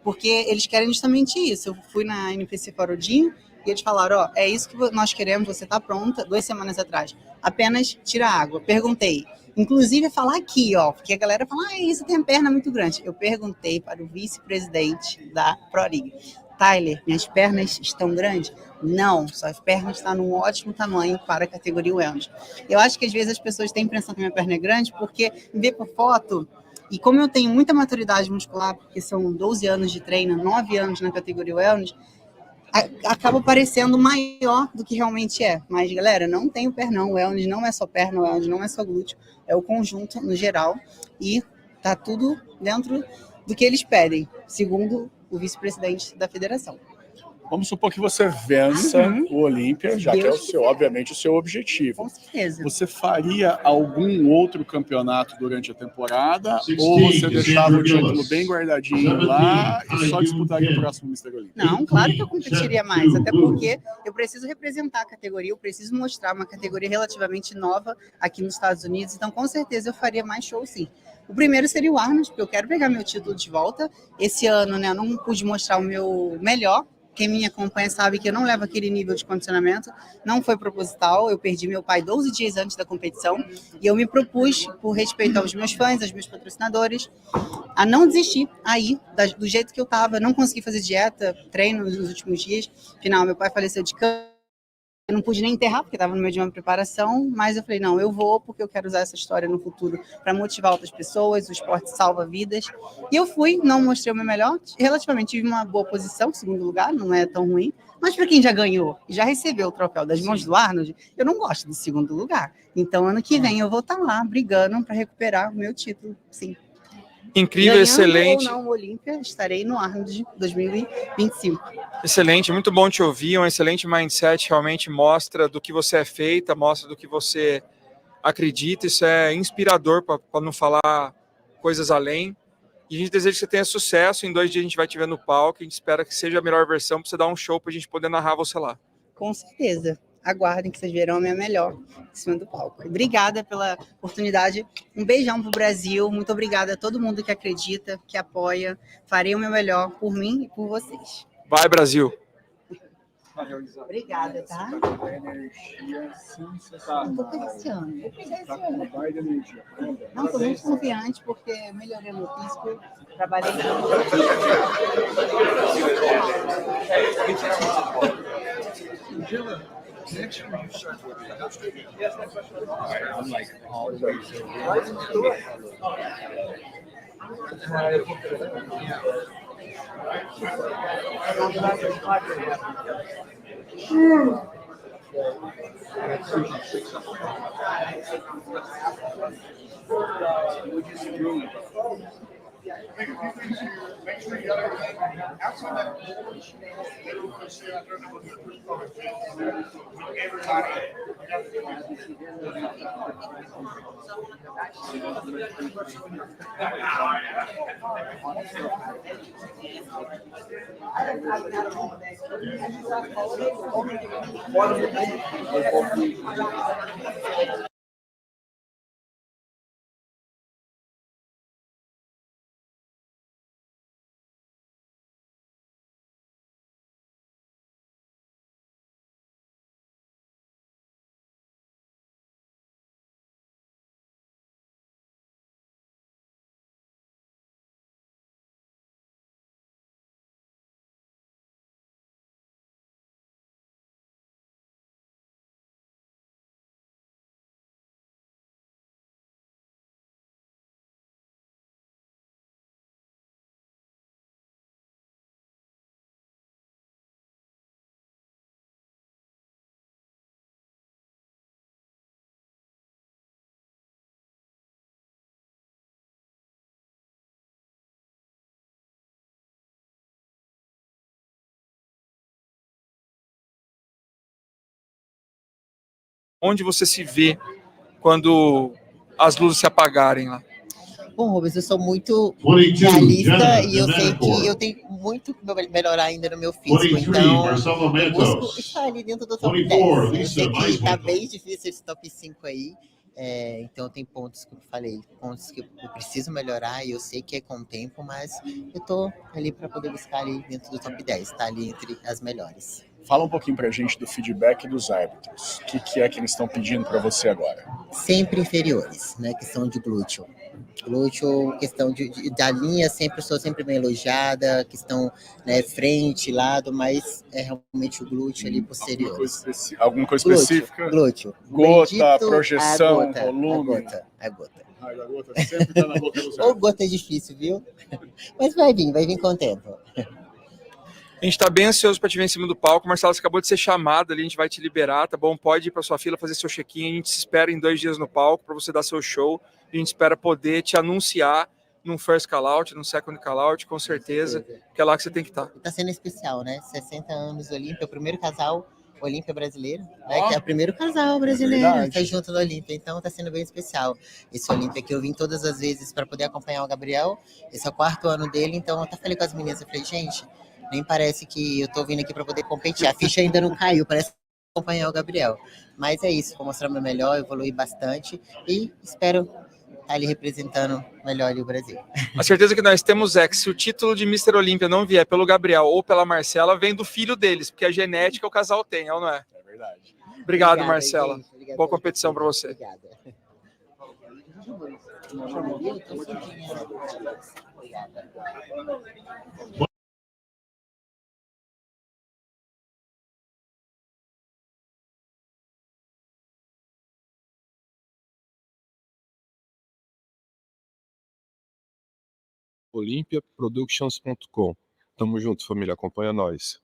Porque eles querem justamente isso. Eu fui na NPC Parodinho e eles falaram, ó, é isso que nós queremos, você está pronta, 2 semanas atrás. Apenas tira água. Perguntei. Inclusive, falar aqui, ó, porque a galera fala, isso tem a perna muito grande. Eu perguntei para o vice-presidente da ProLiga, Tyler, minhas pernas estão grandes? Não, suas pernas estão num ótimo tamanho para a categoria wellness. Eu acho que às vezes as pessoas têm a impressão que minha perna é grande porque me vê por foto, e como eu tenho muita maturidade muscular, porque são 12 anos de treino, 9 anos na categoria wellness, acaba parecendo maior do que realmente é. Mas, galera, não tem o pernão. O wellness não é só perna, o wellness não é só glúteo, é o conjunto no geral. E tá tudo dentro do que eles pedem, segundo o vice-presidente da federação. Vamos supor que você vença o Olympia, já que é obviamente o seu objetivo. Com certeza. Você faria algum outro campeonato durante a temporada ou você deixava o título bem guardadinho lá e só disputaria o próximo Mr. Olympia? Não, claro que eu competiria mais, até porque eu preciso representar a categoria, eu preciso mostrar uma categoria relativamente nova aqui nos Estados Unidos, então com certeza eu faria mais show sim. O primeiro seria o Arnold, porque eu quero pegar meu título de volta. Esse ano, né, eu não pude mostrar o meu melhor. Quem me acompanha sabe que eu não levo aquele nível de condicionamento, não foi proposital, eu perdi meu pai 12 dias antes da competição, e eu me propus, por respeito aos meus fãs, aos meus patrocinadores, a não desistir aí, do jeito que eu estava, não consegui fazer dieta, treino nos últimos dias, afinal, meu pai faleceu de câncer, eu não pude nem enterrar, porque estava no meio de uma preparação, mas eu falei, não, eu vou, porque eu quero usar essa história no futuro para motivar outras pessoas, o esporte salva vidas. E eu fui, não mostrei o meu melhor, relativamente tive uma boa posição, segundo lugar, não é tão ruim, mas para quem já ganhou, já recebeu o troféu das mãos do Arnold, eu não gosto do segundo lugar. Então, ano que vem eu vou estar lá, brigando para recuperar o meu título, sim. Incrível, Ganhando excelente. ou não o Olympia, estarei no Arnold 2025. Excelente, muito bom te ouvir, um excelente mindset, realmente mostra do que você é feita, mostra do que você acredita, isso é inspirador para não falar coisas além. E a gente deseja que você tenha sucesso, em 2 dias a gente vai te ver no palco, a gente espera que seja a melhor versão para você dar um show para a gente poder narrar você lá. Com certeza. Aguardem que vocês verão a minha melhor em cima do palco. Obrigada pela oportunidade. Um beijão pro Brasil. Muito obrigada a todo mundo que acredita, que apoia. Farei o meu melhor por mim e por vocês. Vai, Brasil! Obrigada, tá? Não tô pegar esse ano. Vou pegar esse ano. Não, tô muito confiante porque melhorei meu físico. Trabalhei Next year you start working out. I'm like all the way to Onde você se vê quando as luzes se apagarem lá? Bom, Rubens, eu sou muito realista e eu sei que eu tenho muito que melhorar ainda no meu físico. Então, eu busco estar ali dentro do top 10. Eu sei que está bem difícil esse top 5 aí. Então, tem pontos que eu falei, pontos que eu preciso melhorar e eu sei que é com o tempo, mas eu tô ali para poder buscar ali dentro do top 10, tá ali entre as melhores. Fala um pouquinho pra gente do feedback dos árbitros. O que é que eles estão pedindo para você agora? Sempre inferiores, né? Questão de glúteo. Glúteo, questão da linha, sempre sou sempre bem elogiada, questão, né, frente, lado, mas é realmente o glúteo ali posterior. Alguma coisa específica? Glúteo. Gota, Bendito, projeção, a gota, volume. A gota. A gota sempre tá na boca dos Ou gota é difícil, viu? Mas vai vir com o tempo. A gente tá bem ansioso para te ver em cima do palco. Marcelo, você acabou de ser chamado ali, a gente vai te liberar, tá bom? Pode ir para sua fila fazer seu check-in. A gente se espera em 2 dias no palco para você dar seu show. A gente espera poder te anunciar num first call-out, num second call-out, com certeza, que é lá que você tem que estar. Tá sendo especial, né? 60 anos Olímpia, o primeiro casal Olímpia brasileiro, né? Que é o primeiro casal brasileiro que tá junto no Olímpia, então tá sendo bem especial. Esse Olímpia que eu vim todas as vezes para poder acompanhar o Gabriel, esse é o 4º ano dele, então eu até falei com as meninas, eu falei, gente, nem parece que eu tô vindo aqui para poder competir, a ficha ainda não caiu, parece acompanhar o Gabriel. Mas é isso, vou mostrar o meu melhor, evoluir bastante e espero estar ali representando melhor ali o Brasil. A certeza que nós temos é que se o título de Mr Olympia não vier pelo Gabriel ou pela Marcela, vem do filho deles, porque a genética o casal tem, ou não é? É verdade. Obrigado, Marcela. Boa competição para você. Obrigada. olympiaproductions.com. Tamo junto, família, acompanha nós.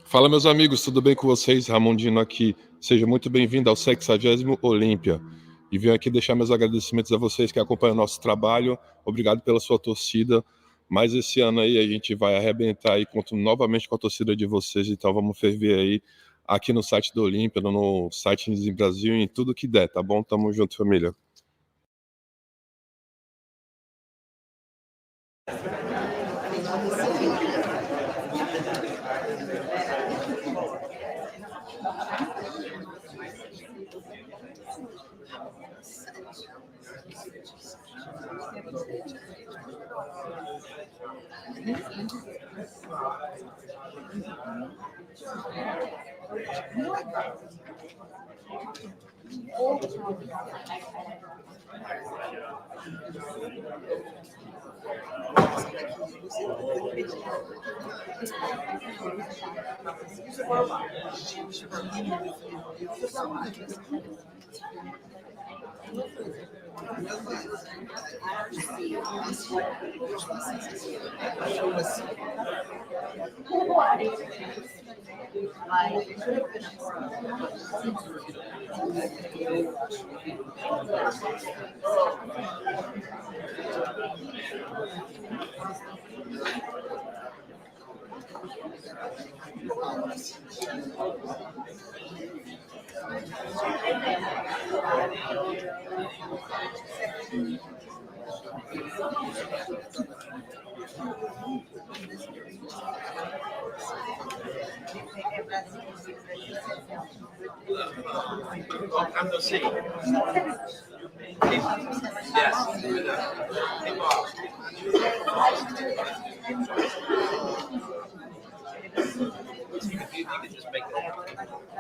Fala, meus amigos, tudo bem com vocês? Ramondino aqui. Seja muito bem-vindo ao 60º Olímpia. E venho aqui deixar meus agradecimentos a vocês que acompanham o nosso trabalho. Obrigado pela sua torcida. Mas esse ano aí a gente vai arrebentar aí, conto novamente com a torcida de vocês. Então vamos ferver aí aqui no site do Olímpia, no site em Brasil, em tudo que der, tá bom? Tamo junto, família.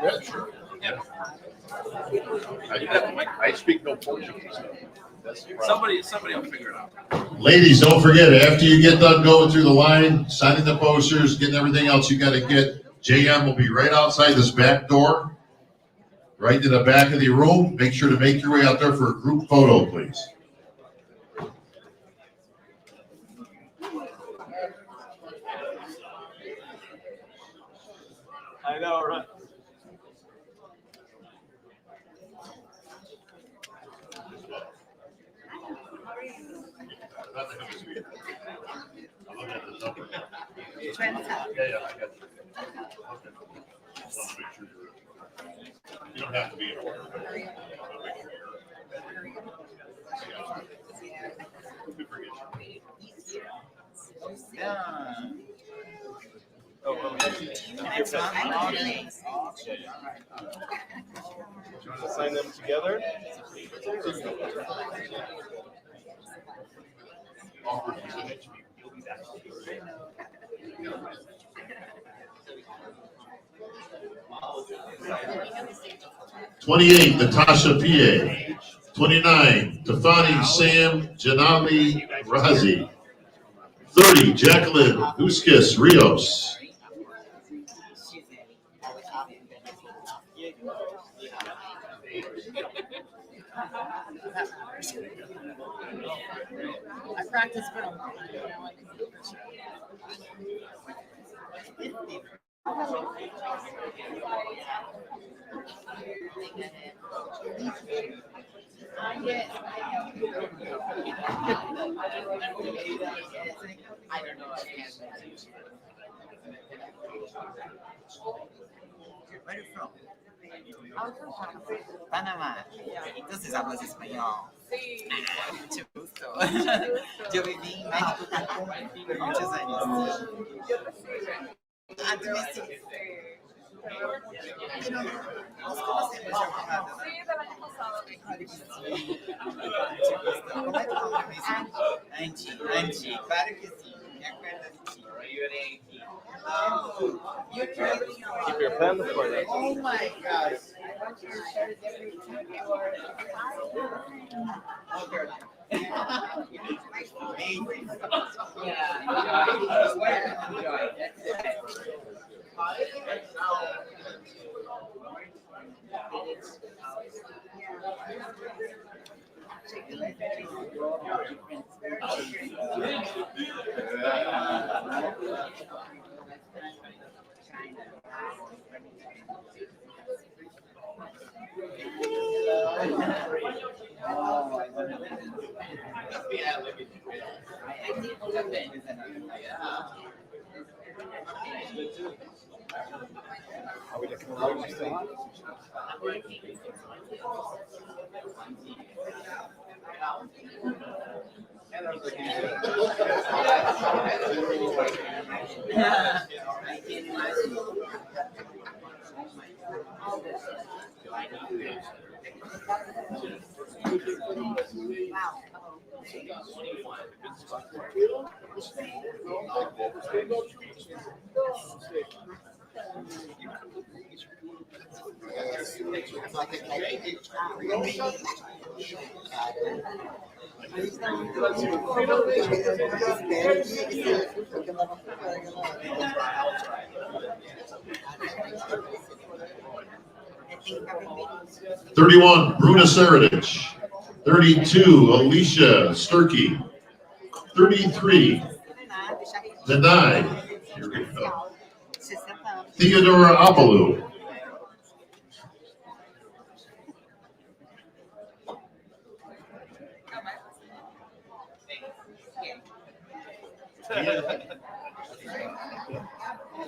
Yeah, sure. Yeah. I speak no Portuguese. Somebody will figure it out. Ladies, don't forget, after you get done going through the line, signing the posters, getting everything else you got to get, JM will be right outside this back door, right in the back of the room. Make sure to make your way out there for a group photo, please. I know, right? You don't have to be in order. Do you want to sign them together? 28, Natasha Pie. 29, Tafani Sam Janali Razi. 30, Jacqueline Huskis Rios. I practice film. 'Where are you from? Panamá. Entonces hablas español. Mucho gusto. Yo viví en México por muchos años. Ah, tú me sí. Pero nos conocemos ya, mamá. Mucho gusto. ¿Cómo es tu nombre mesmo? Angie, claro que sí. Me acuerdo de ti. Oh, you're cute. Keep your pen for that. Oh my gosh. I want you to share every Are we looking around still? '31, Bruna Saradich. 32, Alicia Sturkey. 33, Denai. Here we go. Theodora Apollo.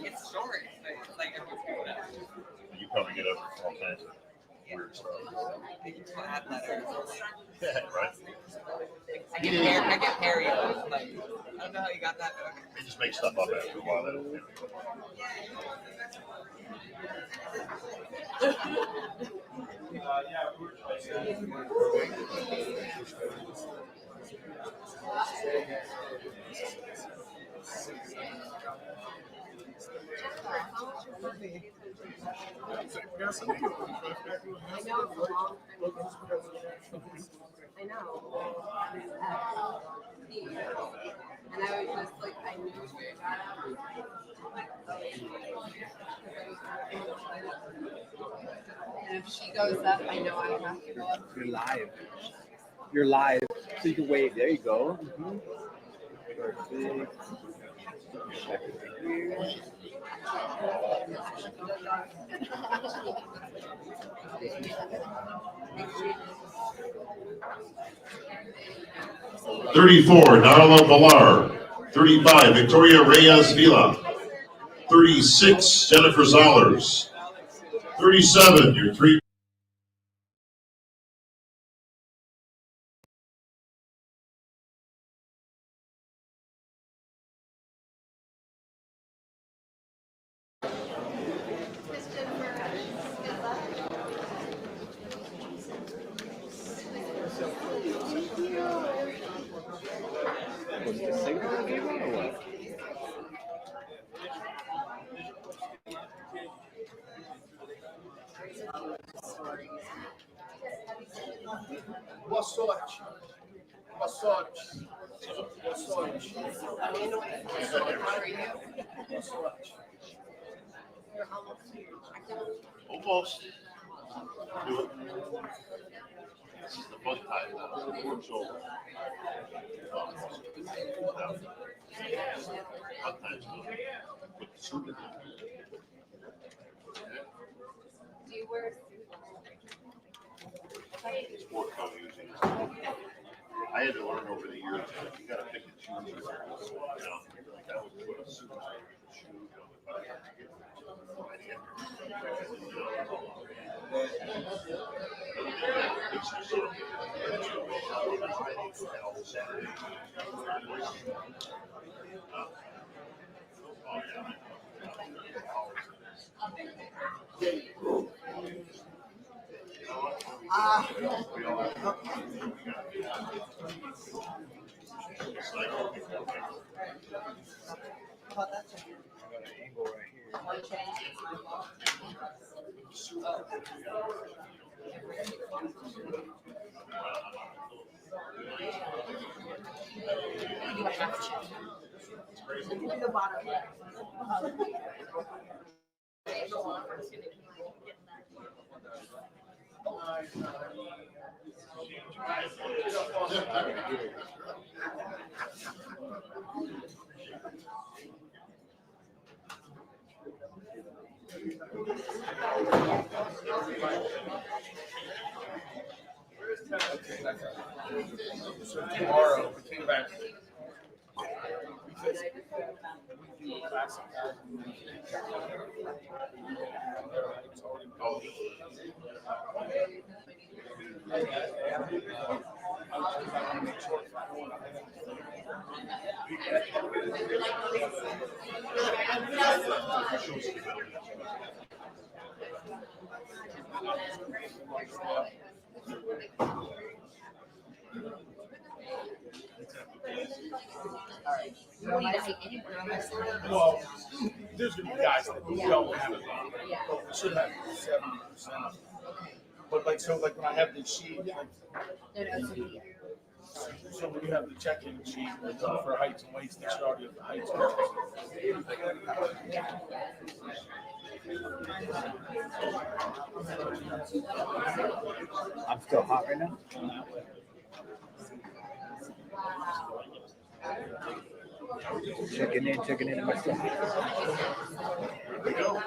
It's short. It's like everyone's doing that. You probably get up all kinds of weird stuff. Add letters. Right? I get hairy. Like, I don't know how you got that. But okay. They just make stuff up after a while. They don't care. I know. And I was just like, I knew where that. And if she goes up, I know I have to go up. You're live. You're live. So you can wave. There you go. Perfect. Check it here. 34, Darla Villar. 35, Victoria Reyes Vila. 36, Jennifer Zollers. 37, your three. Boa sorte. Boa sorte. Boa sorte. Boa sorte. Almost. Do it. This is the fun time now. It's over. Fun time's done. Put the suit in. Do you wear Sport coat usually. I had to learn over the years that you got to pick and choose. You know, like I would put a suit on a shoe. You know, if I had to get the bottom? So tomorrow we came back because we do a classic. Well, there's gonna be guys that we don't have it on. We should have 70%. But like so, like when I have the sheet, like, so when you have the check-in sheet for heights and weights, they should already have the heights and I'm still hot right now. Checking in myself. Here we go.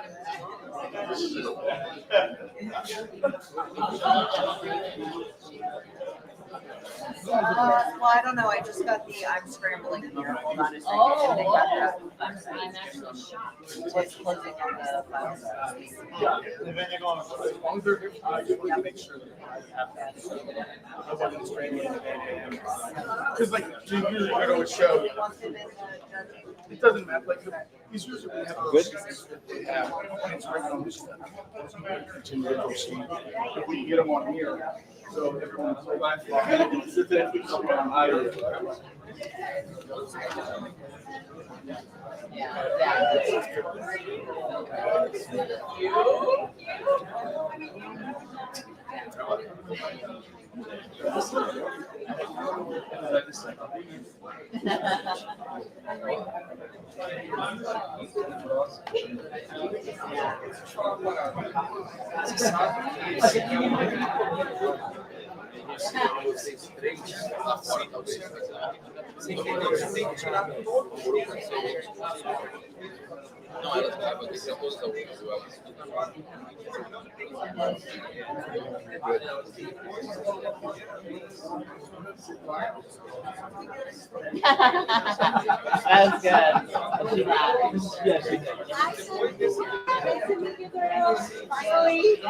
Well, I don't know. I just got the I'm scrambling here. Hold on a second. Oh, they got that. I'm actually shocked. What's the files? Yeah, and then you're going, as long as they're good, you want to make sure that you have that. Because, like, you usually go to a show. It doesn't matter. Like, these usually have those things that they have. And it's right on this stuff. Continue to proceed. If we can get them on here, so everyone's so glad to sit there and come on higher. That's good. Finally.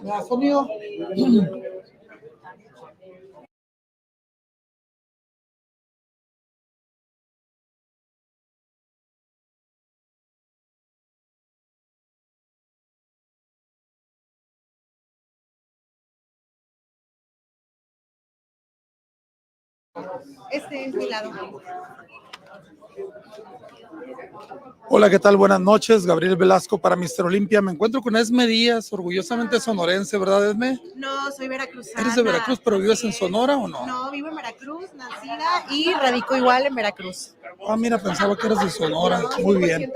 ¿Me da sonido? Este es mi lado. Hola, ¿qué tal? Buenas noches. Gabriel Velasco para Mr Olympia. Me encuentro con Esme Díaz, orgullosamente sonorense, ¿verdad, Esme? No, soy veracruzana. ¿Eres de Veracruz, pero vives en Sonora o no? No, vivo en Veracruz, nacida y radico igual en Veracruz. Ah, mira, pensaba que eras de Sonora. Muy bien.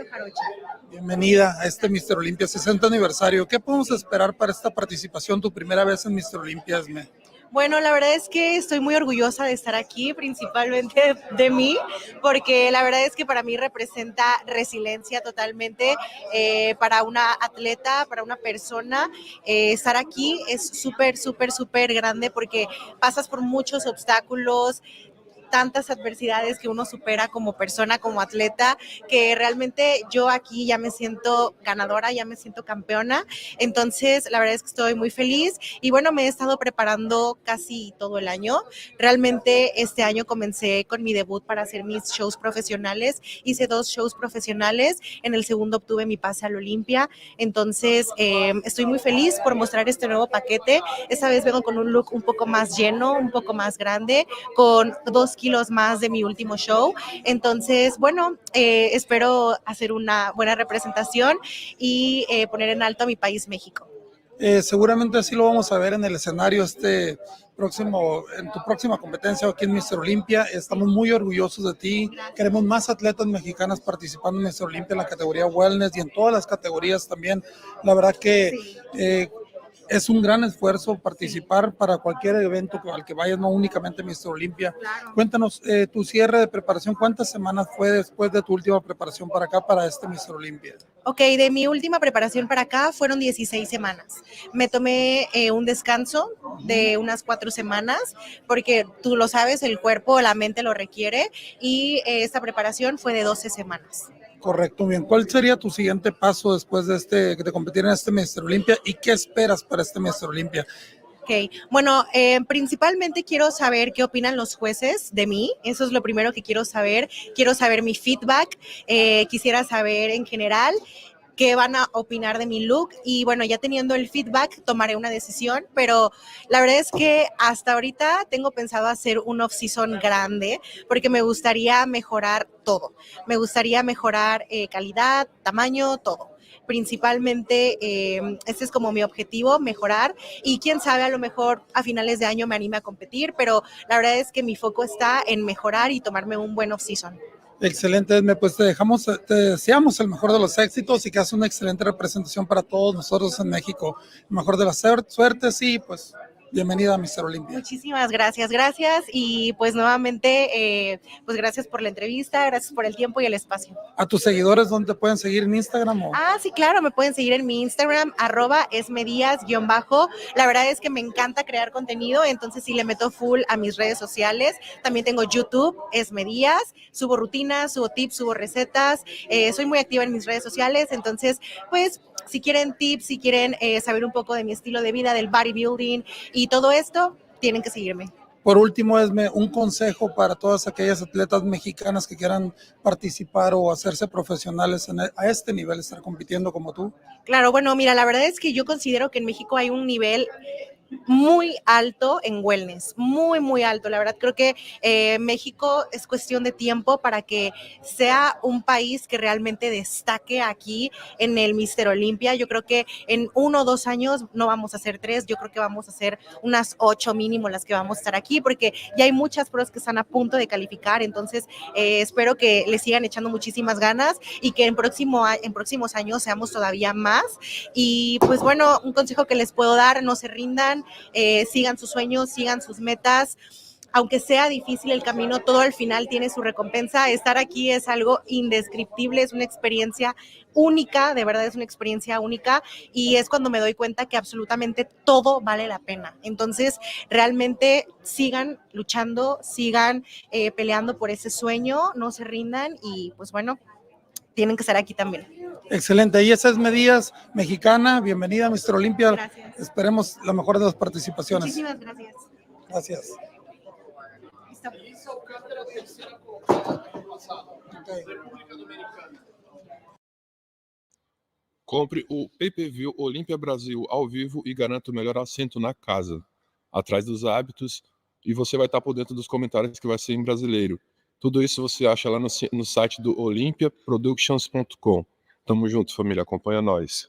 Bienvenida a este Mr Olympia 60 aniversario. ¿Qué podemos esperar para esta participación, tu primera vez en Mr Olympia, Esme? Bueno, la verdad es que estoy muy orgullosa de estar aquí, principalmente de mí, porque la verdad es que para mí representa resiliencia totalmente. Para una atleta, para una persona, estar aquí es súper, súper, súper grande porque pasas por muchos obstáculos, tantas adversidades que uno supera como persona, como atleta, que realmente yo aquí ya me siento ganadora, ya me siento campeona. Entonces, la verdad es que estoy muy feliz y bueno, me he estado preparando casi todo el año. Realmente este año comencé con mi debut para hacer mis shows profesionales. Hice 2 shows profesionales, en el segundo obtuve mi pase al Olympia. Entonces, estoy muy feliz por mostrar este nuevo paquete. Esta vez vengo con un look un poco más lleno, un poco más grande, con 2 kilos más de mi último show. Entonces, bueno, espero hacer una buena representación y poner en alto a mi país, México. Seguramente así lo vamos a ver en el escenario en tu próxima competencia aquí en Mr. Olympia. Estamos muy orgullosos de ti. Queremos más atletas mexicanas participando en Mr. Olympia en la categoría Wellness y en todas las categorías también. La verdad que es un gran esfuerzo participar para cualquier evento al que vayas, no únicamente Mr. Olympia. Cuéntanos tu cierre de preparación. ¿Cuántas semanas fue después de tu última preparación para acá, para este Mr. Olympia? Ok, de mi última preparación para acá fueron 16 semanas. Me tomé un descanso de unas 4 semanas porque tú lo sabes, el cuerpo, la mente lo requiere y esta preparación fue de 12 semanas. Correcto, bien. ¿Cuál sería tu siguiente paso después de competir en este Mr. Olympia y qué esperas para este Mr. Olympia? Ok, bueno, principalmente quiero saber qué opinan los jueces de mí, eso es lo primero que quiero saber mi feedback, quisiera saber en general qué van a opinar de mi look y bueno, ya teniendo el feedback tomaré una decisión, pero la verdad es que hasta ahorita tengo pensado hacer un off-season grande porque me gustaría mejorar todo, me gustaría mejorar calidad, tamaño, todo. Principalmente este es como mi objetivo, mejorar y quién sabe, a lo mejor a finales de año me anime a competir, pero la verdad es que mi foco está en mejorar y tomarme un buen off-season. Excelente, Esme, pues te deseamos el mejor de los éxitos y que hagas una excelente representación para todos nosotros en México. El mejor de las suertes y pues bienvenida a Mr. Olympia. Muchísimas gracias y pues nuevamente pues gracias por la entrevista, gracias por el tiempo y el espacio. ¿A tus seguidores dónde te pueden seguir en Instagram? Sí, claro, me pueden seguir en mi Instagram, @esmedias_. La verdad es que me encanta crear contenido, entonces sí le meto full a mis redes sociales. También tengo YouTube, Esmedias, subo rutinas, subo tips, subo recetas. Soy muy activa en mis redes sociales, entonces pues si quieren tips, si quieren saber un poco de mi estilo de vida, del bodybuilding y todo esto, tienen que seguirme. Por último, Esme, un consejo para todas aquellas atletas mexicanas que quieran participar o hacerse profesionales a este nivel, estar compitiendo como tú. Claro, bueno, mira, la verdad es que yo considero que en México hay un nivel muy alto en wellness, muy, muy alto. La verdad, creo que México es cuestión de tiempo para que sea un país que realmente destaque aquí en el Mr. Olympia. Yo creo que en 1 o 2 años no vamos a ser 3, yo creo que vamos a ser unas 8 mínimo las que vamos a estar aquí, porque ya hay muchas pruebas que están a punto de calificar. Entonces, espero que le sigan echando muchísimas ganas y que en próximos años seamos todavía más. Y pues bueno, un consejo que les puedo dar, no se rindan, sigan sus sueños, sigan sus metas. Aunque sea difícil el camino, todo al final tiene su recompensa. Estar aquí es algo indescriptible, es una experiencia única, de verdad es una experiencia única y es cuando me doy cuenta que absolutamente todo vale la pena. Entonces, realmente sigan luchando, sigan peleando por ese sueño, no se rindan y pues bueno, tienen que estar aquí también. Excelente, y esa es Esme Díaz, mexicana, bienvenida a Mr. Olympia. Gracias. Esperemos la mejor de las participaciones. Muchísimas gracias. Gracias. Compre o pay-per-view Olímpia Brasil ao vivo e garanta o melhor assento na casa, atrás dos hábitos, e você vai estar por dentro dos comentários que vai ser em brasileiro. Tudo isso você acha lá no site do olympiaproductions.com. Tamo junto, família, acompanha nós.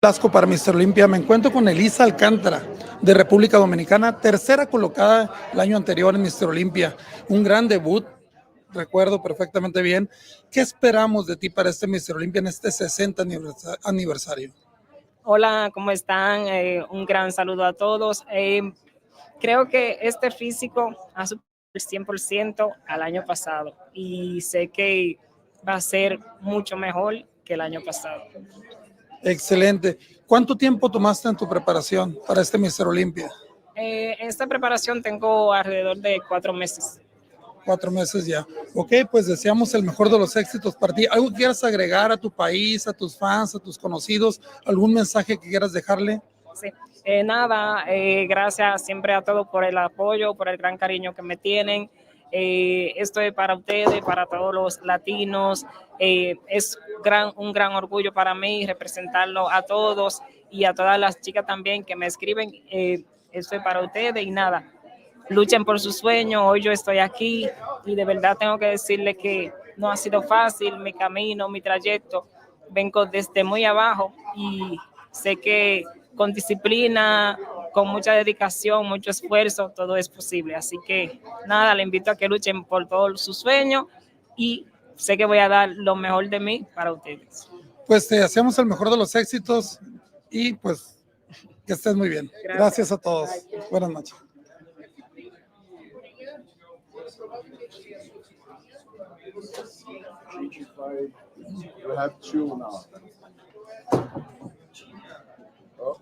Velasco para Mr. Olympia. Me encuentro con Elisa Alcántara de República Dominicana, tercera colocada el año anterior en Mr. Olympia. Un gran debut, recuerdo perfectamente bien. ¿Qué esperamos de ti para este Mr. Olympia en este 60 aniversario? Hola, ¿cómo están? Un gran saludo a todos. Creo que este físico ha superado el 100% al año pasado y sé que va a ser mucho mejor que el año pasado. Excelente. ¿Cuánto tiempo tomaste en tu preparación para este Mr. Olympia? En esta preparación tengo alrededor de 4 meses. 4 meses ya. Ok, pues deseamos el mejor de los éxitos para ti. ¿Algo que quieras agregar a tu país, a tus fans, a tus conocidos? ¿Algún mensaje que quieras dejarle? Sí. Gracias siempre a todos por el apoyo, por el gran cariño que me tienen. Esto es para ustedes, para todos los latinos. Es un gran orgullo para mí representarlo a todos y a todas las chicas también que me escriben. Esto es para ustedes y nada, luchen por sus sueños. Hoy yo estoy aquí y de verdad tengo que decirles que no ha sido fácil mi camino, mi trayecto, vengo desde muy abajo y sé que con disciplina, con mucha dedicación, mucho esfuerzo, todo es posible. Así que nada, le invito a que luchen por todos sus sueños y sé que voy a dar lo mejor de mí para ustedes. Pues te deseamos el mejor de los éxitos y pues que estés muy bien. Gracias a todos. Buenas noches. You have two now. Oh.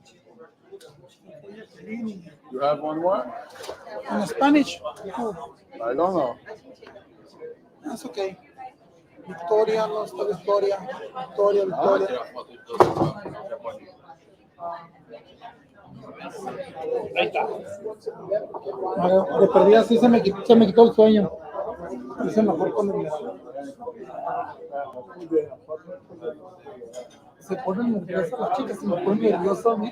You have one more? In Spanish? I don't know. That's okay. Victoria, no está Victoria. Victoria, Victoria. Ahí está. De perdida sí se me quitó el sueño. Es el mejor con el... Se ponen nerviosas las chicas, se me ponen nervioso a mí.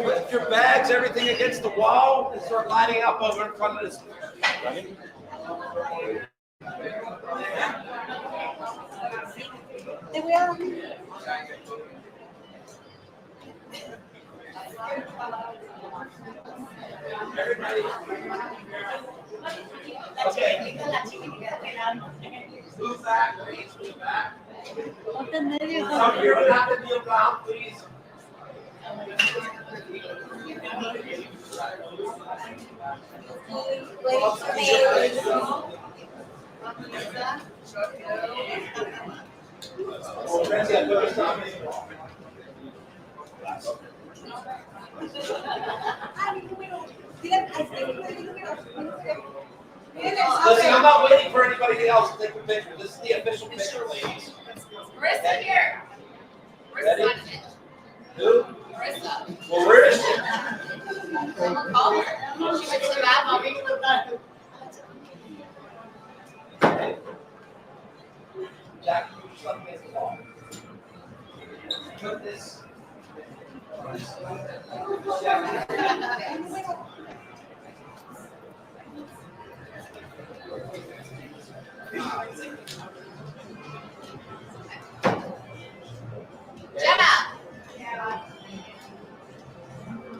Put your bags, everything against the wall, and start lining up over in front of this. Everybody. Okay. Move back, please. Move back. Some of you don't have to kneel down, please. Listen, I'm not waiting for anybody else to take a picture. This is the official picture, ladies. Marissa here. Ready? Who? Marissa. Well, where is she? Someone call her. She went to the bathroom. Jack, you just let me get the wall. Put this. Gemma.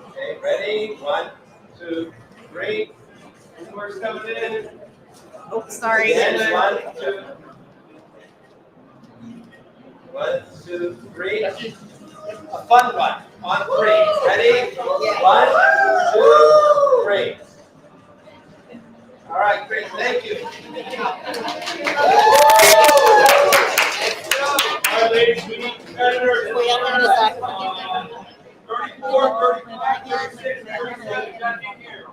Okay, ready? 1, 2, 3. Who's coming in? Oh, sorry. And 1, 2. 1, 2, 3. A fun one. On 3. Ready? 1, 2, 3. All right, great. Thank you. All right, ladies, we need competitors. 34, 35, 36, 37. Got in here.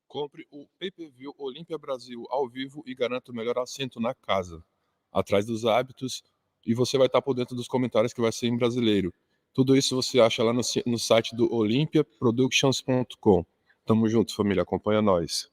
Compre o pay-per-view Olympia Brasil ao vivo e garanta o melhor assento na casa, atrás dos hábitos, e você vai estar por dentro dos comentários que vai ser em brasileiro. Tudo isso você acha lá no site do olympiaproductions.com. Tamo junto, família, acompanha nós.